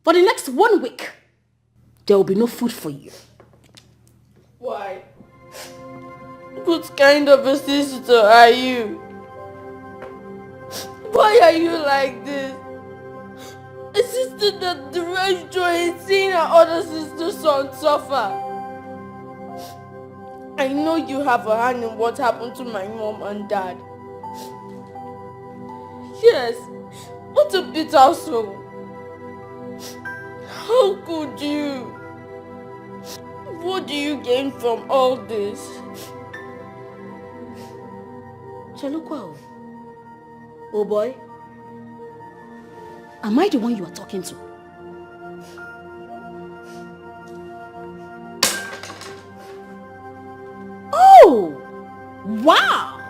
For the next 1 week, there will be no food for you. Why? What kind of a sister are you? Why are you like this? A sister that derives joy in seeing her other sister's son suffer. I know you have a hand in what happened to my mom and dad. Yes, what a bitter soul. How could you? What do you gain from all this? Chalukwa, oh boy, am I the one you are talking to? Oh, wow!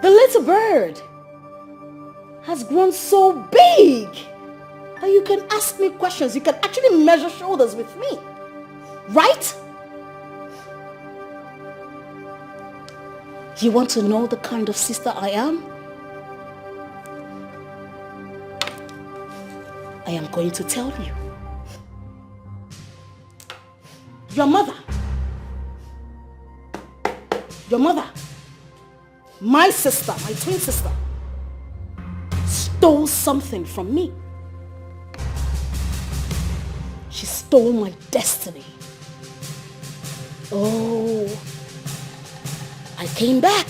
The little bird has grown so big that you can ask me questions. You can actually measure shoulders with me, right? You want to know the kind of sister I am? I am going to tell you. Your mother, my sister, my twin sister, stole something from me. She stole my destiny. Oh, I came back.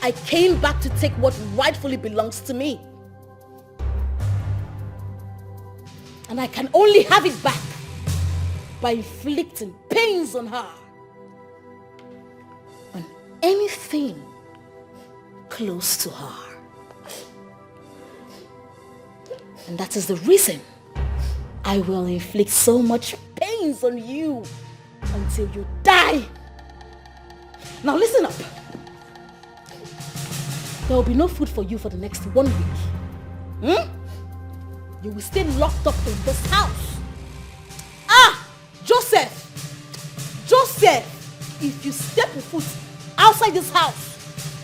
I came back to take what rightfully belongs to me. And I can only have it back by inflicting pains on her. On anything close to her. And that is the reason I will inflict so much pains on you until you die. Now listen up. There will be no food for you for the next 1 week. You will stay locked up in this house. Ah! Joseph, if you step a foot outside this house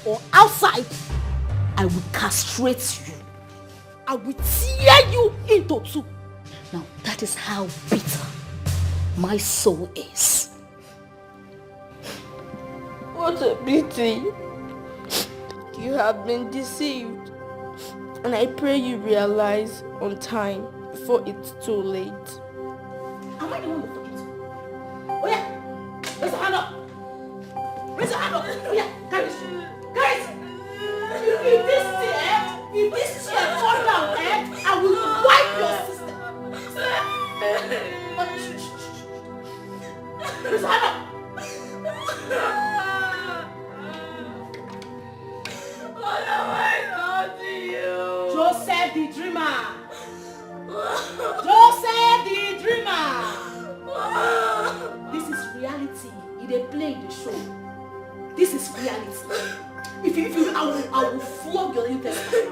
or outside, I will castrate you. I will tear you into two. Now that is how bitter my soul is. What a pity. You have been deceived. And I pray you realize on time before it's too late. Am I the one you're talking to? Oh yeah! Raise your hand up! Raise your hand up! Oh yeah! Guys! If this chair fall down, I will wipe your sister! Raise your hand up! What am I done to you? Joseph the dreamer! Joseph the dreamer! This is reality. They play the show. This is reality. If you I will flog your intestine.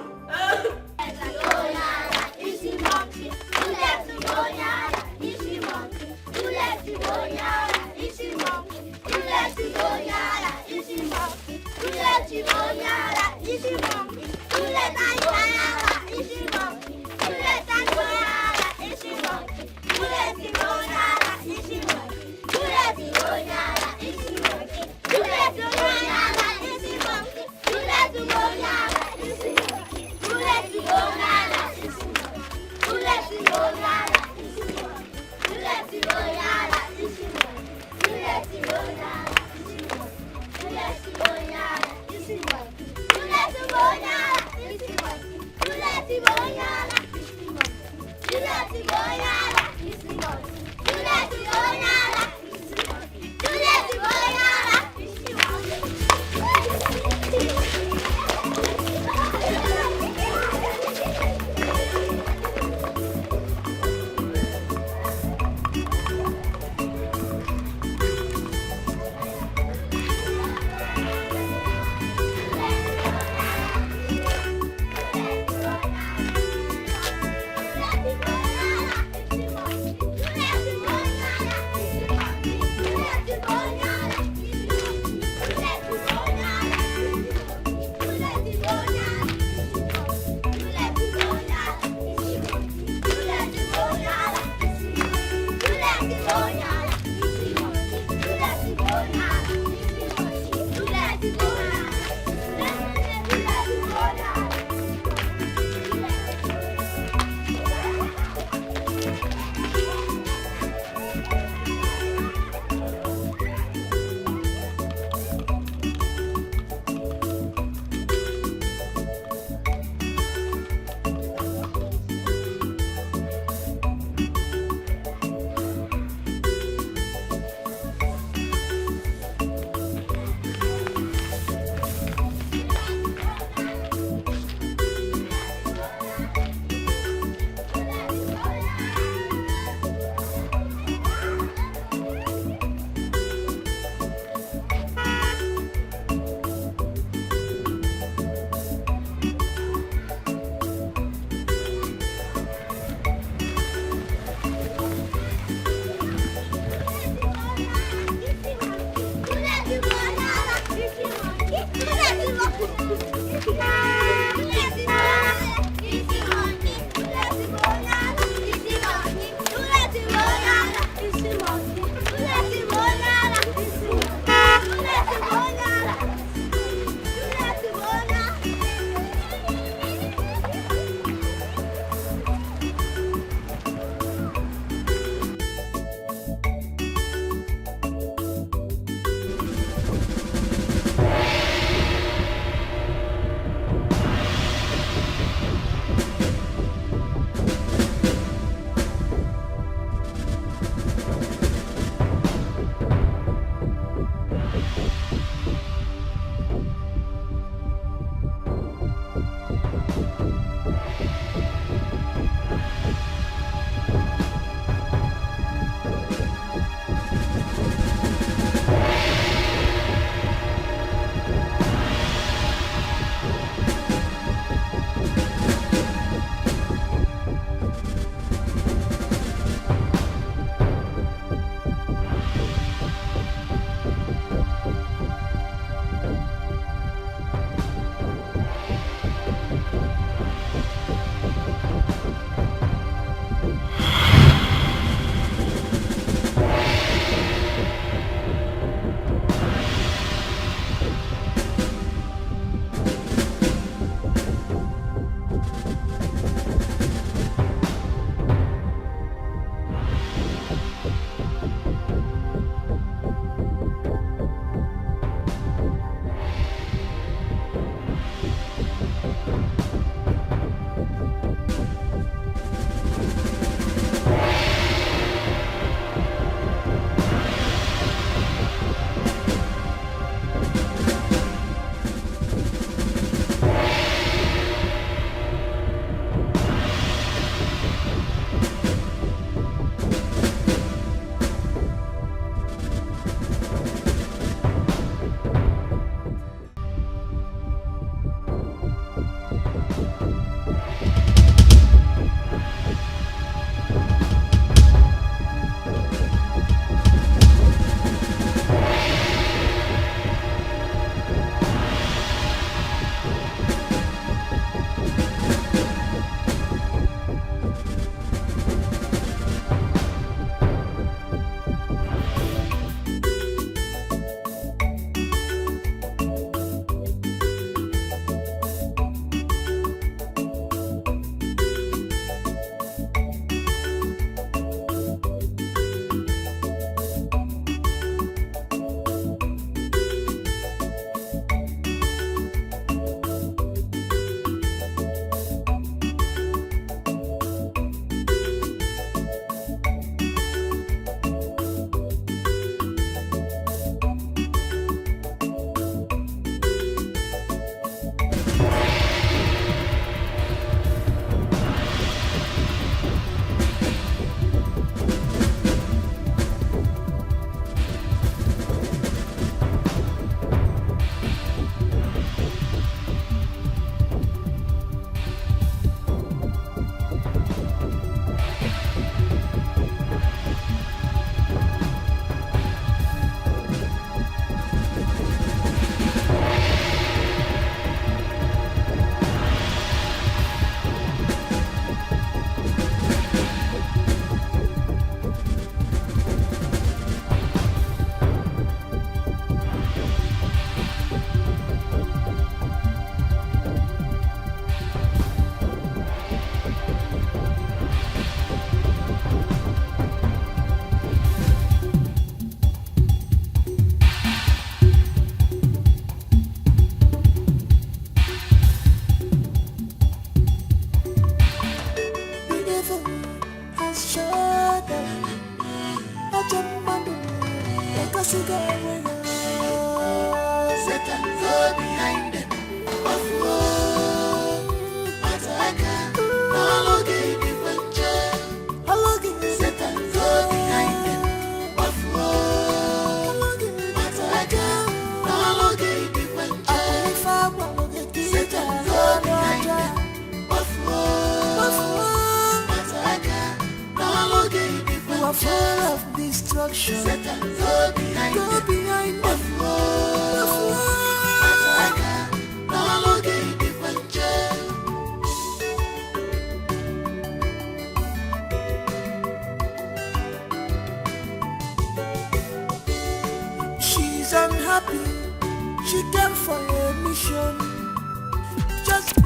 Satan go behind them. Mataka, Naloge di Punja. Satan go behind them. Mataka, Naloge di Punja. Satan go behind them. Mataka, Naloge di Punja. You are full of destruction. Satan go behind them. She's unhappy. She came for a mission. Just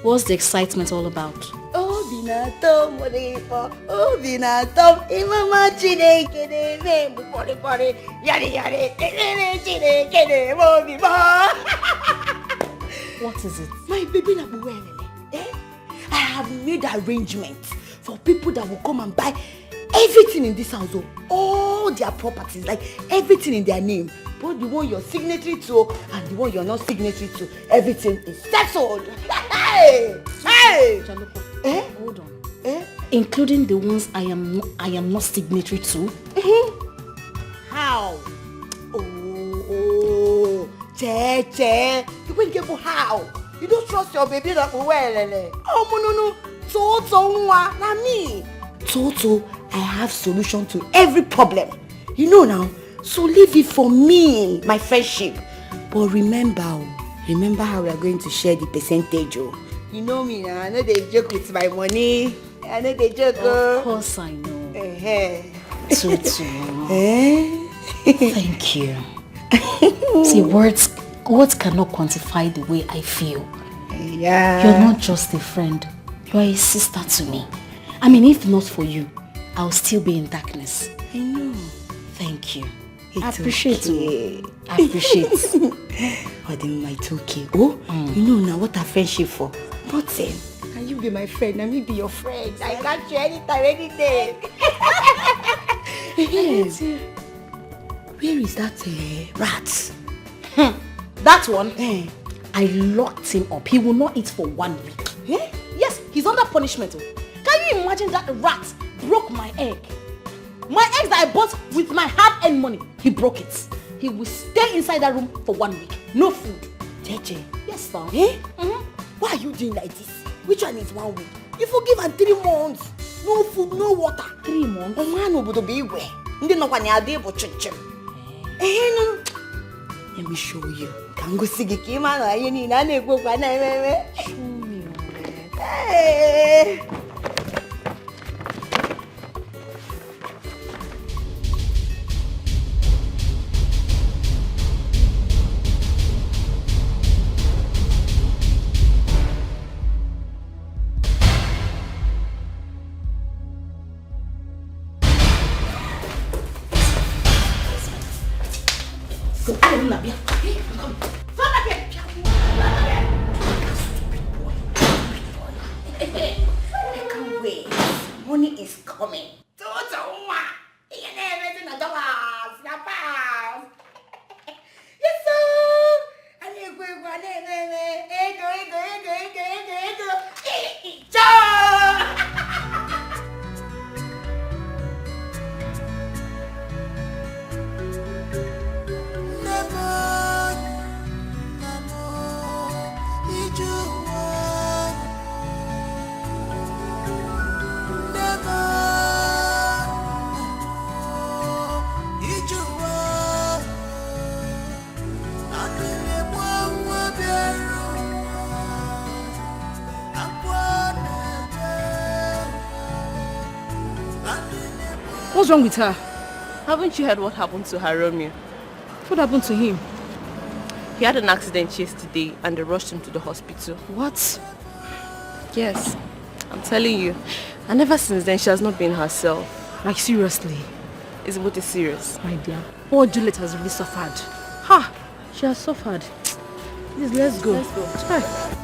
What's the excitement all about? Binatom, Binatom, Imama Chineke, Pori, Yari, Chineke, What is it? My baby Nabuelele, I have made arrangements for people that will come and buy everything in this house, all their properties, like everything in their name. Both the one you're signatory to and the one you're not signatory to, everything is settled. Hey! Jaloko, hold on. Including the ones I am not signatory to? How? Oh, Che. You will get how? You don't trust your baby like well. Oh, no. Toto, na me. Toto, I have solution to every problem. You know now. So leave it for me, my friendship. But remember how we are going to share the percentage. Oh. You know me now. I know they joke with my money. I know they joke. Of course I know. Tutu. Thank you. See, words cannot quantify the way I feel. Yeah. You're not just a friend. You're a sister to me. I mean, if not for you, I'll still be in darkness. I know. Thank you. It's I appreciate okay. I appreciate. Oh, then it's okay. Oh, you know now what a friendship for. Nothing. Can you be my friend? Let me be your friend. I got you anytime, any day. Where is that rat? That one? I locked him up. He will not eat for 1 week. Yes, he's under punishment. Can you imagine that rat broke my egg? My eggs that I bought with my hard-earned money, he broke it. He will stay inside that room for 1 week. No food. Jeje. Yes, sir. Why are you doing like this? Which one is 1 week? You forgive and 3 months. No food, no water. 3 months? Oh man, obodo be where? Ndi no kwani ade bo chinchin. No. Let me show you. Can go see ki ma na aye ni na na-egbo kwa na ememe. Show me. Hey. I can't wait. Money is coming. Yes, sir. What's wrong with her? Haven't you heard what happened to her Romeo? What happened to him? He had an accident yesterday and they rushed him to the hospital. What? Yes, I'm telling you. And ever since then, she has not been herself. Like seriously? It's what is serious. My dear, poor Juliet has really suffered. Ha! She has suffered. Please, let's go. Let's go. Hi.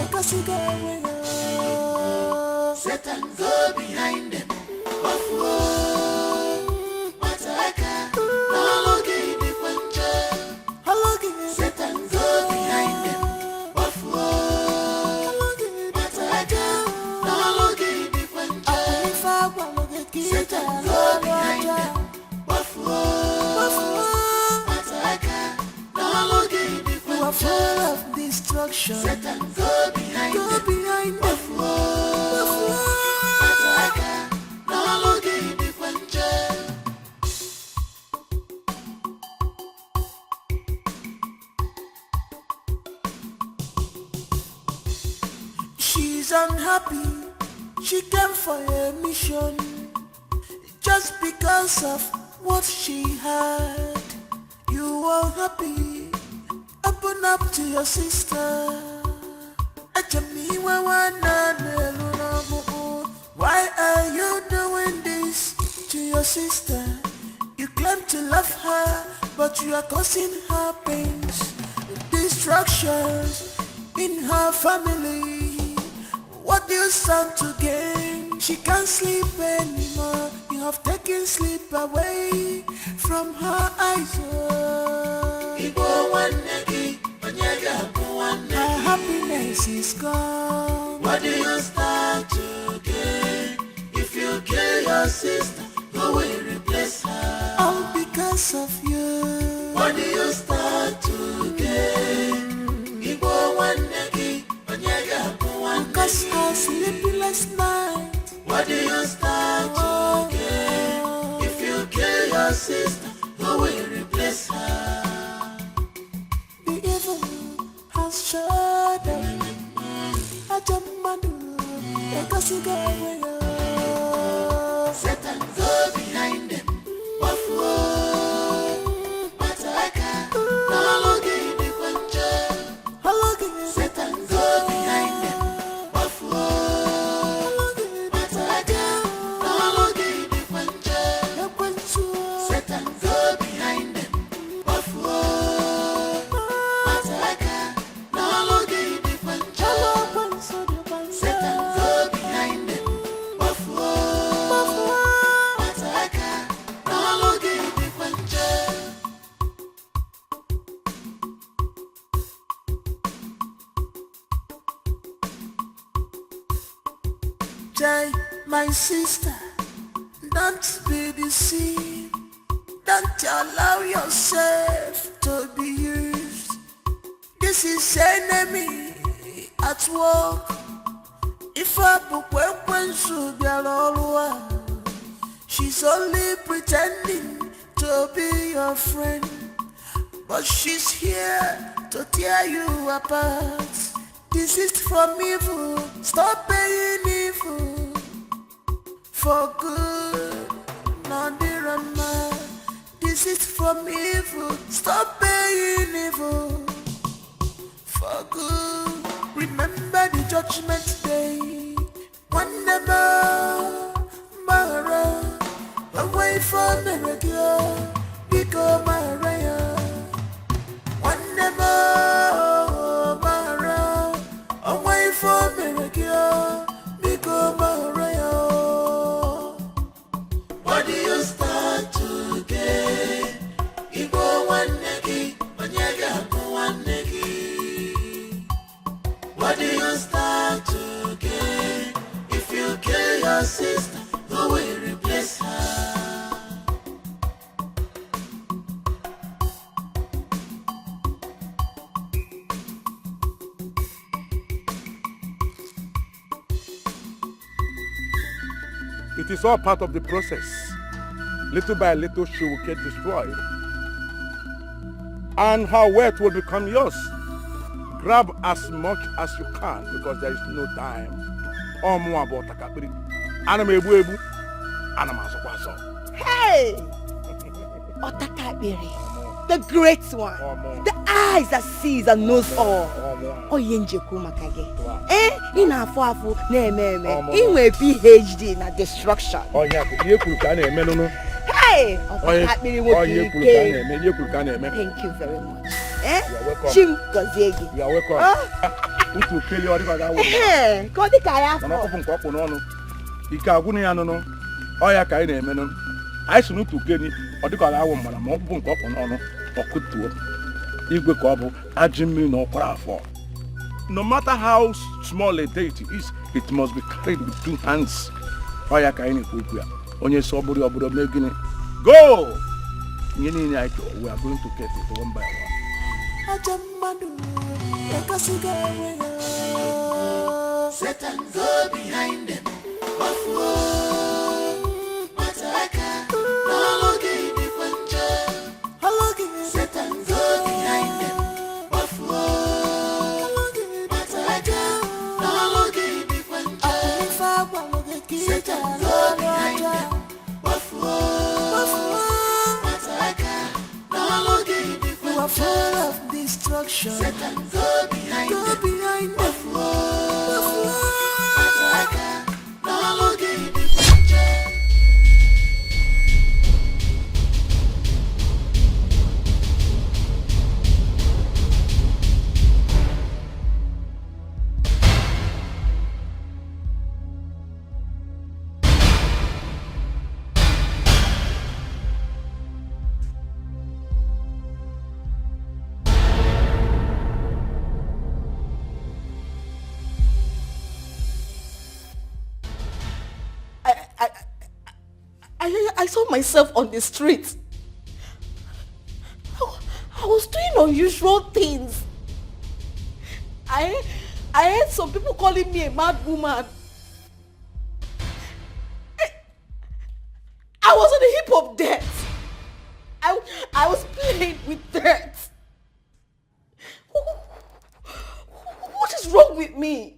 because you go away. Satan go behind them. Of war, Mataka, Nalogi the Puncha. Satan go behind them. Of war, Mataka, Nalogi the Puncha. Satan go behind them. Of war, Mataka, Nalogi the Puncha. You are full of destruction. Satan go behind them. Of war, Mataka, Nalogi the Puncha. She's unhappy. She came for a mission just because of what she had. You are happy. Open up to your sister. Why are you doing this to your sister? You claim to love her, but you are causing her pains, destructions in her family. What do you stand to gain? She can't sleep anymore. You have taken sleep away from her eyes. Her happiness is gone. What do you stand to gain? If you kill your sister, who will replace her? All because of you. What do you stand to gain? Because her sleepless night. What do you stand to gain? If you kill your sister, who will replace her? The evil has shut up. Because you go away. Satan go behind them. Buffalo, Mataka, Nalogi the Puncha. Satan go behind them. Buffalo, Mataka, Nalogi the Puncha. Satan go behind them. Buffalo, Mataka, Nalogi the Puncha. Satan go behind them. Buffalo, Mataka, Nalogi the Puncha. Jai, my sister, don't be deceived. Don't allow yourself to be used. This is enemy at work. If I book when she's only pretending to be your friend, but she's here to tear you apart. Desist from evil, stop paying evil for good. Nadirama, desist from evil, stop paying evil for good. Remember the judgment day. Whenever Mara away from the radio, become Maria. Whenever Mara away from the radio, become Maria. What do you start to get? Ibo one negi, Onyaga one negi. What do you start to get? If you kill your sister, who will replace her? It is all part of the process. Little by little, she will get destroyed. And her wealth will become yours. Grab as much as you can because there is no time. All more about Takapiri. Hey! Otakabiri, the great one, the eyes that sees and knows all. Oyenjeku makage. Ina afu na-eme. Inwe PhD na destruction. Hey! Otakabiri woke. Thank you very much. You are welcome. Chim Gozegi. You are welcome. Utu keli ori baga wo. Ko di ka ya. Na ko fun ko no no. Ike agunu ya no no. O ya ka ị na-eme no. Ai sunu utu keli odi ka awo mara ma ko fun ko no no. Okutuo. Igwe ka ọ bụ ajị mmiri na ọkwara afọ. No matter how small a deity is, it must be carried with 2 hands. O ya ka ị na-ekwu ya. Onye so bụrụ obodo mee gịnị? Go! We are going to get it one by one. Satan, go behind them. Satan, go behind them. Satan, go behind them. You are full of destruction. Satan, go behind them. I saw myself on the street. I was doing unusual things. I heard some people calling me a mad woman. I was on the hip of death. I was playing with death. What is wrong with me?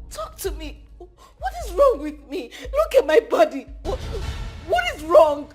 Talk to me. What is wrong with me? Look at my body. What is wrong?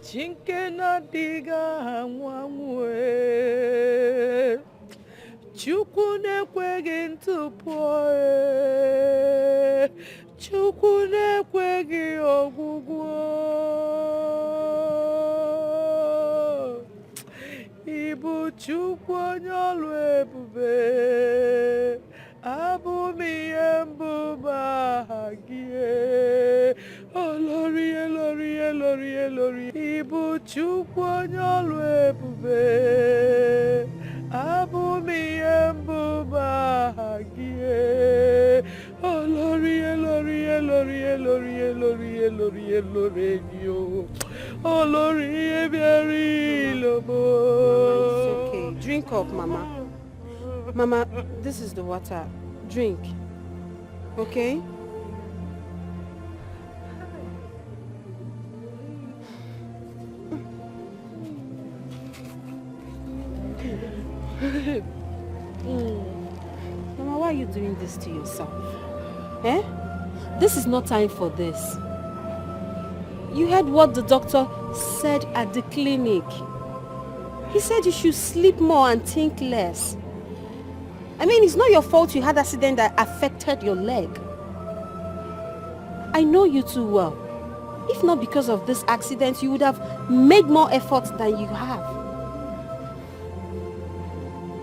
Chinke na diga nwanwe Chukwu na-ekweghị ntụpọ Chukwu na-ekweghị ọgwụgwọ Ibu Chukwu onye ọlụ ebube Abụ m ihe mbụ ma gị Olori elori elori elori Ibu Chukwu onye ọlụ ebube Abụ m ihe mbụ ma gị Olori elori elori elori elori elori elori yo Olori ebiari lobo. It's okay. Drink up, Mama. Mama, this is the water. Drink. Okay? Mama, why are you doing this to yourself? Eh? This is not time for this. You heard what the doctor said at the clinic. He said you should sleep more and think less. I mean, it's not your fault you had an accident that affected your leg. I know you too well. If not because of this accident, you would have made more effort than you have.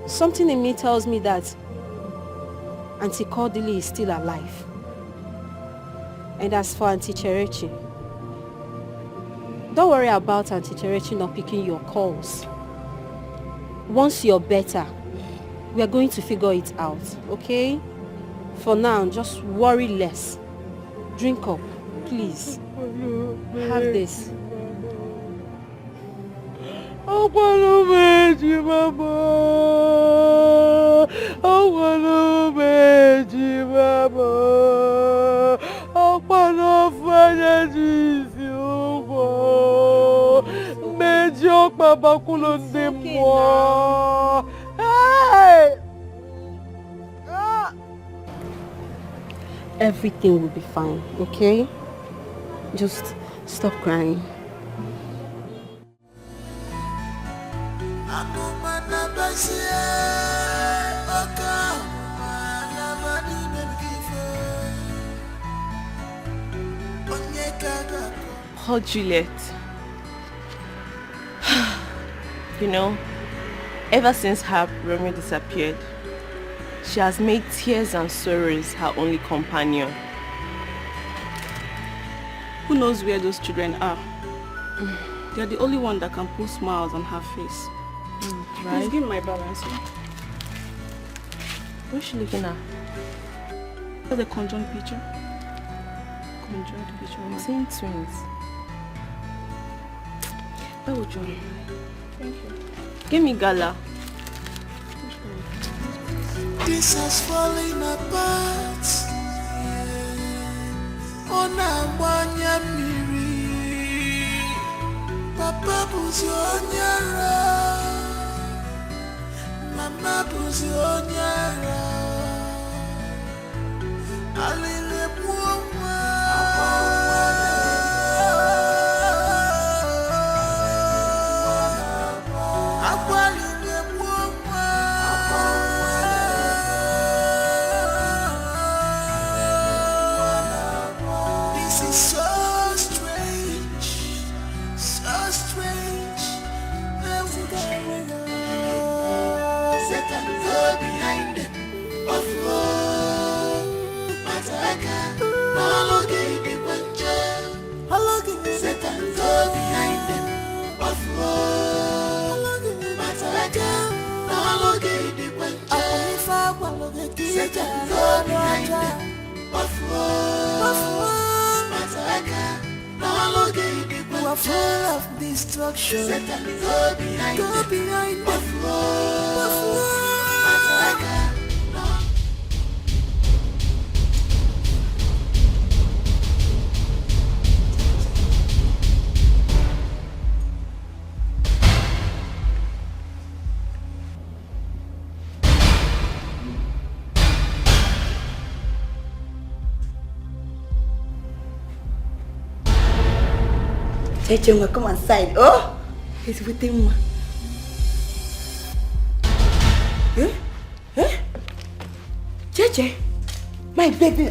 Something in me tells me that Auntie Cordelia is still alive. And as for Auntie Cherechi, don't worry about Auntie Cherechi not picking your calls. Once you're better, we are going to figure it out, okay? For now, just worry less. Drink up, please. Have this. Everything will be fine, okay? Just stop crying. Oh, Juliet. You know, ever since her Romeo disappeared, she has made tears and sorrows her only companion. Who knows where those children are? They're the only one that can put smiles on her face. Right? Please give me my balance. What's she looking at? That's a conjoined picture. Conjoined picture. I'm seeing twins. Where would you want? Thank you. Give me gala. This has fallen apart. Onamanya miri, Papa buzi onyara, Mama buzi onyara. Alile buoma, Akwalile buoma. So strange, so strange. Satan go behind them. Of Mataka, all okay, the bunch. Satan go behind them. Of Mataka, all okay, the bunch. Satan go behind them. Of you are full of destruction. Satan, go behind me. Cheche, come inside. Oh, he's with him. Eh? Eh? Cheche, my baby.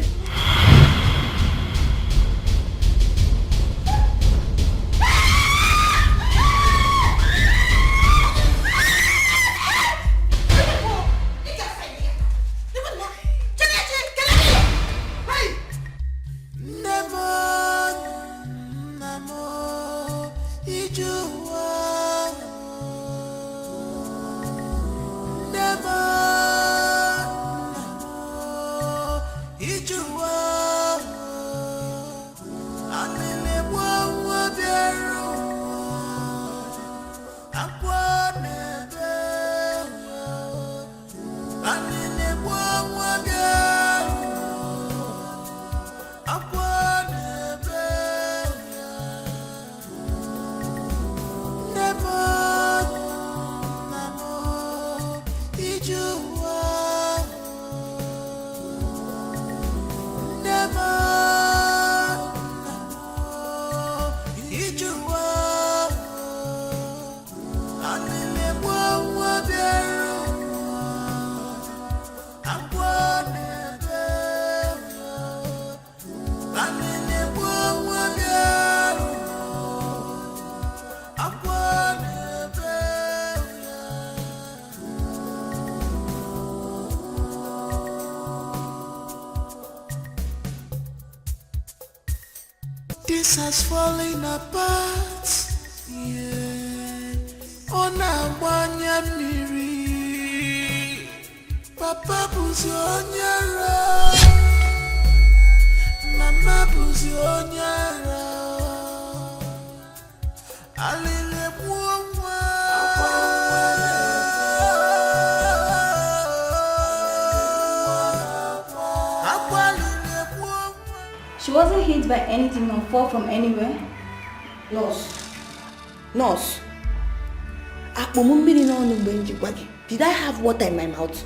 This has fallen apart, yeah. Ona wanya miri, Papa buzi onyara, Mama buzi onyara, Alile buwa. She wasn't hit by anything or fall from anywhere. Nurse. Did I have water in my mouth?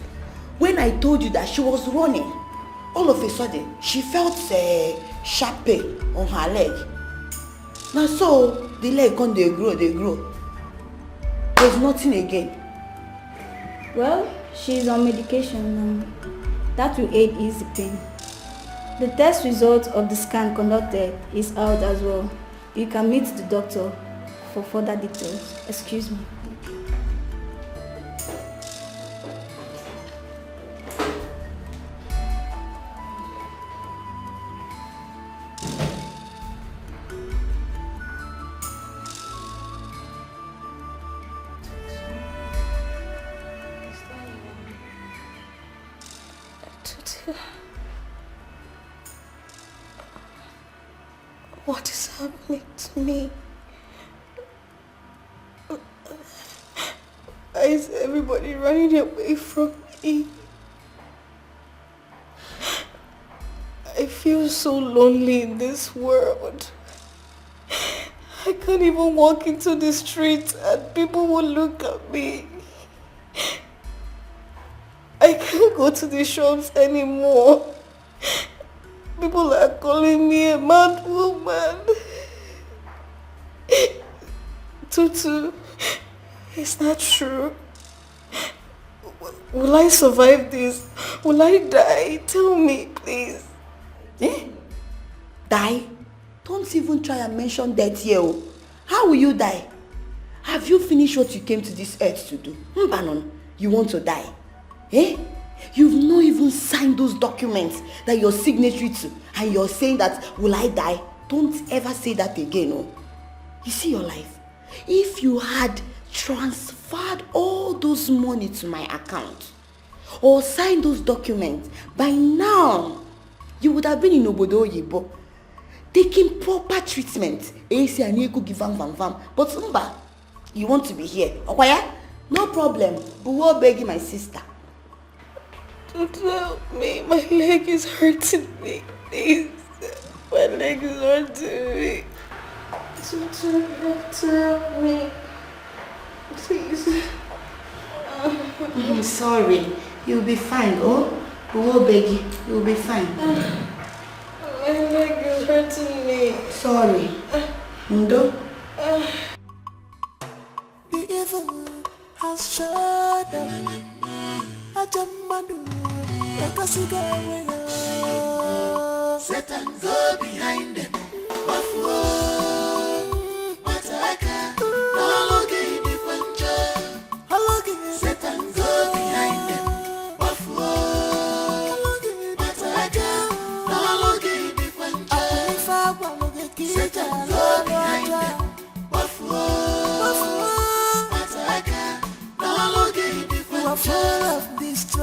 When I told you that she was running, all of a sudden, she felt a sharp pain on her leg. Now so, the leg when they grow. There's nothing again. Well, she's on medication. That will aid ease the pain. The test result of the scan conducted is out as well. You can meet the doctor for further details. Excuse me. What is happening to me? Why is everybody running away from me? I feel so lonely in this world. I can't even walk into the street and people will look at me. I can't go to the shops anymore. People are calling me a mad woman. Tutu, it's not true. Will I survive this? Will I die? Tell me, please. Eh? Die? Don't even try and mention death here. How will you die? Have you finished what you came to this earth to do? Mbanon, you want to die? Eh? You've not even signed those documents that you're signatory to, and you're saying that, will I die? Don't ever say that again, oh. You see your life? If you had transferred all those money to my account, or signed those documents, by now, you would have been in Obodo Oyibo, taking proper treatment. But Umba, you want to be here. Okay? No problem. But we'll beg my sister. Don't help me. My leg is hurting me. Please. My leg is hurting me. Don't help me. Please. I'm sorry. You'll be fine, oh? We will beg you. You'll be fine. My leg is hurting me. Sorry. Ndo,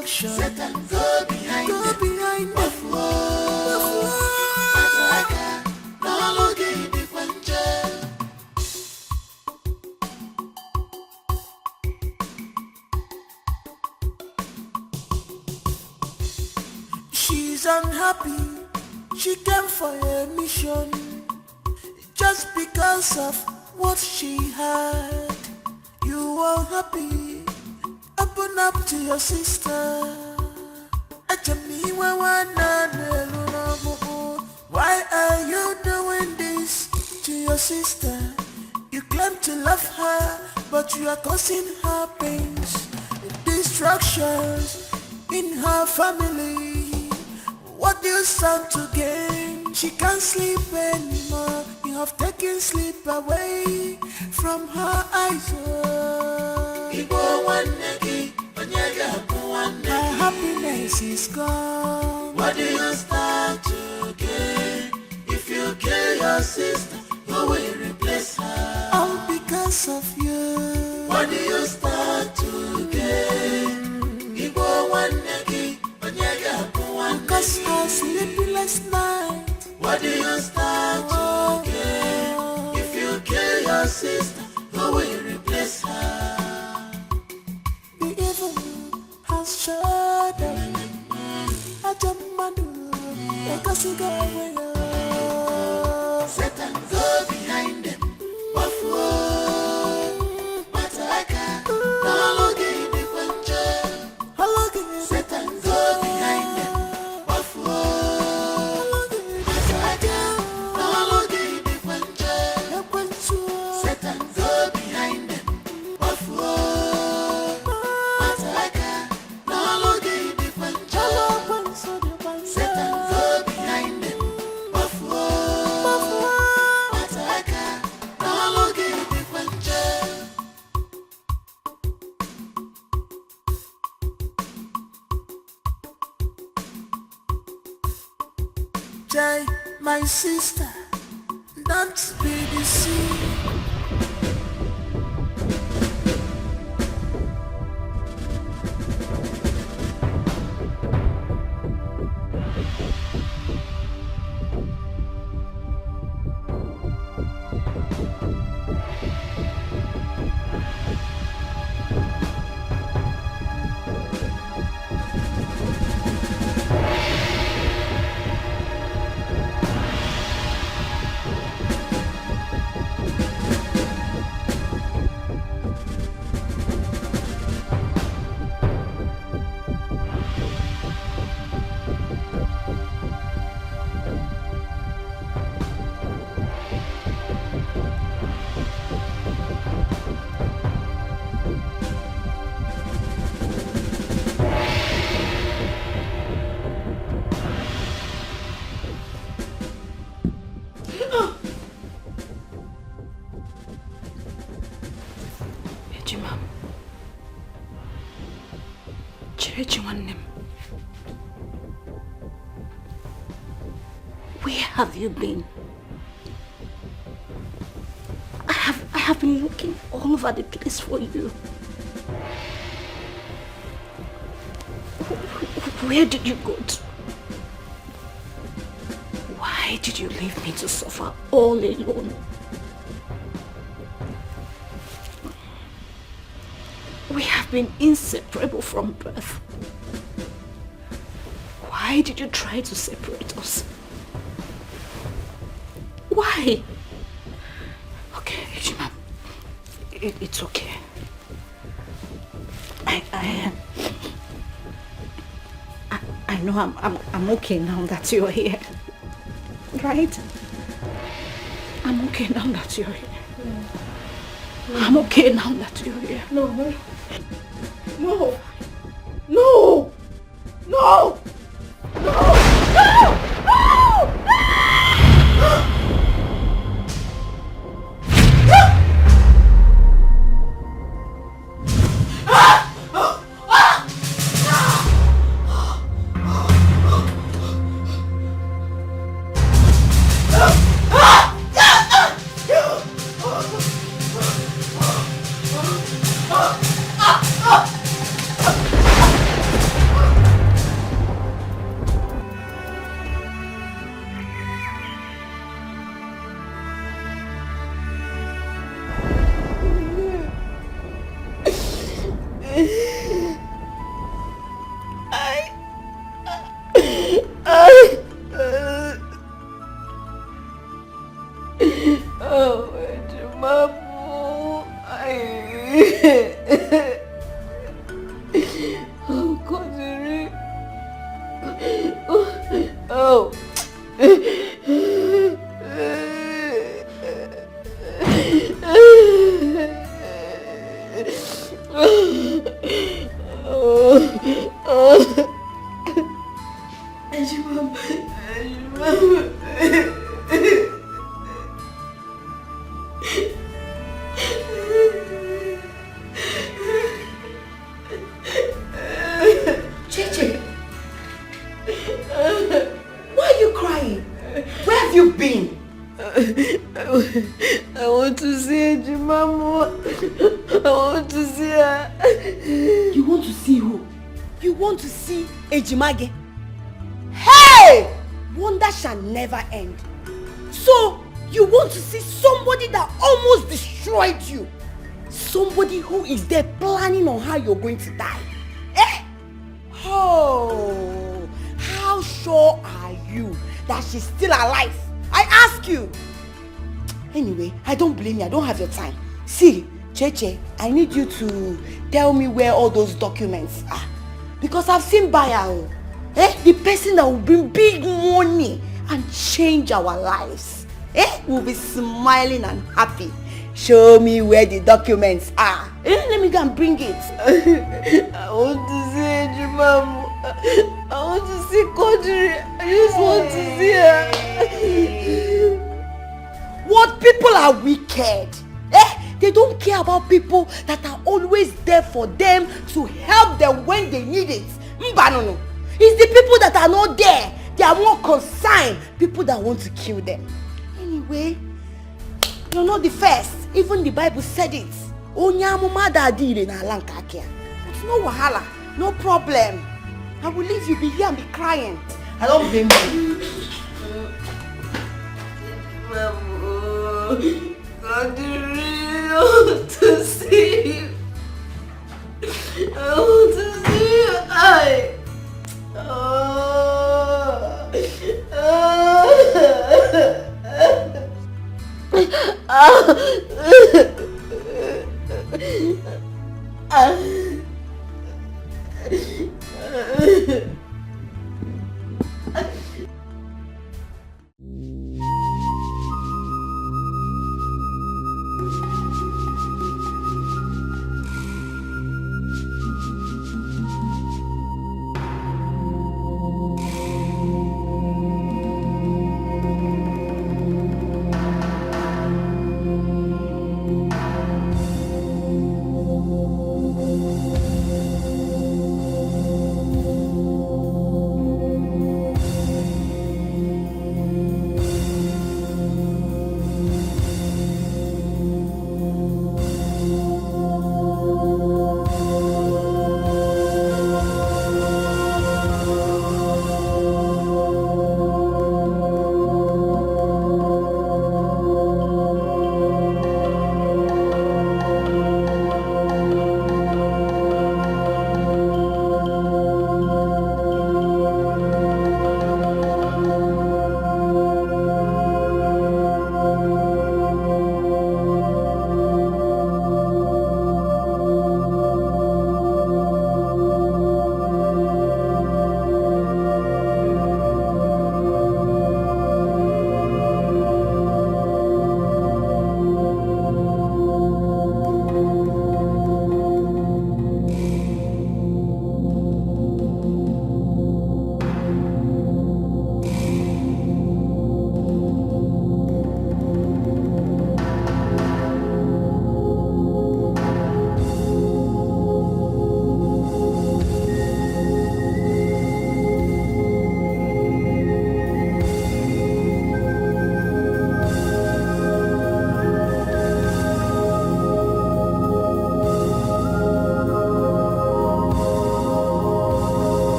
destruction. Satan, go behind them. Buffalo. Mataka, no longer the quencher. She's unhappy. She came for a mission just because of what she had. You are happy. Open up to your sister. Why are you doing this to your sister? You claim to love her, but you are causing her pains, destructions in her family. What do you stand to gain? She can't sleep anymore. You have taken sleep away from her eyes. Her happiness is gone. What do you stand to gain? If you kill your sister, who will replace her? All because of you. What do you stand to gain? Because her sleepless night. What do you stand to gain? If you kill your sister, who will replace her? The evil has shut up. Satan, go behind them. Buffalo. Mataka, no longer the quencher. Satan, go behind them. Buffalo. Mataka, no longer the quencher. Satan, go behind them. Buffalo. Mataka, no longer the quencher. Satan, go behind them. Buffalo. Mataka, no longer the quencher. Jai, my sister, don't be deceived. Ejima. Chirechi nwanne m. Where have you been? I have been looking all over the place for you. Where did you go to? Why did you leave me to suffer all alone? We have been inseparable from birth. Why did you try to separate us? Why? Okay, Ejima. It's okay. I know I'm okay now that you're here. Right? I'm okay now that you're here. I'm okay now that you're here. No. No! No! Oh, Ejimamu. Oh, Kodiri. Oh. Cheche, why are you crying? Where have you been? I want to see Ejimamu. I want to see her. You want to see who? You want to see Ejimage? Hey! Wonder shall never end. So, you want to see somebody that almost destroyed you? Somebody who is there planning on how you're going to die? Eh? Oh, how sure are you that she's still alive? I ask you. Anyway, I don't blame you. I don't have your time. See, Cheche, I need you to tell me where all those documents are. Because I've seen buyer. The person that will bring big money and change our lives. Will be smiling and happy. Show me where the documents are. Let me go and bring it. I want to see Ejimamu. I want to see Kodiri. I just want to see her. What people are wicked. They don't care about people that are always there for them to help them when they need it. Mbanono. It's the people that are not there. They are more concerned. People that want to kill them. Anyway, you're not the first. Even the Bible said it. Onyamuma dadile na lankakia. It's no wahala. No problem. I will leave you be here and be crying. I don't blame you. God, I want to see you. I want to see you.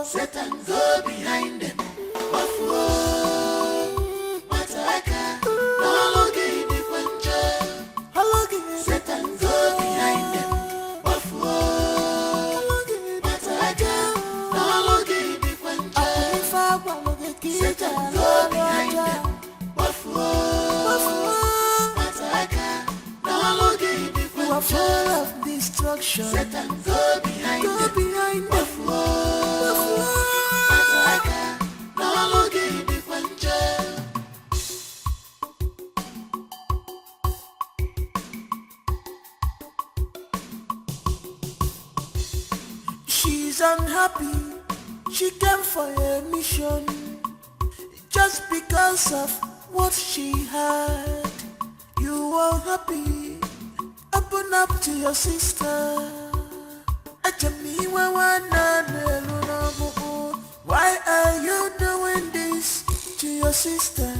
Satan go behind them. Satan go behind them. Full of destruction. Satan go behind them. She's unhappy. She came for a mission just because of what she had. You are happy. Open up to your sister. Why are you doing this to your sister?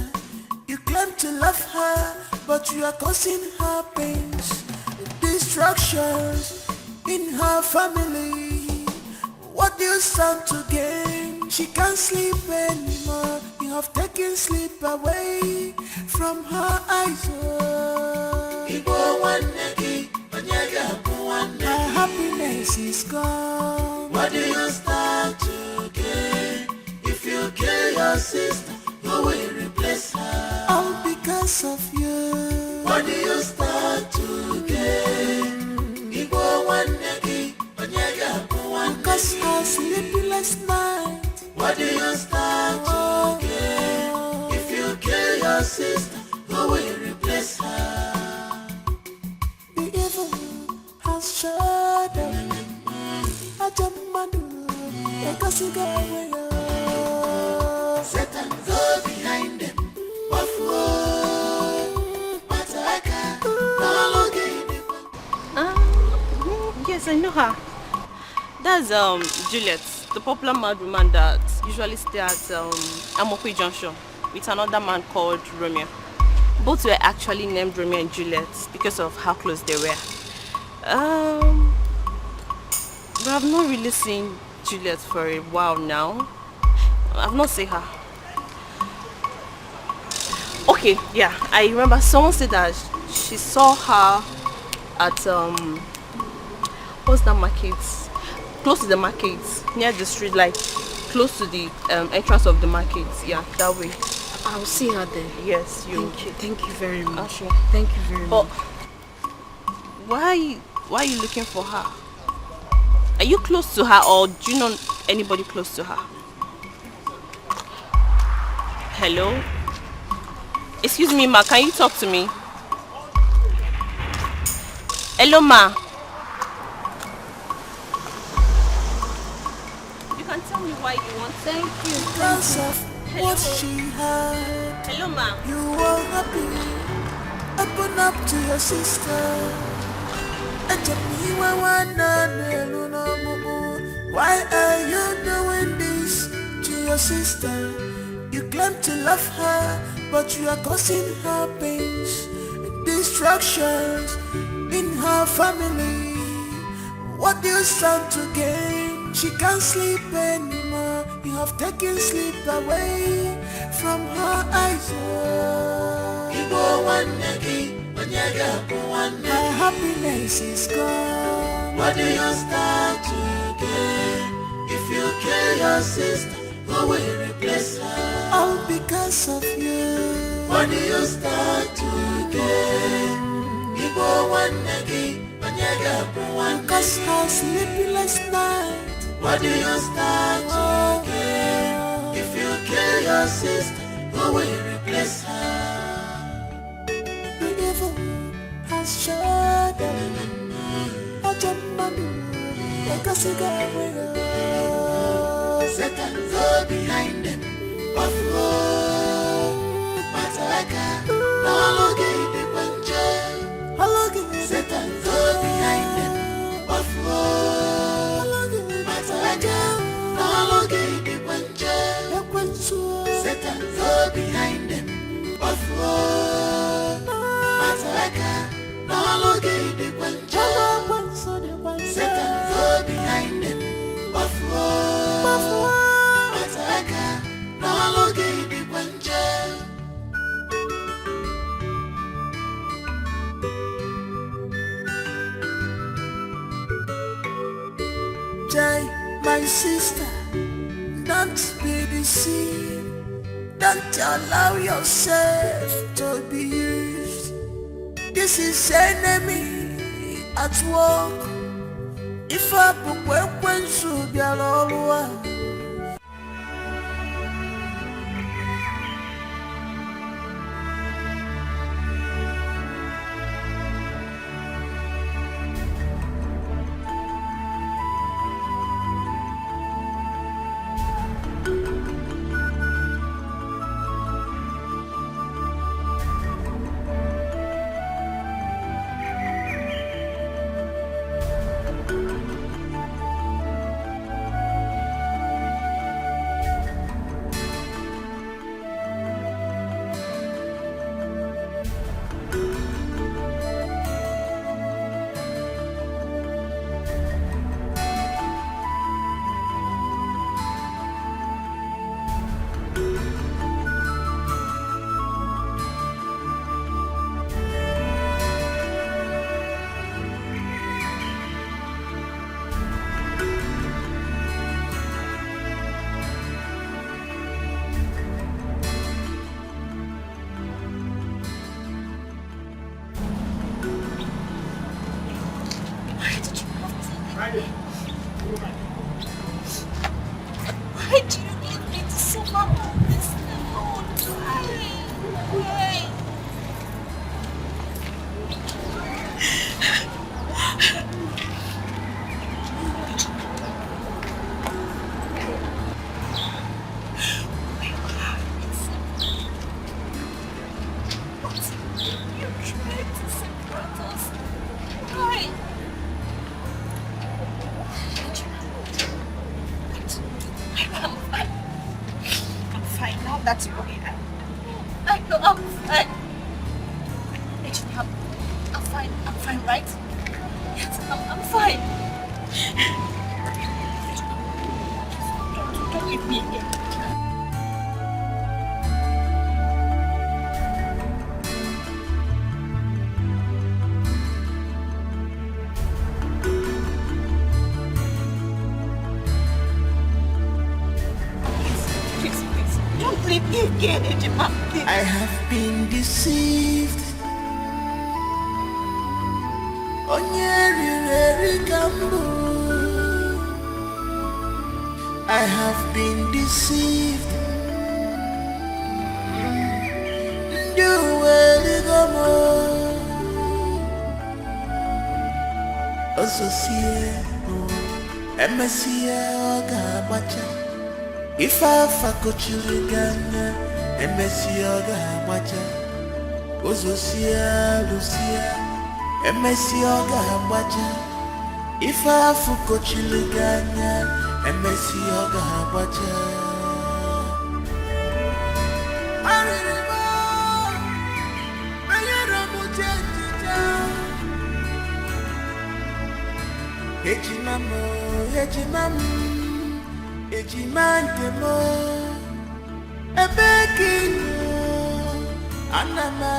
You claim to love her, but you are causing her pains, destructions in her family. What do you stand to gain? She can't sleep anymore. You have taken sleep away from her eyes. Her happiness is gone. What do you stand to gain? If you kill your sister, who will replace her? All because of you. What do you stand to gain? Because her sleepless night. What do you stand to gain? If you kill your sister, who will replace her? The evil has shut up. Satan go behind them. Yes, I know her. That's Juliet, the popular mad woman that usually stays at Amokwe Junction with another man called Romeo. Both were actually named Romeo and Juliet because of how close they were. But I've not really seen Juliet for a while now. I've not seen her. Okay, yeah, I remember someone said that she saw her at what's that market? Close to the market, near the street, like close to the entrance of the market. Yeah, that way. I'll see her there. Yes, you. Thank you very much. Okay. Thank you very much. Why are you looking for her? Are you close to her, or do you know anybody close to her? Hello? Excuse me, ma, can you talk to me? Hello, ma. You can tell me why you want. Thank you. Because of what she had. Hello, ma. You are happy. Open up to your sister. Why are you doing this to your sister? You claim to love her, but you are causing her pains, destructions in her family. What do you stand to gain? She can't sleep anymore. You have taken sleep away from her eyes. Her happiness is gone. What do you stand to gain? If you kill your sister, who will replace her? All because of you. What do you stand to gain? Because her sleepless night. What do you stand to gain? If you kill your sister, who will replace her? The evil has shut up. Satan go behind them. Satan go behind them. Satan go behind them. Satan go behind them. Buffalo, Ataka, no look at the puncher. Jai, my sister, don't be deceived. Don't allow yourself to be used. This is enemy at work. If I put weapons to be all Why do you need me to suffer all this alone? Why? That's your hand. I know I'm fine. Actually, I'm fine. I'm fine, right? Yes, I'm fine. Don't leave me again. I have been deceived. I have been deceived. If I fuck children, Emesi Oga Macha, Ozosia Lucia, Emesi Oga Macha. If I fuck children, Emesi Oga Macha. Ejimantemo ebekino anama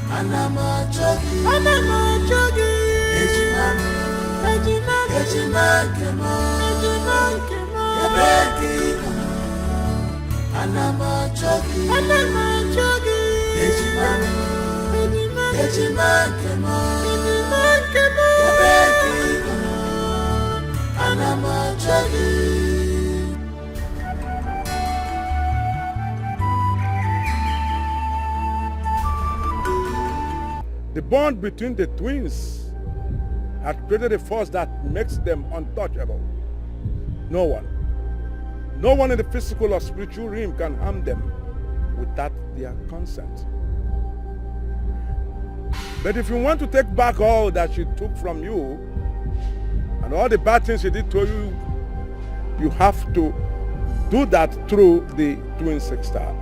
jogi ejimantemo ebekino anama jogi ejimantemo ebekino anama jogi The bond between the twins had created a force that makes them untouchable. No one in the physical or spiritual realm can harm them without their consent. But if you want to take back all that she took from you and all the bad things she did to you, you have to do that through the twin sister.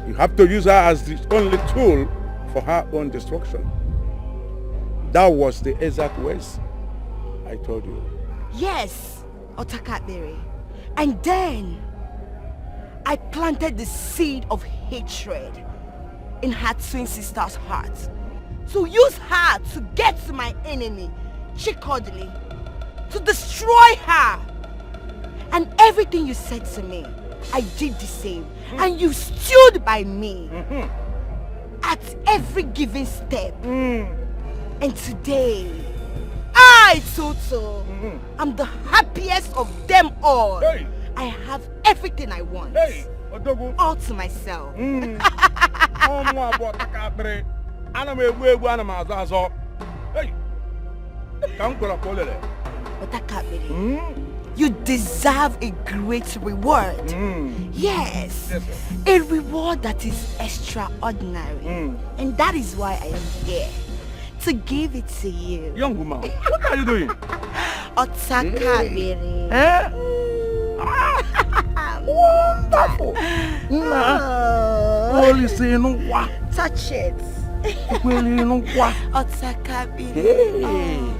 You have to use her as the only tool for her own destruction. That was the exact words I told you. Yes, Otakabere. And then I planted the seed of hatred in her twin sister's heart. To use her to get to my enemy, Chikodili, to destroy her. And everything you said to me, I did the same. And you stood by me at every given step. And today, I, Tonto, am the happiest of them all. Hey. I have everything I want. Hey, Odogu. All to myself. Hey. You deserve a great reward. Yes, a reward that is extraordinary. And that is why I am here. To give it to you. Young woman, what are you doing? Otakabere. Wonderful. Holy say no wa. Touch it. Really no wa. Otakabere.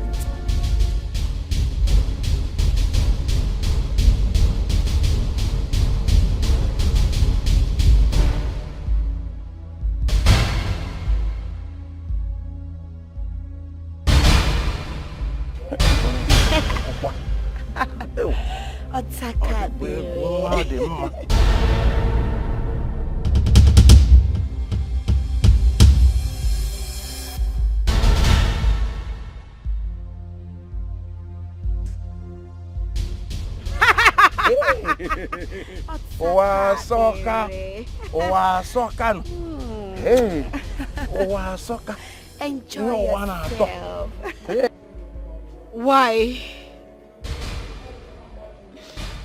Owasoka. Hey, Owasoka. Enjoy yourself. Why?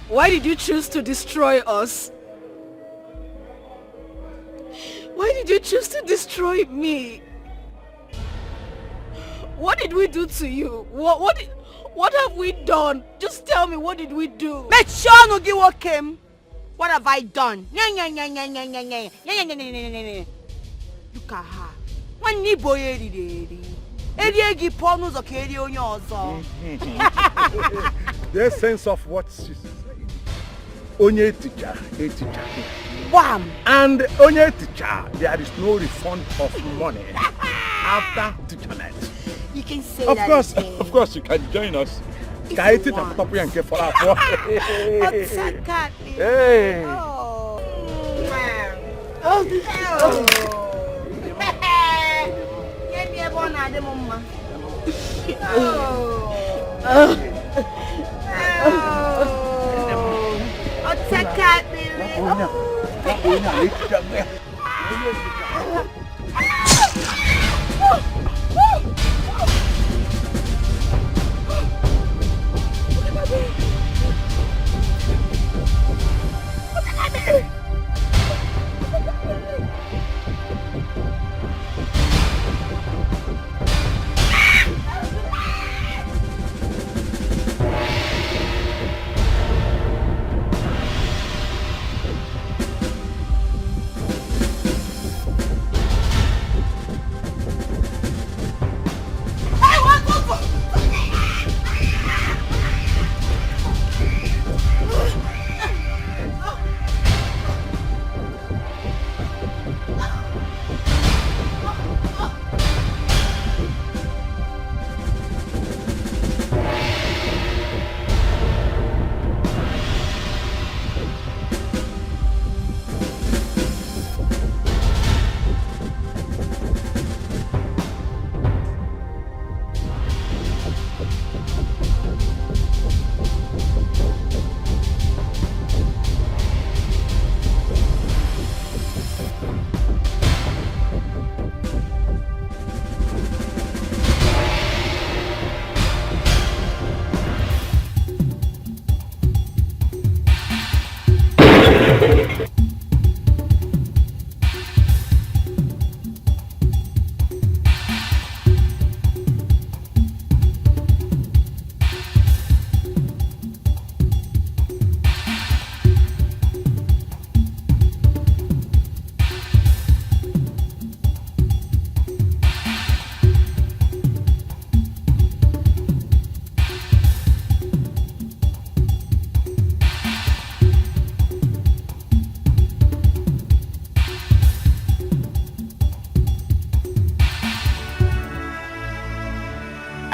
Why did you choose to destroy us? Why did you choose to destroy me? What did we do to you? What have we done? Just tell me, what did we do? Make sure no give what came. What have I done? Look at her. One ni boy eri pornos or carry on yours. The sense of what she said. Onye teacher, a teacher. Wham! And onye teacher, there is no refund of money after teachernet. You can say of that. Of course, you can join us. Hey.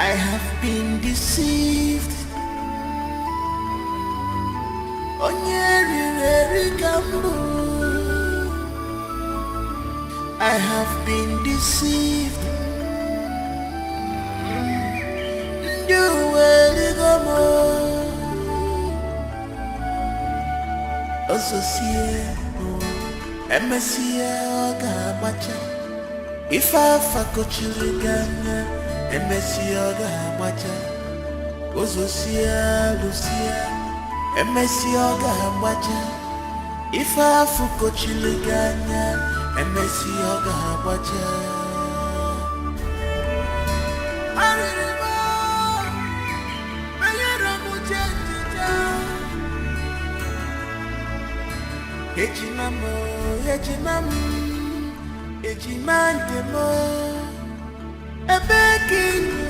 I have been deceived. I have been deceived. You will go more. Associate, MSC, Gabacha. If I forgot you again, MSC, Gabacha. Associate, Lucia, MSC, Gabacha. If I forgot you again, MSC, Gabacha. Ejimamo, ejimantemo, ebekino,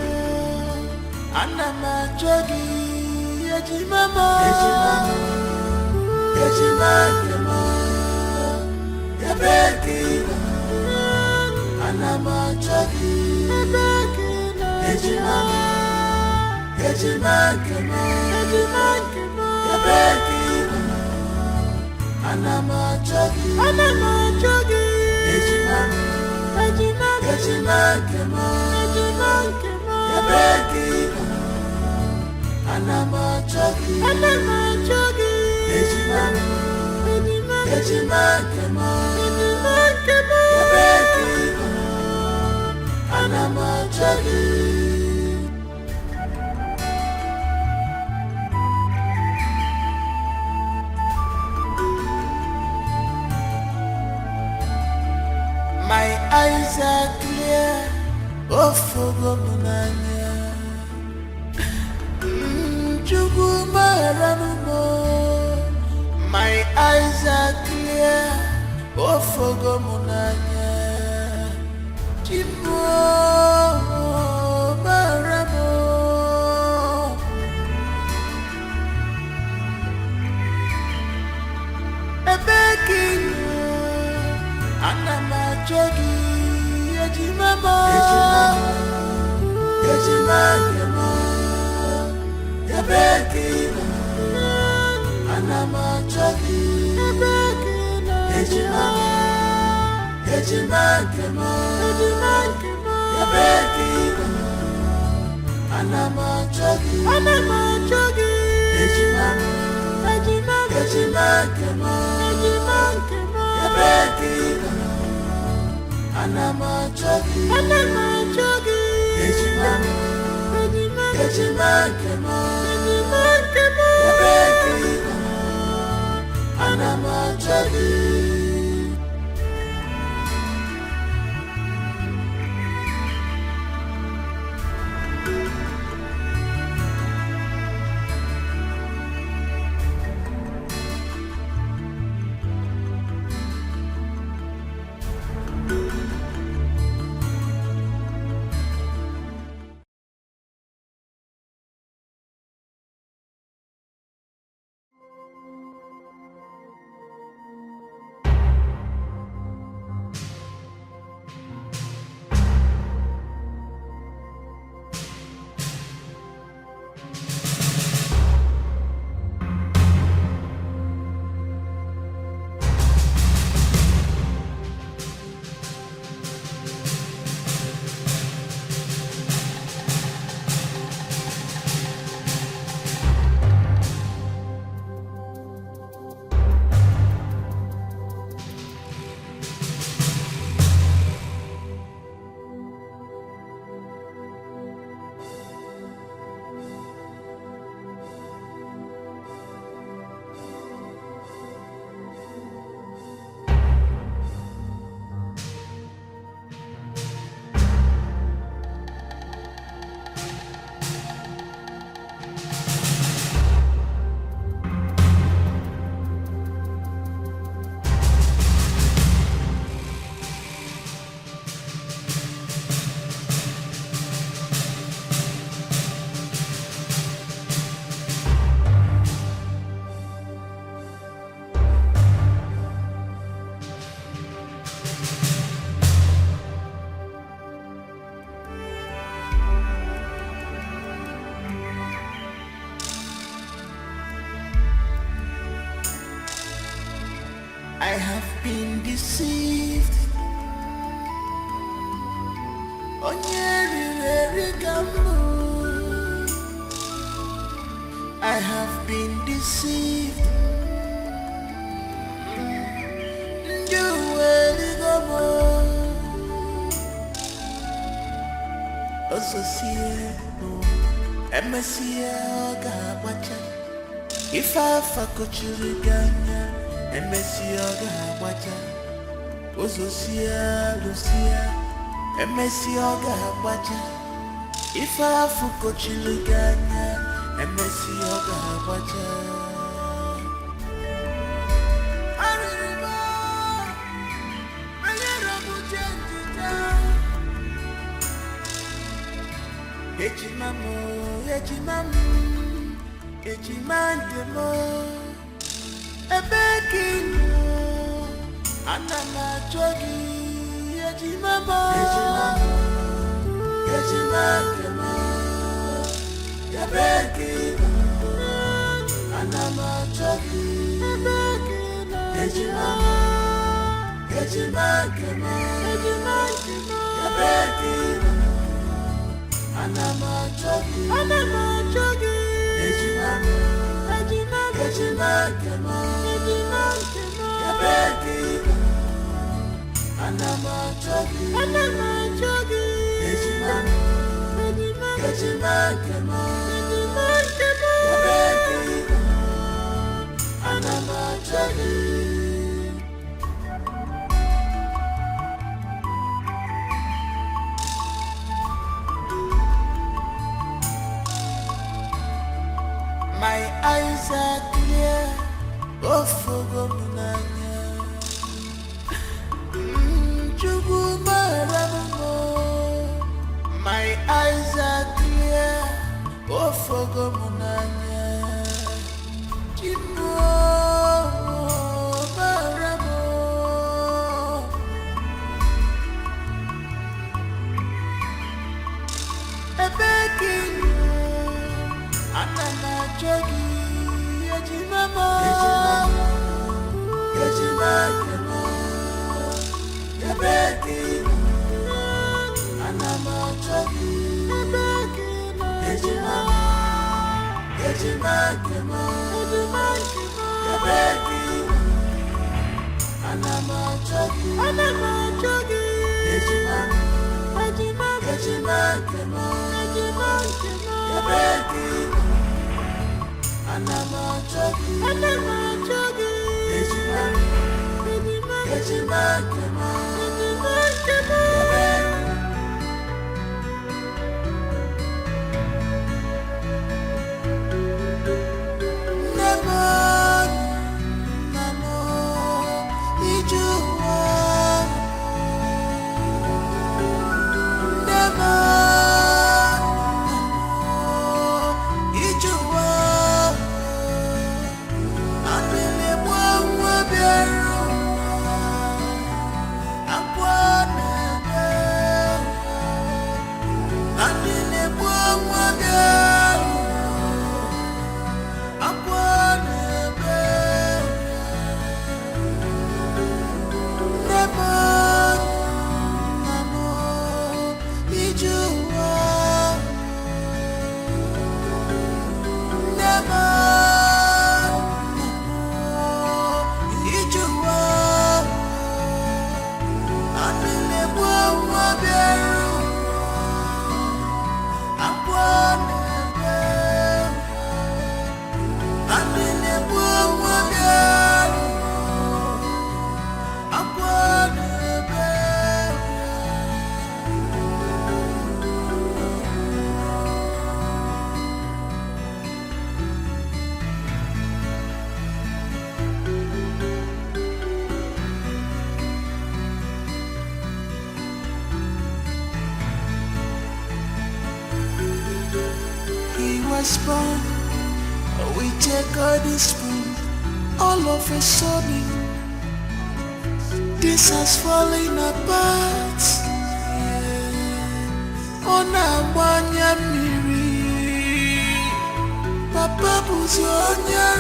anama jogi, ejimamo, ejimantemo, ebekino, anama jogi, ejimamo, ejimantemo, ebekino. Anama jogi, ejimamo, ejimantemo, ebekino. Anama jogi, ejimamo, ejimantemo, ebekino. Anama jogi. My eyes are clear, oh Fogomunanya. My eyes are clear, oh Fogomunanya. Jimo Maramo. Ebekino. Anama jogi, ejimamo, ejimantemo, ebekino. Anama jogi, ejimamo, ejimantemo, ebekino. Anama jogi, ejimamo, ejimantemo, ebekino. Anama jogi, ejimamo, ejimantemo, ebekino. Anama jogi. have been deceived. I have been deceived. If I fakochiriganya, and Messioga wacha, Ozosia, Lucia, and Messioga wacha. If I fakochiriganya, and Messioga wacha. Echimamo, Echimandemo, Ebekino, Anama Jogi, Echimamo, Echimandemo, Ebekino, Anama Jogi, Echimamo, Echimandemo, Ebekino, Anama Jogi, Ejimamo, Ejimamo, Yabekino, Anama Jogi, Ejimamo, Ejimamo, Yabekino, Anama Jogi. My eyes are clear, oh Fogomunanya. My eyes are clear, oh Fogomunanya. Jimo Maramo. Ebekino. Anama Jogi, Ejimamo, Ejimamo, Yabekino, Anama Jogi, Ejimamo, Ejimamo, Yabekino, Anama Jogi, Ejimamo, Ejimamo, Yabekino. Anama Jogi, Ejimamo, Ejimamo, was born with a golden spoon. All of a sudden, this has fallen apart. On a one-year miri, Papa was on your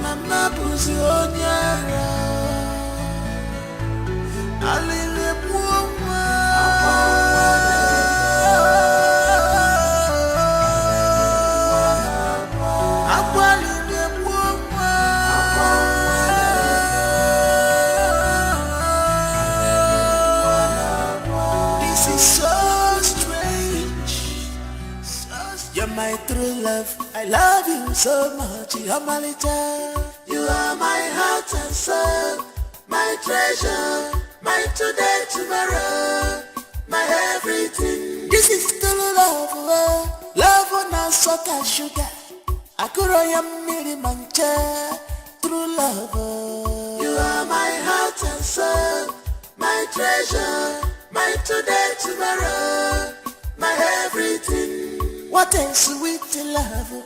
Mama buzi onyara alile muwa akwalile muwa this is so strange. You're my true love. I love you so much. You're my little. You are my heart and soul, my treasure, my today, tomorrow, my everything. This is true love. Love on a salt and sugar. Akuroyam miri mancha. True love. You are my heart and soul, my treasure, my today, tomorrow, my everything. What a sweet love.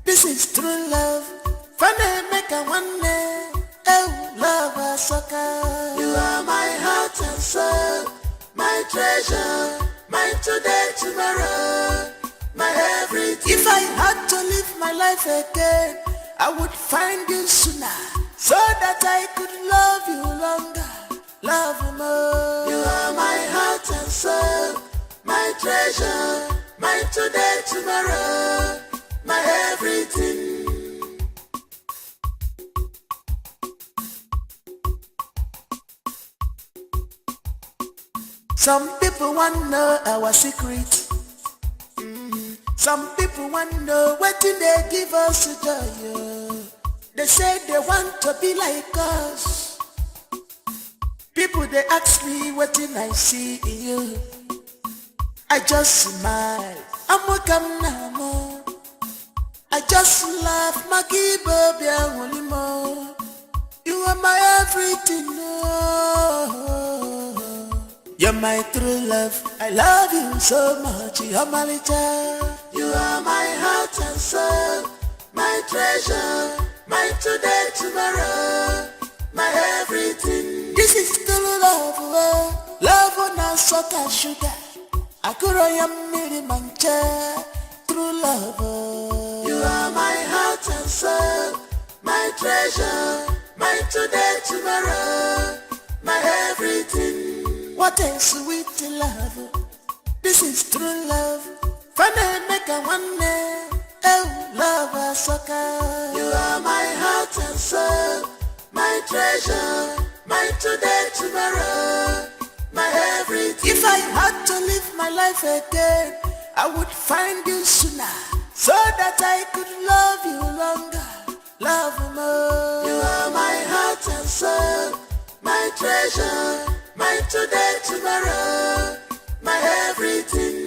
This is true love. Funny make a one day. Oh, love a sucker. You are my heart and soul, my treasure, my today, tomorrow, my everything. If I had to live my life again, I would find you sooner, so that I could love you longer, love you more. You are my heart and soul, my treasure, my today, tomorrow, my everything. Some people want to know our secret. Some people want to know what do they give us joy. They say they want to be like us. People they ask me what did I see in you. I just smile. I'm welcome now. I just laugh. Maki baby, more. You are my everything. You're my true love. I love you so much. You're my little. You are my heart and soul, my treasure, my today, tomorrow, my everything. This is true love. Love on a salt and sugar. Akuroyam miri mancha. True love. You are my heart and soul, my treasure, my today, tomorrow, my everything. What a sweet love. This is true love. Funny make a one day. Oh, love a sucker. You are my heart and soul, my treasure, my today, tomorrow, my everything. If I had to live my life again, I would find you sooner, so that I could love you longer, love you more. You are my heart and soul, my treasure, my today, tomorrow, my everything.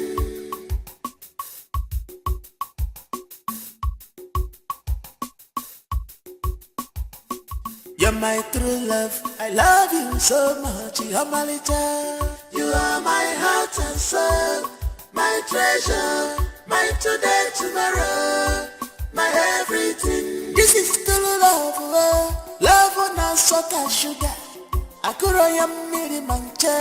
You're my true love. I love you so much. You're my little. You are my heart and soul, my treasure, my today, tomorrow, my everything. This is true love. Love on a salt and sugar. Akuroyam miri mancha.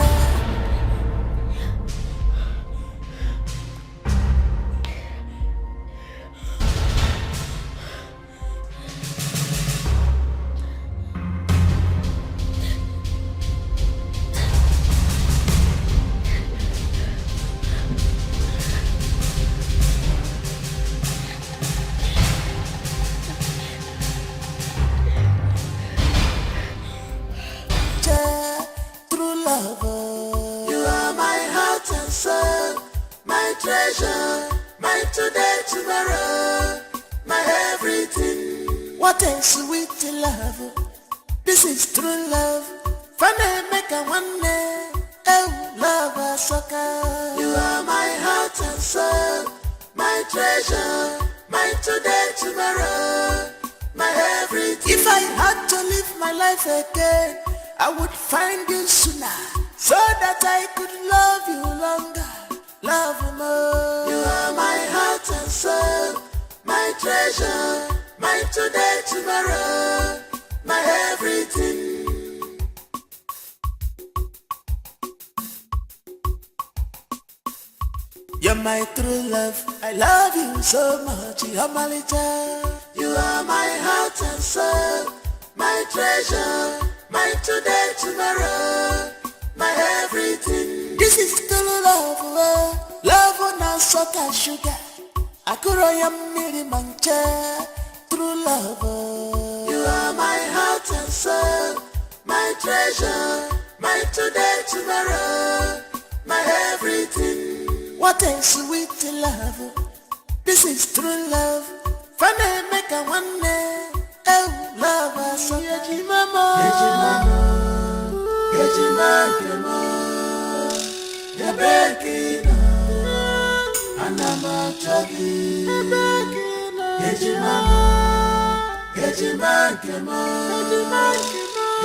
My treasure, my today, tomorrow, my everything. What a sweet love. This is true love. Funny make a one day. Oh, love a sucker. You are my heart and soul, my treasure, my today, tomorrow, my everything. If I had to live my life again, I would find you sooner, so that I could love you longer, love you more. You are my heart and soul, my treasure, my today, tomorrow, my everything. You're my true love. I love you so much. You're my little. You You are my heart and soul, my treasure, my today, tomorrow, my everything. This is true love, love on our salt and sugar. Akuroya miri mancha, true love. You are my heart and soul, my treasure, my today, tomorrow, my everything. What a sweet love. This is true love. Funny make a one day. Oh, love, so Yeji mama, Yeji mama, Yabekina, Anama Chogi, Yeji mama, Yeji mama,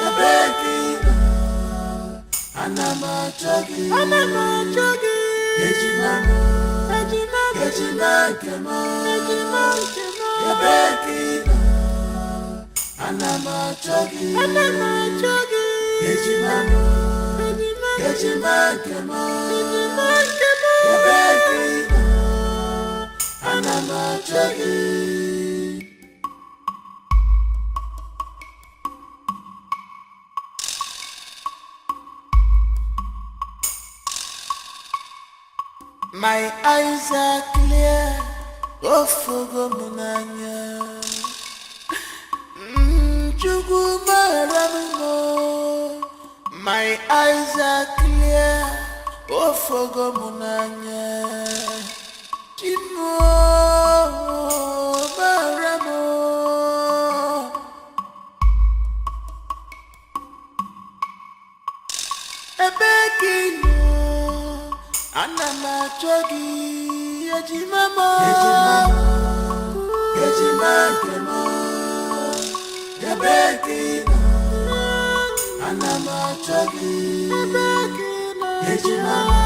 Yabekina, Anama Chogi, Yeji mama, Yeji mama, Yabekina. Anama chogi, Yeji mama, Yabekina, Anama chogi. My eyes are clear, oh fogo munanya. My eyes are clear, oh fogo munanya. Chimo baramo, ebekino, anama chogi, yejimamo, yejimamo, yebekino. Anama chogi, Yejimama.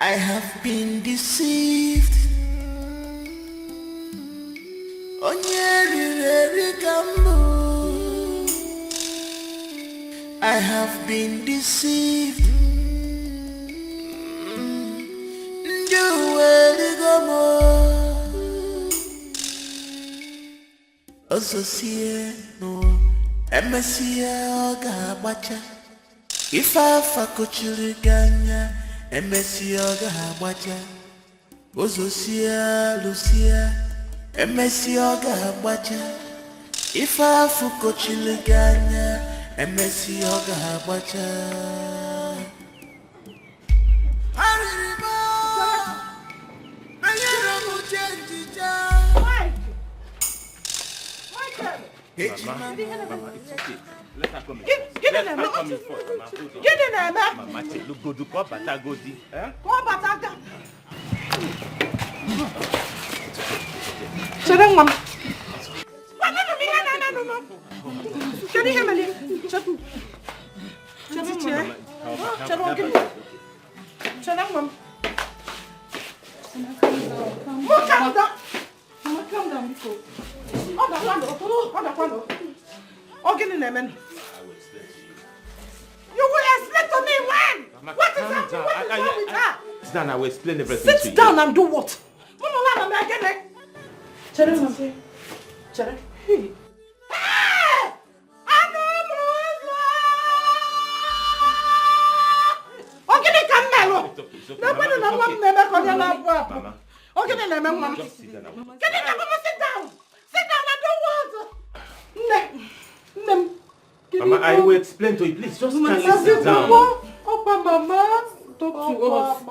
I have been deceived. I have been deceived. Do well, go Ozosie no emesie oga agbacha ife afa kochiri ganya emesie oga agbacha Ozosie lusie emesie oga agbacha ife afa kochiri ganya emesie oga agbacha Aririma Ayero mujenjija Mama, it's okay. Let her come in first. Get Let in her there, come in first, Mama. Hold on. Get in there, man. Mama, look, go do call Bata Godi. Call Bataka. Chadang, Mama. No. Chadang, Emily. Chadang, Mama. Calm down before. Oh, get in there, man. You will explain to me when? Mama, What is happening? What is wrong with her? Sit down, I will explain everything to you. Sit down and do what? Hey! Mama. Sit down, I don't want. Mama, I will explain to you. Please, just kindly sit down. Opa, Mama. Talk to us.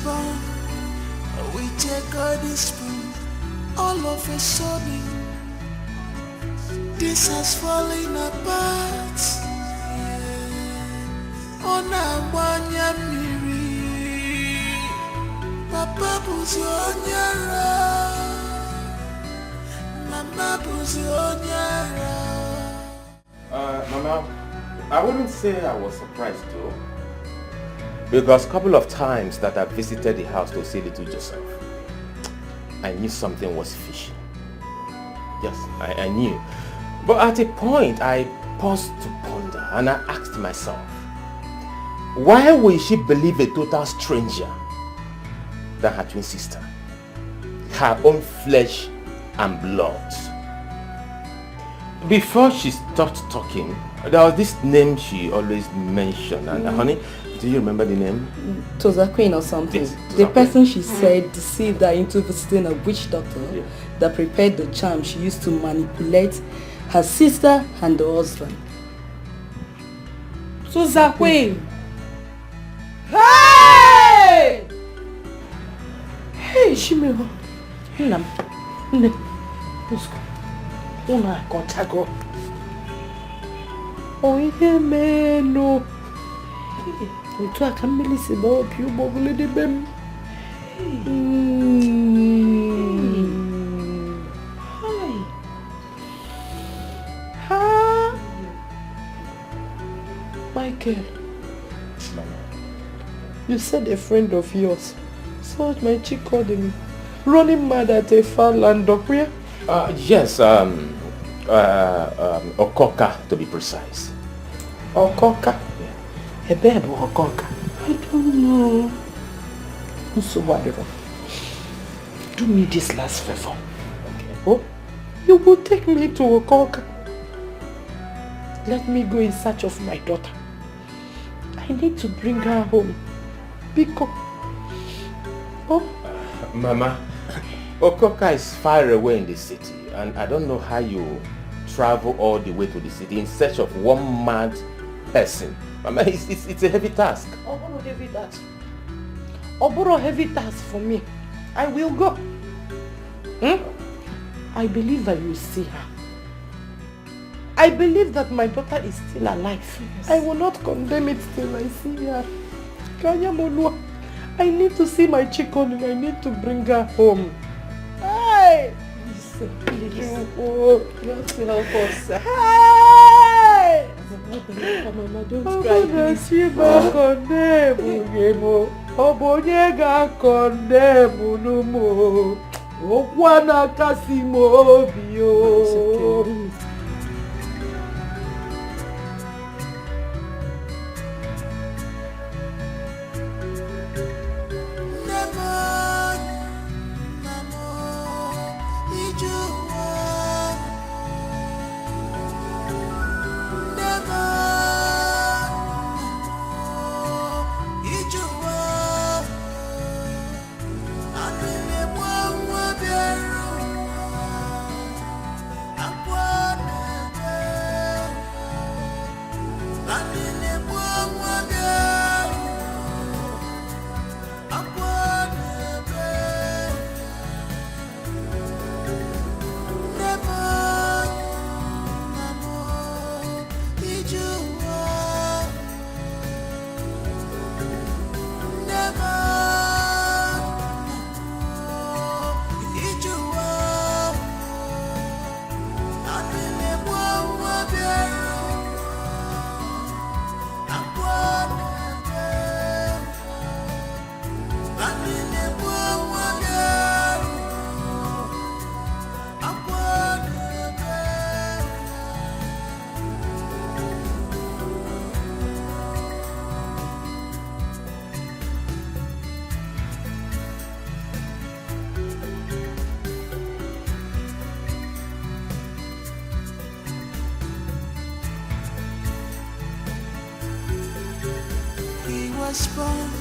Born, we take all this spoon, all of a sudden, this has fallen apart. On a wanya miri, Papa buzi onyara, Mama buzi onyara. Mama, I wouldn't say I was surprised though. Because a couple of times that I visited the house to see little Joseph, I knew something was fishy. Yes, I knew. But at a point, I paused to ponder and I asked myself, why will she believe a total stranger than her twin sister? Her own flesh and blood. Before she stopped talking, there was this name she always mentioned. And honey, do you remember the name? Toza Queen or something. Yes, the person she said deceived her into visiting a witch doctor that prepared the charm she used to manipulate her sister and the husband. Toza Queen! Hey! Hey, Shimiro. Let's go. Una contago. Oh, yeah, man, no. Otu aka mmiri si ba opi ugbogolo de bem. Hi. Ha. Michael. You said a friend of yours saw my chick called him running mad at a farmland up where? Yes, Okoka to be precise. Okoka? Yeah. A babe or Okoka? I don't know. So whatever. Do me this last favor. Okay. Oh, you will take me to Okoka. Let me go in search of my daughter. I need to bring her home. Because... Oh? Mama, Okoka is far away in the city, and I don't know how you travel all the way to the city in search of one mad person. Mama, it's a heavy task. Oboro heavy task. Oboro heavy task for me. I will go. I believe I will see her. I believe that my daughter is still alive. Yes. I will not condemn it till I see her. Kanyamolua. I need to see my chicken. I need to bring her home. Hey! Please. Oh, you have to help us. Hey! Mama, don't cry, please. Obonyega condemn no more. Okwana kasimo bio. Born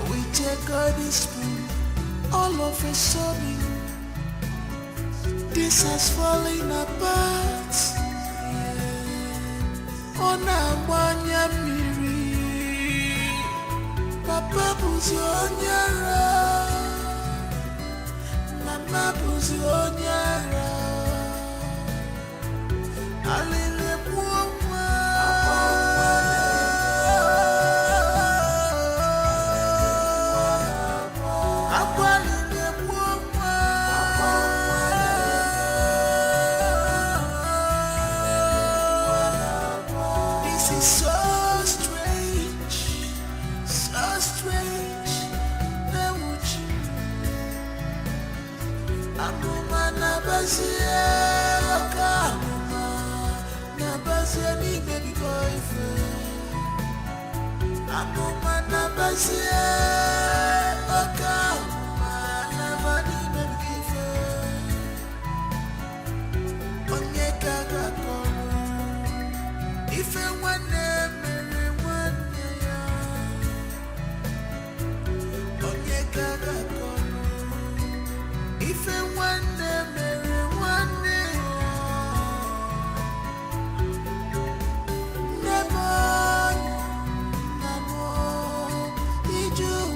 with a golden spoon. All of a sudden, this has fallen apart. On a wanya miri, Papa buzi onyara, Mama buzi onyara. Alile buwa. You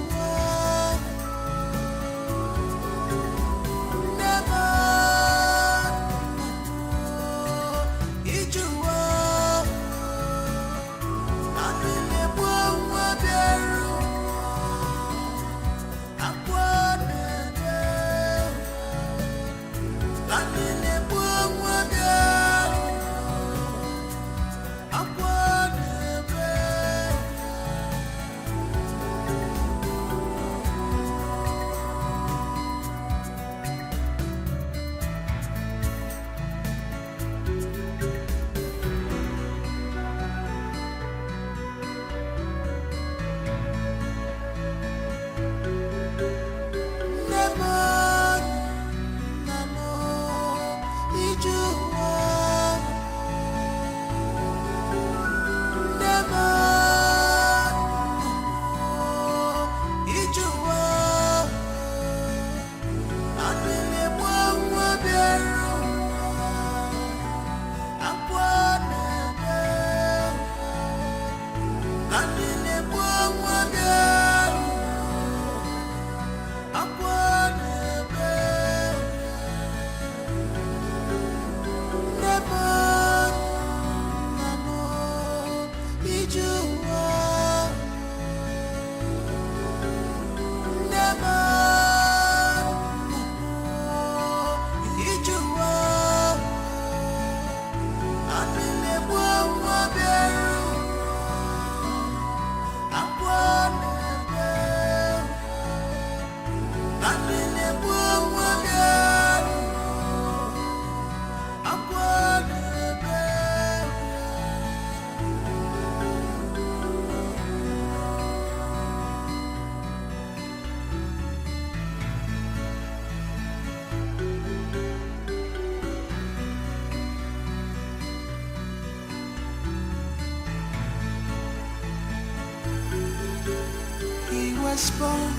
was born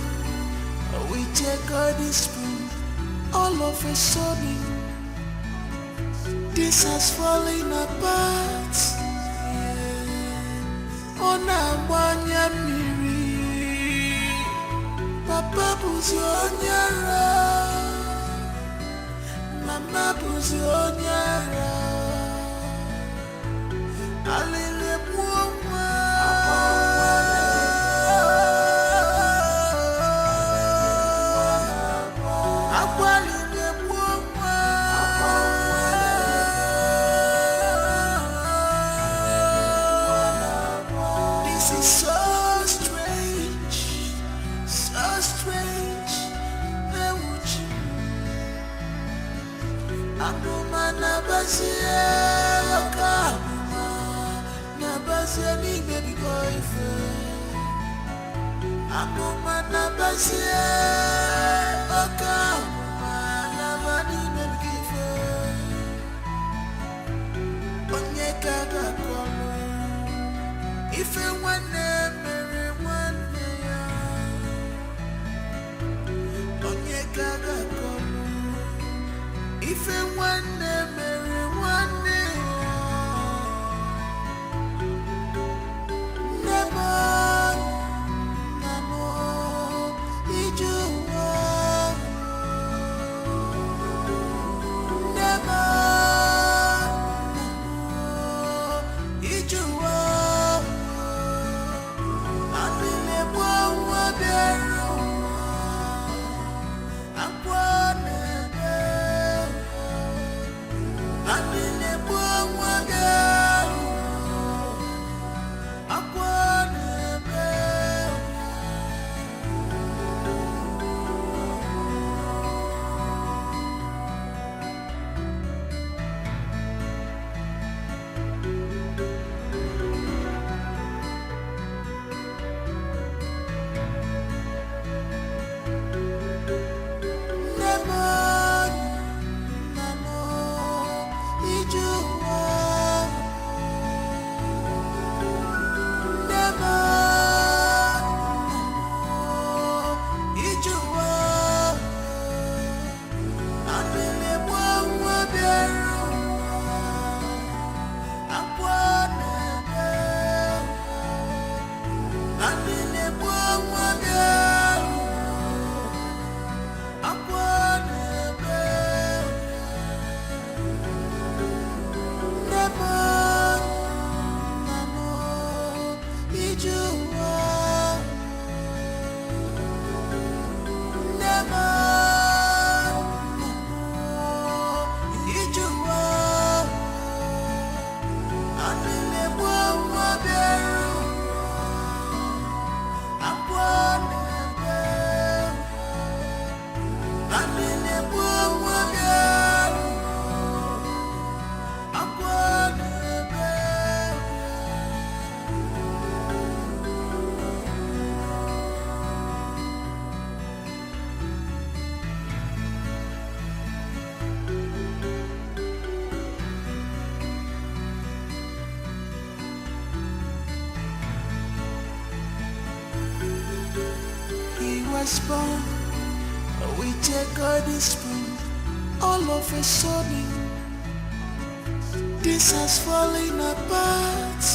with a golden spoon. All of a sudden, this has fallen apart. On a wanya miri, Papa buzi onyara, Mama buzi onyara. Alele muwa, akwalele muwa. This is so strange, so strange. Newuchi, Anuma nabasie okama, nabasie ni baby boyfriend. Anuma nabasie okama, nabani baby boyfriend. Onyeka gakolo. If you want mere one ya, onye gaga kono. If you want mere one ya, never, namo, ijuwa, never, namo, ijuwa. Was born with a golden spoon. All of a sudden, this has fallen apart.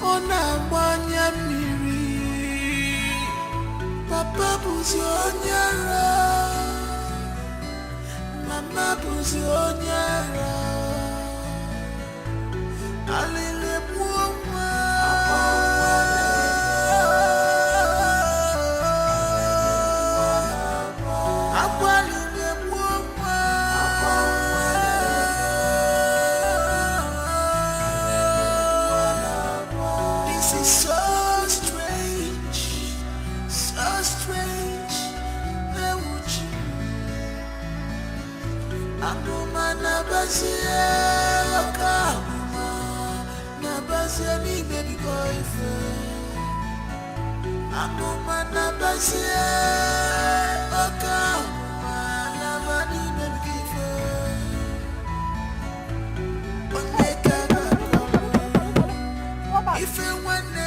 On a wanya miri, Papa buzi onyara, Mama buzi onyara. Alele muwa. This is so strange, so strange. Newuchi, Anuma nabasie okama, nabasie ni baby boyfriend. Anuma nabasie okama, nabani baby boyfriend. Onyeka gakolo. If you want me,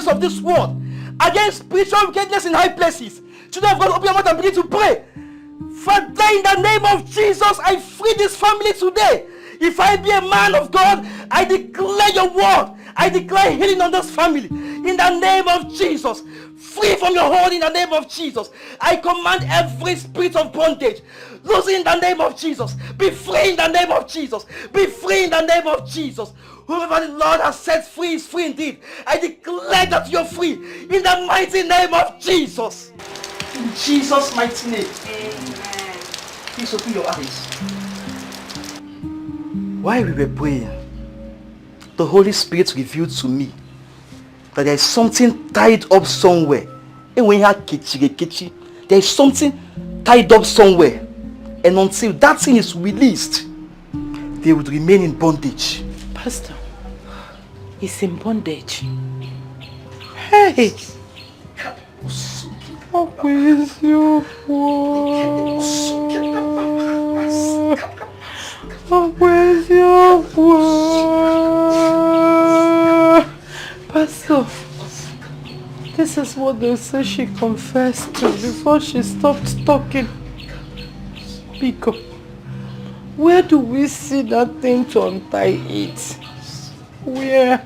Of this world, against spiritual wickedness in high places. Children of God, open your mouth and begin to pray. Father, in the name of Jesus, I free this family today. If I be a man of God, I declare your word. I declare healing on this family. In the name of Jesus. Free from your hold in the name of Jesus. I command every spirit of bondage. Lose in the name of Jesus. Be free in the name of Jesus. Be free in the name of Jesus. Whoever the Lord has set free is free indeed. I declare that you're free in the mighty name of Jesus. In Jesus' mighty name. Amen. Please open your eyes. While we were praying, the Holy Spirit revealed to me that there is something tied up somewhere. And when you have kichi, there is something tied up somewhere. And until that thing is released, they would remain in bondage. Pastor, he's in bondage. Hey! Where is your word? Where's your word? Pastor, this is what they say she confessed to before she stopped talking. Pico, where do we see that thing to untie it? Where?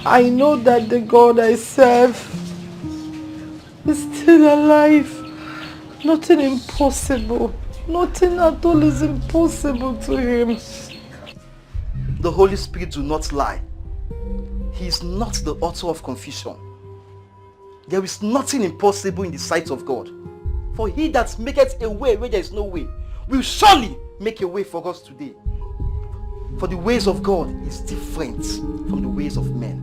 I know that the God I serve is still alive. Nothing impossible. Nothing at all is impossible to him. The Holy Spirit do not lie. He is not the author of confusion. There is nothing impossible in the sight of God. For he that maketh a way where there is no way will surely make a way for us today. For the ways of God is different from the ways of men.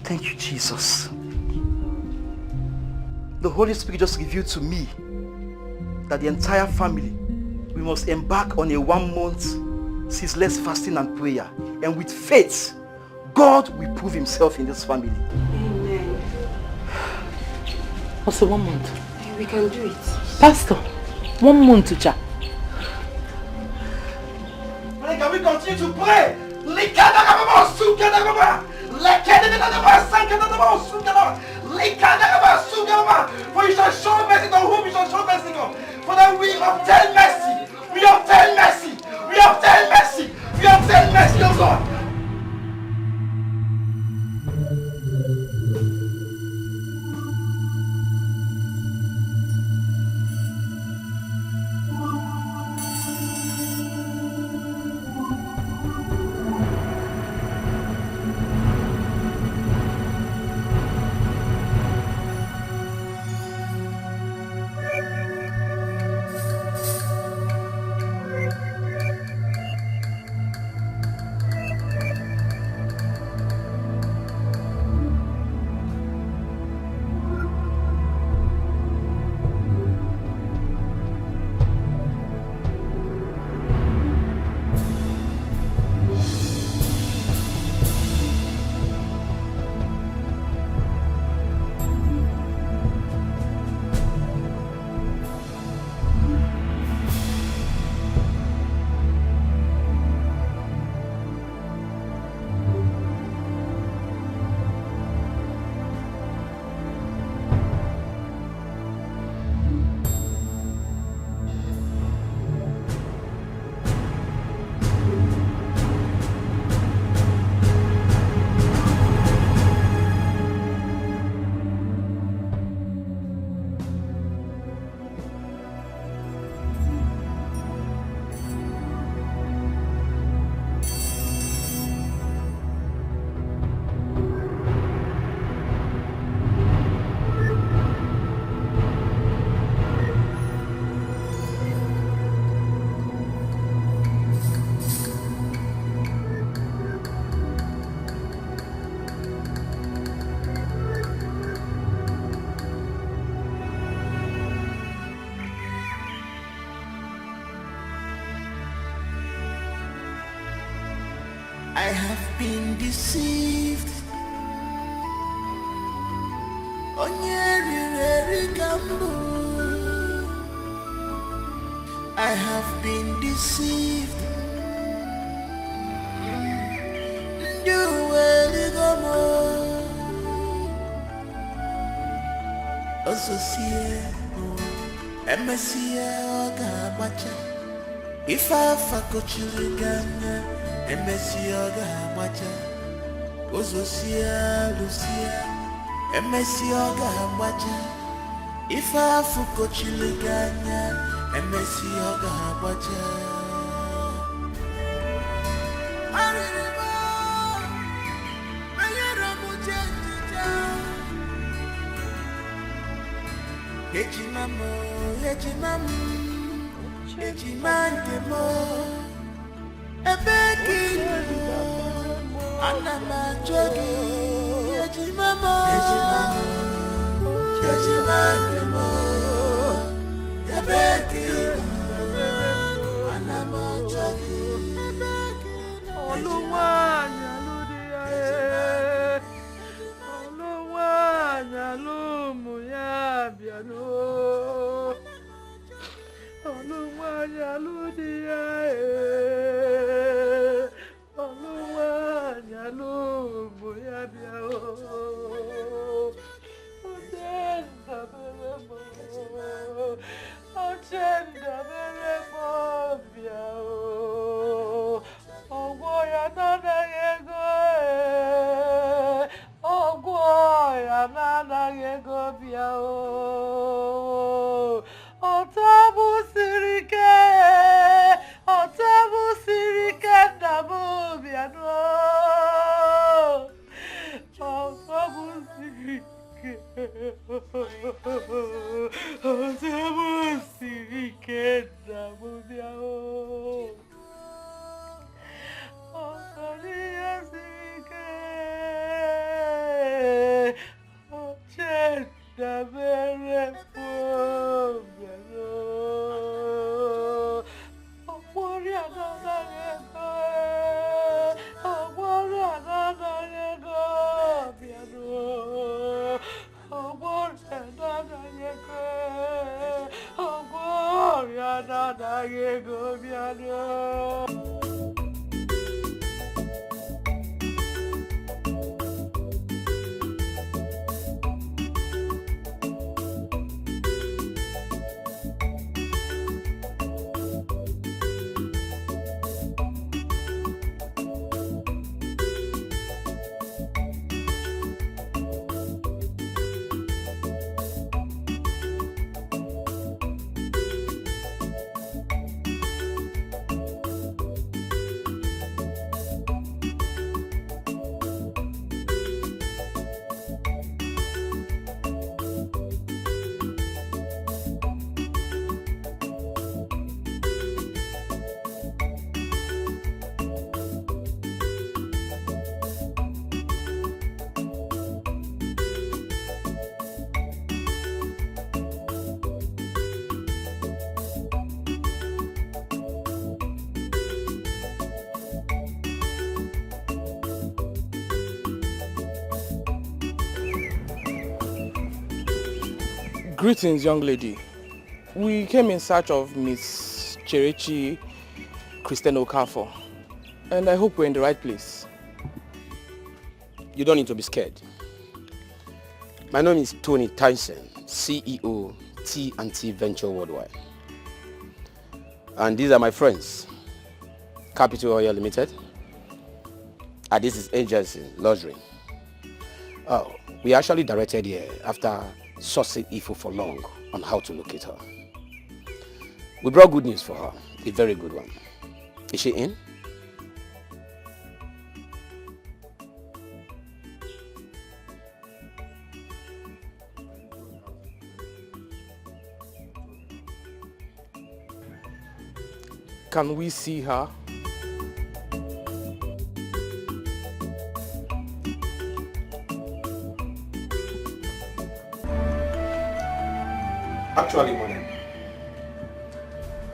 Thank you, Jesus. The Holy Spirit just revealed to me that the entire family, we must embark on a 1 month ceaseless fasting and prayer. And with faith, God will prove himself in this family. Amen. Also 1 month. We can do it. Pastor, 1 month to chat. Can we continue to pray? For you shall show mercy to whom you shall show mercy on. For that we obtain mercy. We obtain mercy. We obtain mercy. We obtain mercy, oh God. I have been deceived. I have been deceived. If I fakochiriganya, MSC Oga Macha, Ozosia Lucia, MSC Oga Macha. If I fakochiriganya, MSC Oga Macha. Ejimamo, Ejimandemo, Ebekino, Anamajogi, Ejimamo, Ejimandemo, Ebekino, Anamajogi, Oluwanya lumuyabiano. Oluwanya ludia Oluwanya lumuyabiao. Ochenda beremo biao. Ogoya nana yego Ogoya nana yego biao. Otabu sirike namu biano. Otabu sirike namu biao. Otabu sirike ochenda beremo. Greetings, young lady. We came in search of Miss Cherechi Christian Okafor, and I hope we're in the right place. You don't need to be scared. My name is Tony Tyson, CEO, T&T Venture Worldwide. And these are my friends, Capital Oil Limited. And this is Agency Luxury. Oh, we actually directed here after sourcing info for long on how to locate her. We brought good news for her, a very good one. Is she in? Can we see her? Actually, madam,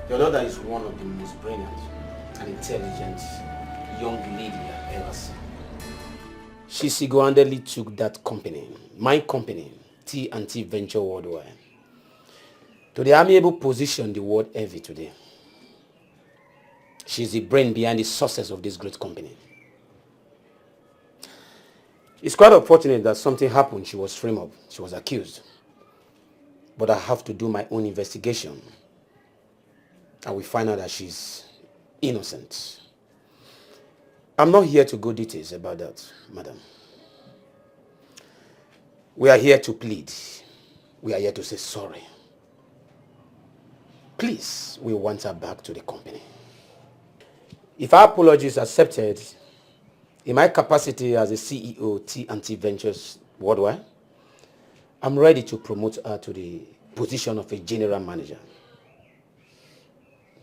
your daughter is one of the most brilliant and intelligent young lady I've ever seen. She single-handedly took that company, my company, T&T Venture Worldwide, to the amiable position the world envy today. She's the brain behind the success of this great company. It's quite unfortunate that something happened. She was framed up. She was accused. But I have to do my own investigation. And we find out that she's innocent. I'm not here to go details about that, madam. We are here to plead. We are here to say sorry. Please, we want her back to the company. If our apology is accepted, in my capacity as a CEO, T&T Ventures Worldwide, I'm ready to promote her to the position of a general manager,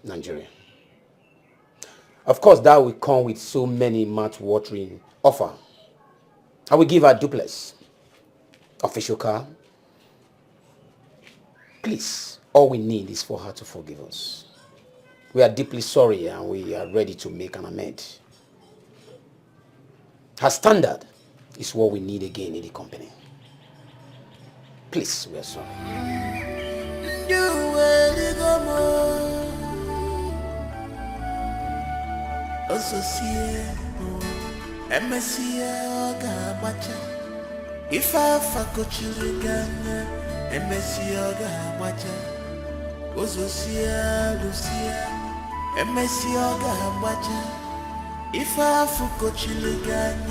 Nigeria. Of course, that will come with so many mouth-watering offer. I will give her duplex, official car. Please, all we need is for her to forgive us. We are deeply sorry and we are ready to make an amend. Her standard is what we need again in the company. Please, we are sorry. If I fuck children, Ozosia, Lucia, if I fuck children,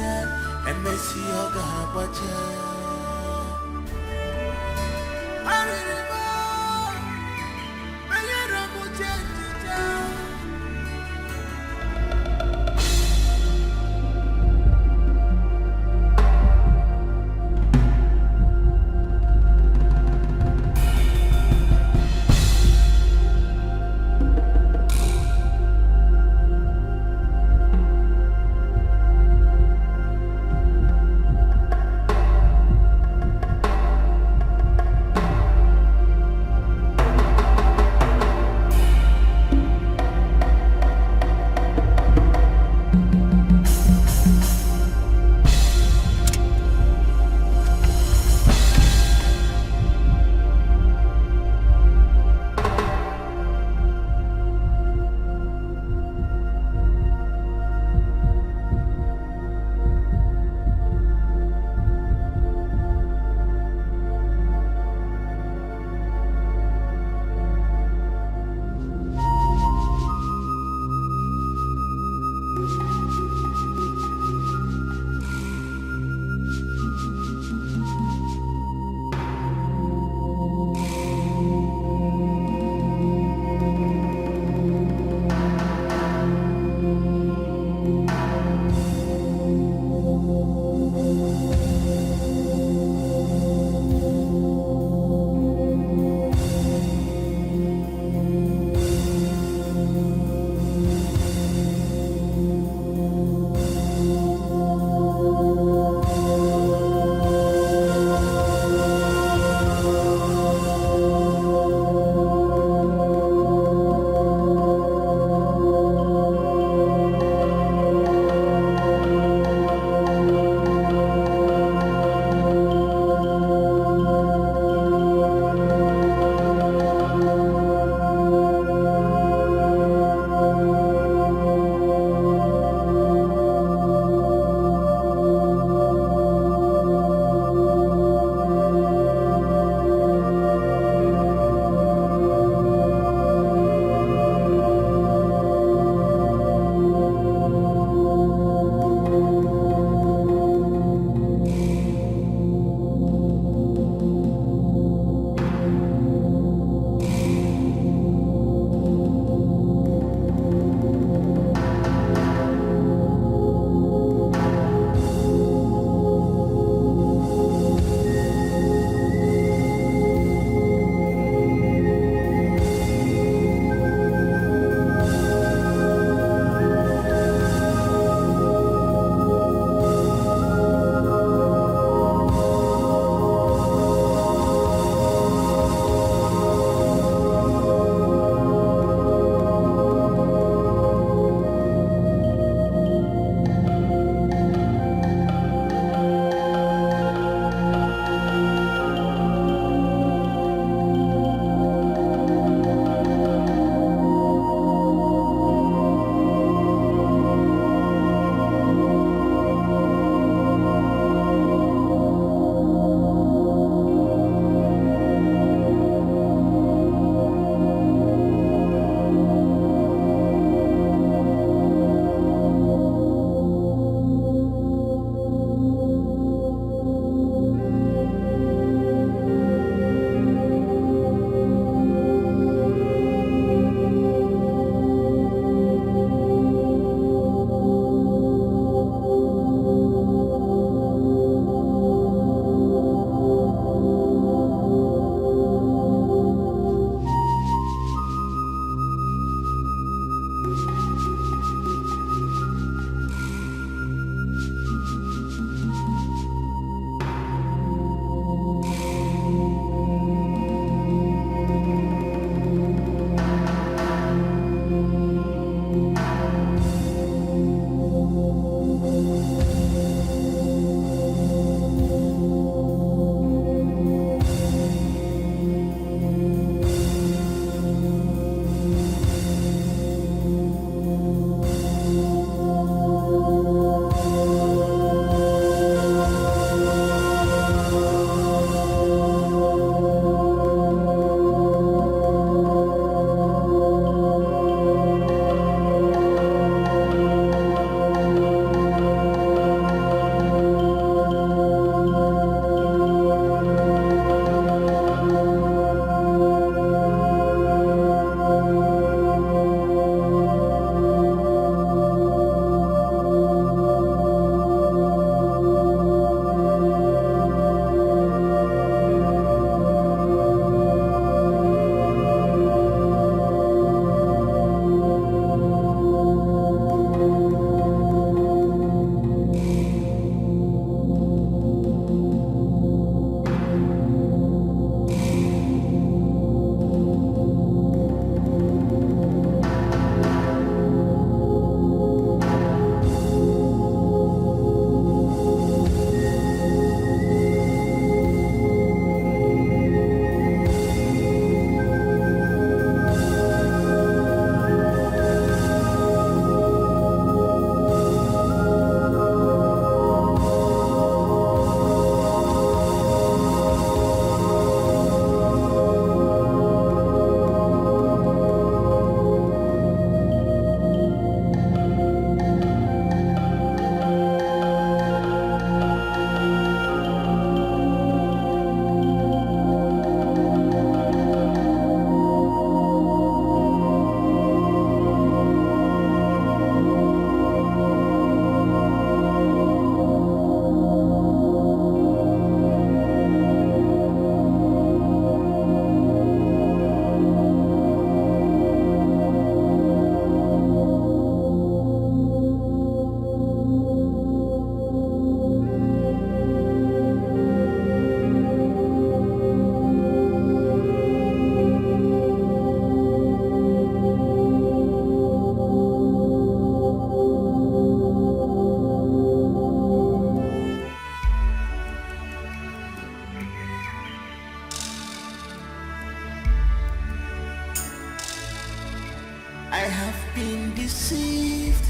I have been deceived.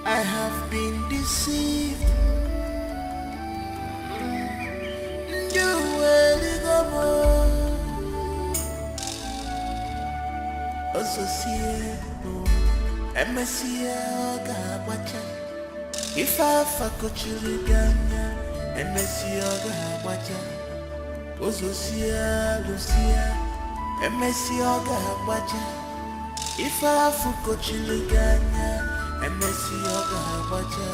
I have been deceived. You will go Associate MSCA Gabacha. If I fuck a chilligana, MSCA Gabacha. Associate Lucia MSCA Gabacha. If I fuck a chilligana, MSCA Gabacha.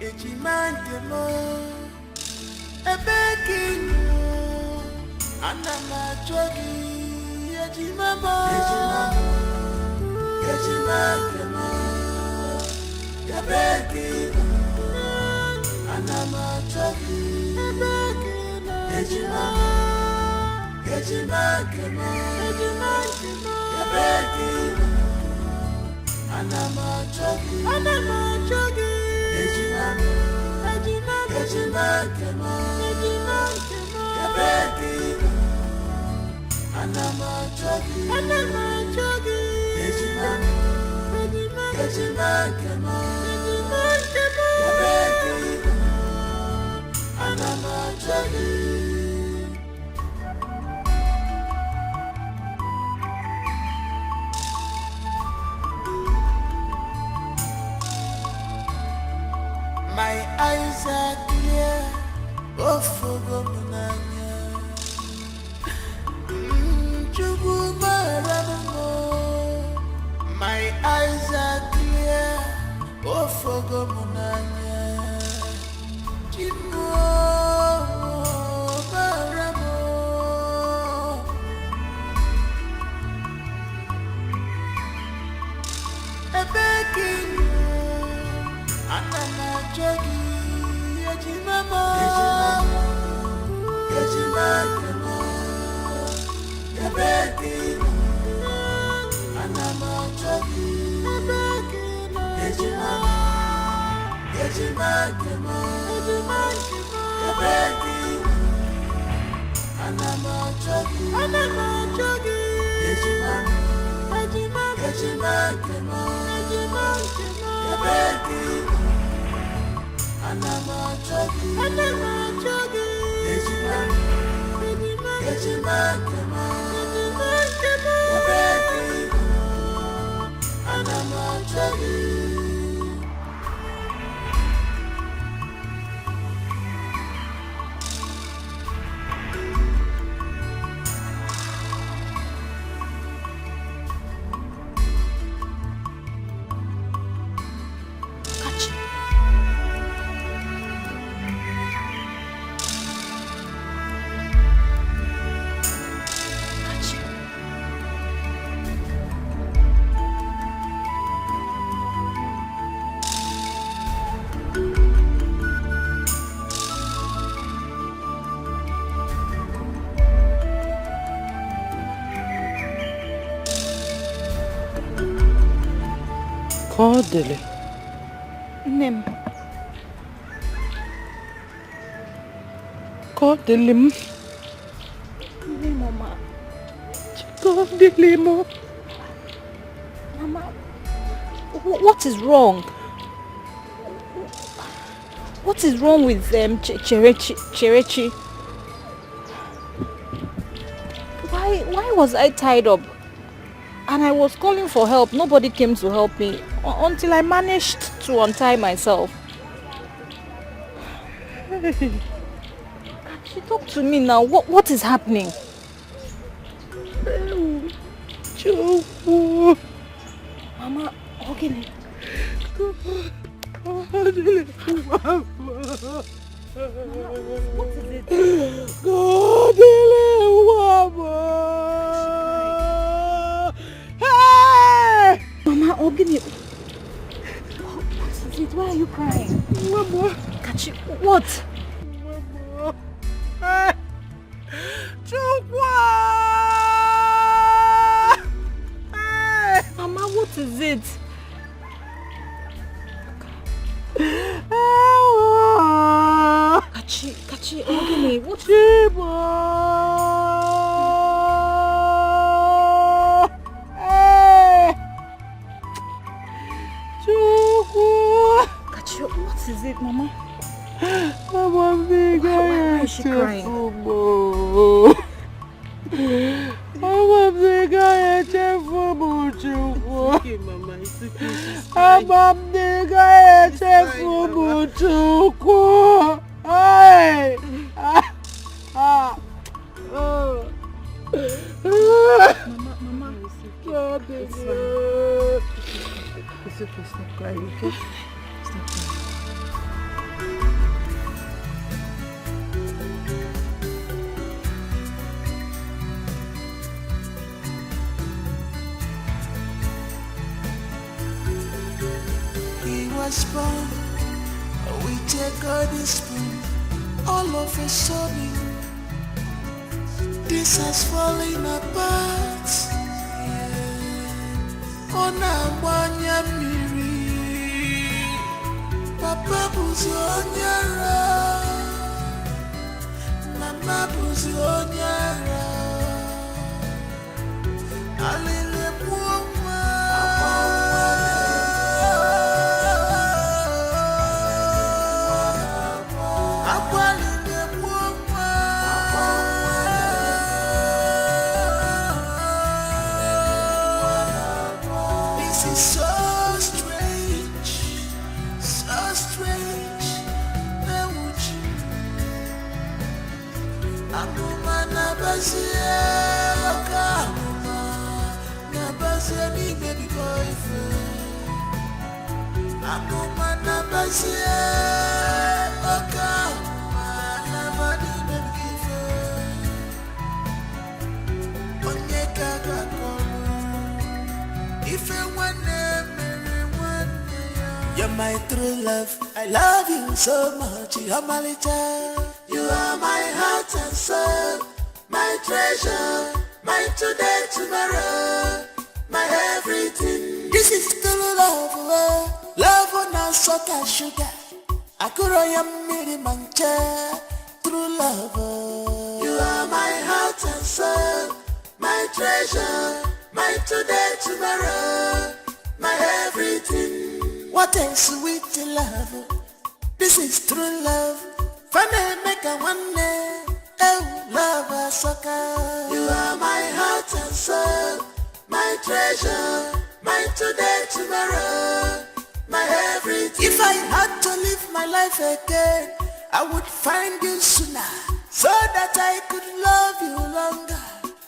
Ejimandemo, ebekinu, anamachogi, ejimamo, ejimandemo, ebekinu, anamachogi, ebekinu, ejimamo, ejimandemo, ebekinu. Anamachogi, Ejimamo, Ejimamo, Yabekino. Anamachogi, Ejimamo, Ejimamo, Yabekino. Anamachogi. My eyes are clear, oh for my eyes are clear, oh for Anamachogi, Ejimamo, Ejimamo, Yabekino. Anamachogi, Ejimamo, Ejimamo, Yabekino. Anamachogi, Ejimamo, Ejimamo, Yabekino. Anamachogi, Ejimamo, Ejimamo, Yabekino. Anamachogi. Kodele. Nem. Kodele. Mama. Kodele mo. Mama, what is wrong? What is wrong with Cherechi? Why was I tied up? And I was calling for help. Nobody came to help me until I managed to untie myself. She talk to me now. What is happening? Mama, okay. What is it? Hey! Mama, Ogini. What is it? Why are you crying? Mama. Kachi, what? Mama. Mama, what is it? Kachi, Ogini, what? Kachi, what is it, Mama? Why is she crying? Okay, Mama, it's Mama, it's okay, stop crying, okay? Stop crying. He was born with a golden spoon. All of a sudden, this has fallen apart. On a miri, Papa Buzionyara, Mama Buzionyara, Alile Puma. You're my true love, I love you so much, you're my little. You are my heart and soul, my treasure, my today, tomorrow, my everything. This is true love, love on a salt and sugar. I could miri mancha, true love. You are my heart and soul, my treasure, my today, tomorrow, my everything. What a sweet love, this is true love. Funny make a one day, oh love a sucker. You are my heart and soul, my treasure, my today, tomorrow, my everything. If I had to live my life again, I would find you sooner, so that I could love you longer,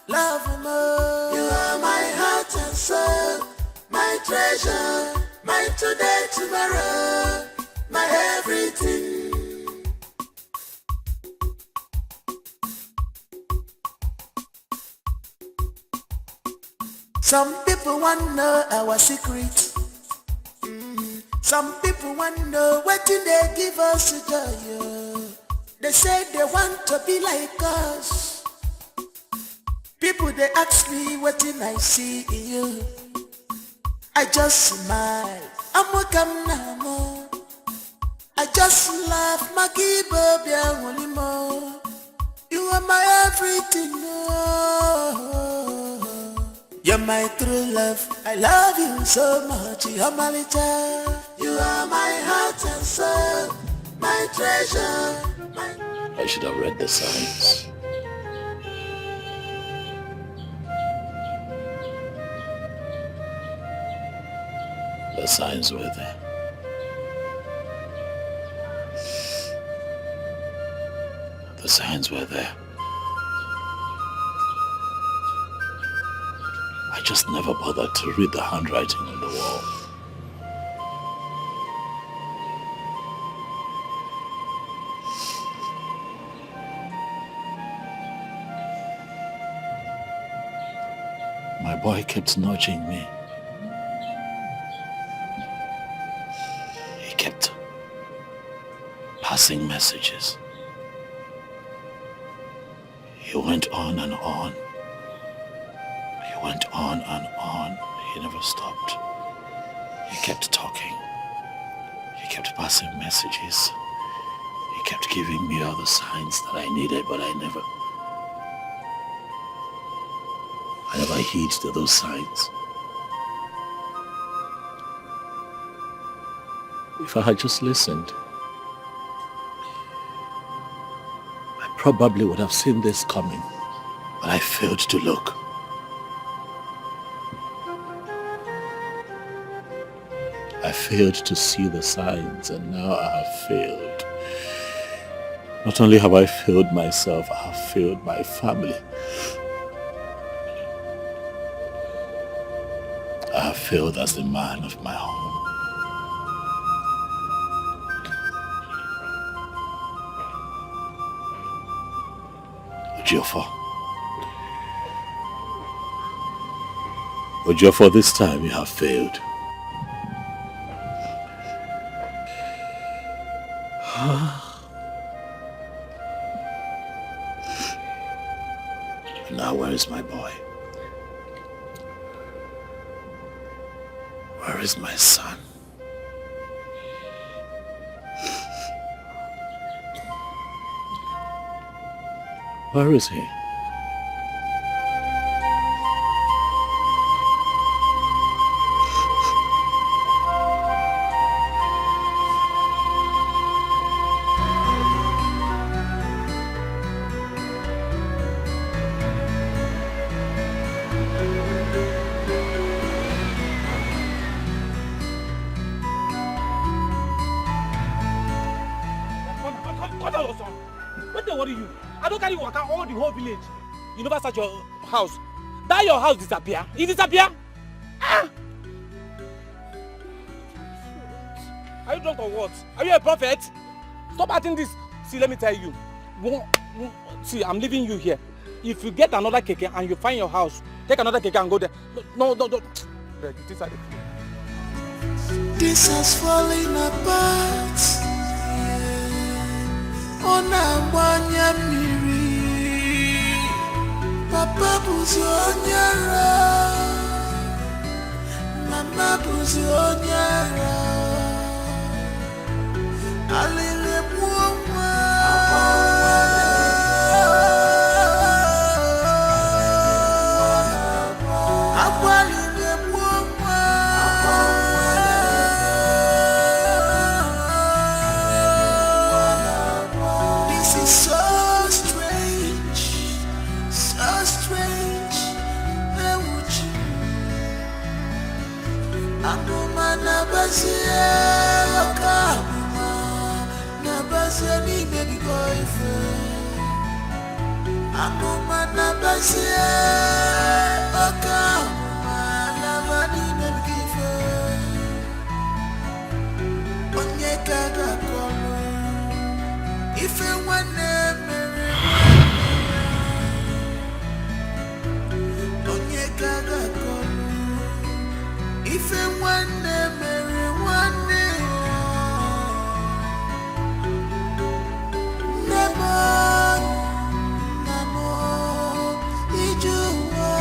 love more. You are my heart and soul, my treasure, my today, tomorrow, my everything. Some people want to know our secret. Some people want to know what do they give us joy. They say they want to be like us. People they ask me what did I see in you. I just smile. I'm welcome now. I just laugh. You are my everything. You're my true love. I love you so much. You're my little. You are my heart and soul, my treasure. I should have read the signs. The signs were there. The signs were there. I just never bothered to read the handwriting on the wall. My boy kept nudging me. He kept passing messages. He He went on and on. He went on and on. He never stopped. He kept talking. He kept passing messages. He kept giving me all the signs that I needed, but I never heed to those signs. If I had just listened, I probably would have seen this coming, but I failed to look. I failed to see the signs, and now I have failed. Not only have I failed myself, I have failed my family. I have failed as the man of my home. Ejiofor, this time you have failed. Now where is my boy? Where is my son? Where is he? You never search your house. That your house disappear. It disappear. Ah! Are you drunk or what? Are you a prophet? Stop acting this. See, let me tell you. See, I'm leaving you here. If you get another keke and you find your house, take another keke and go there. No. This has fallen apart. Onabanya miri. Papa buzi onyara, Mama buzi onyara. Alele muwa, akwalele muwa. This is so strange. So strange, Abuma nabasia, Abuma nabasia ni baby boyfriend. Abuma nabasia, Abuma nabani baby boyfriend. Onye kaga kolo, ife wane mere. Gaga kolu, ife wane mere wane. Namo, ijuwa.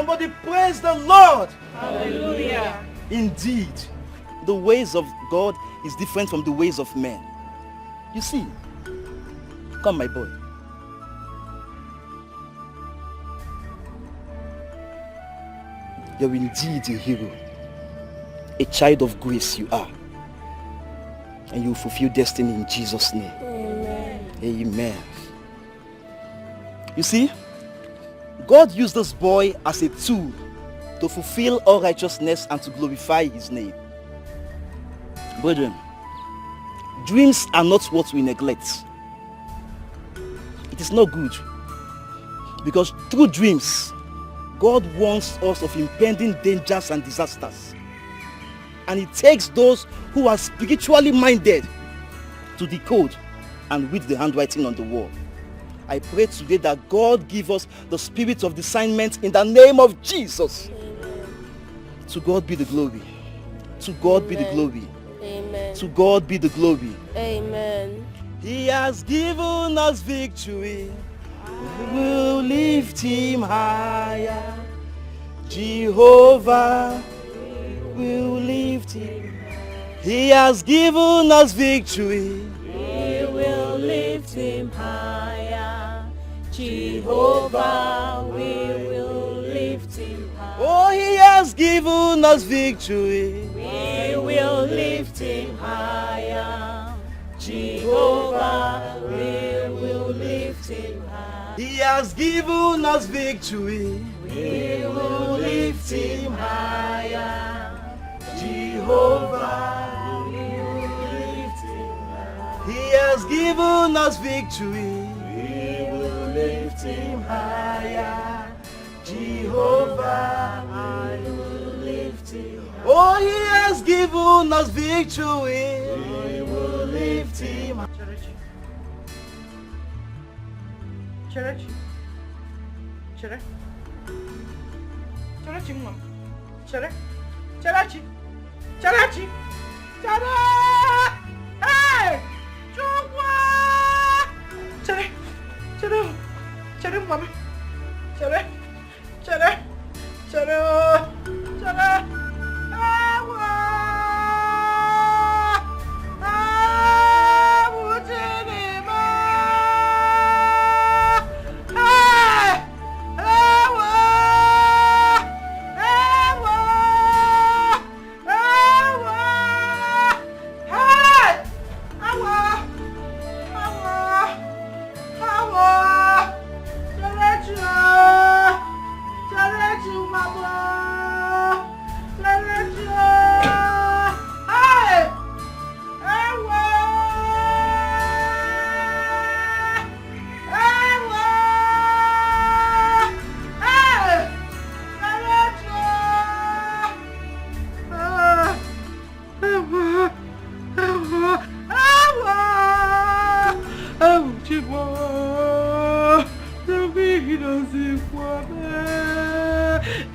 Somebody praise the Lord. Hallelujah. Indeed, the ways of God is different from the ways of men. You see, come my boy. You're indeed a hero. A child of grace you are. And you will fulfill destiny in Jesus' name. Amen. Amen. You see, God used this boy as a tool to fulfill all righteousness and to glorify his name. Brethren, dreams are not what we neglect. It is not good. Because through dreams, God warns us of impending dangers and disasters. And it takes those who are spiritually minded to decode and read the handwriting on the wall. I pray today that God give us the spirit of discernment in the name of Jesus. Amen. To God be the glory. To God be the glory. Amen. To God be the glory. Amen. He has given us victory. We will lift him higher. Jehovah will lift him. He has given us victory. We will lift him higher. Jehovah, we will lift him higher. Oh, he has given us victory. We will lift him higher. Jehovah, we will lift him higher. He has given us victory. We will lift him higher. Jehovah, we will lift him higher. he has given us victory. We will lift him higher. Jehovah, I will lift him higher. oh, he has given us victory. We will lift him higher. Church. Chere. Cherechi nwa m. Chere. Cherechi. Cherechi. Chere. Hey! Chukwu! Chere. Chere. Chere nwa m. Chere. Chere. Chere. Chere. Ewo! Ewo Chineke! Hey! Ewo! Ewo! Ewo! Hey! Ewo! Ewo! Ewo! Chelechi! Chelechi mama! Chelechi! Hey! Ewo! Ewo! Hey! Chelechi! Ewo! Ewo! Ewo! Ewo Chigbo! Davido si fuame!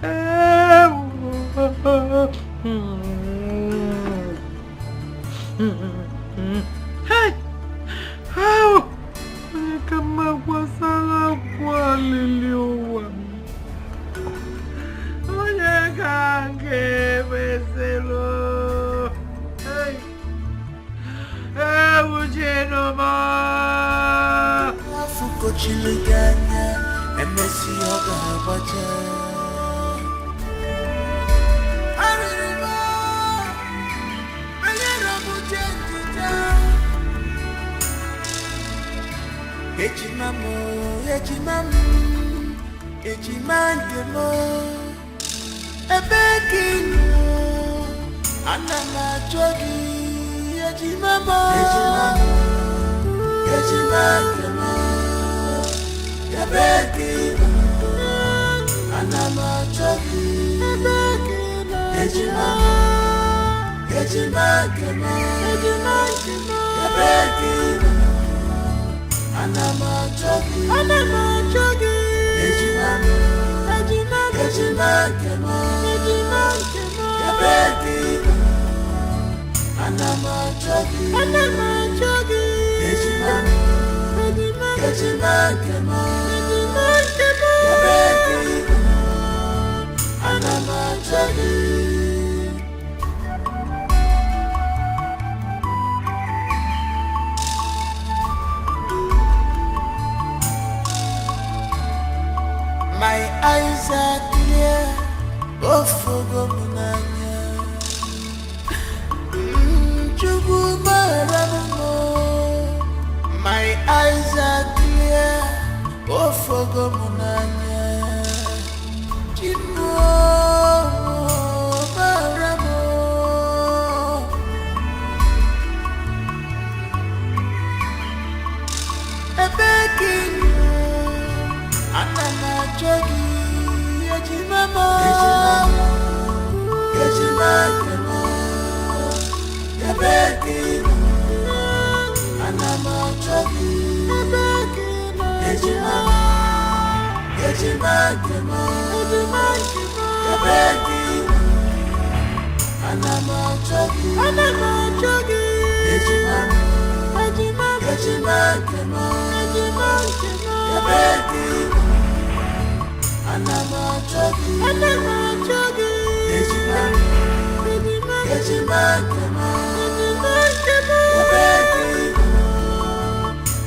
Ewo! Hey! Ewo! Onye kama gwasala kwa lili ụwa m. Onye ka nke meselo. Hey! Ewo Chinoma! Afuko chiliganya, emesi oga abacha. Aririba, ayera mujentita. Echimamo, echimangemo. Ebekino, anama chogi, echimamo. Echimangemo, ebekino, anama chogi. Echimamo, echimangemo, ebekino, anama chogi. Echimamo, echimangemo, ebekino, anama chogi. Echimamo, echimangemo, ebekino, My eyes are clear. Oh, forgo munanya. Chubu maramo. My eyes are clear. Oh, forgo munanya. Chimo maramo. Ebekin. Anama jogi. Yejimama. Yejimama. Ebekin. Anama jogi. Ebekin. Yejimama. Yejimama. Ebekin. Anama jogi. Anama jogi. Yejimama. Yejimama. Ebekin. Anama jogi. Anama jogi. Yejimama. Yejimama. Ebekin.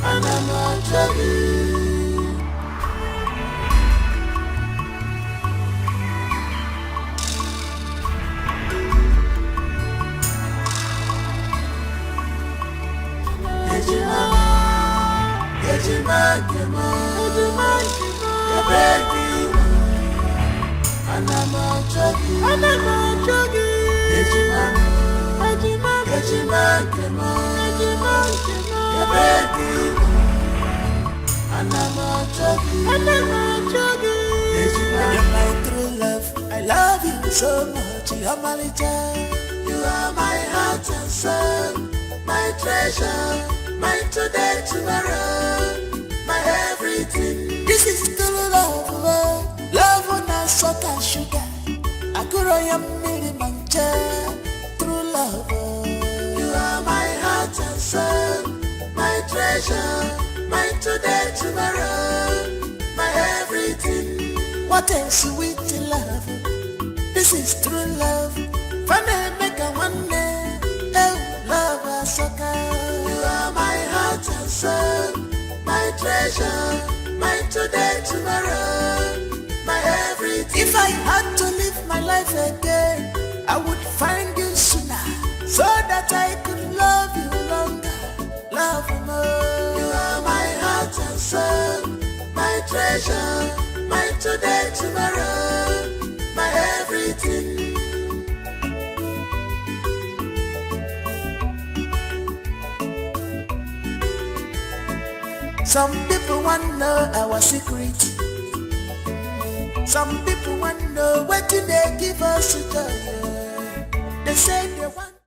Anama jogi. You're my true love. I love you so much. You're my little. You are my heart and soul, my treasure, my today, tomorrow, my everything. This is true love, love on a salt and sugar. I could have made mancha. True love. You are my heart and soul, my treasure, my today, tomorrow, my everything. What a sweet love. This is true love. Funny make a one day. Oh, love a sucker. You are my heart and soul, my treasure, my today, tomorrow, my everything. If I had to live my life again, I would find you sooner, so that I could love you longer, love you more. You are my heart and soul, my treasure, my today, tomorrow, my everything. Some people want to know our secret. Some people want to know what do they give us to do. They say they want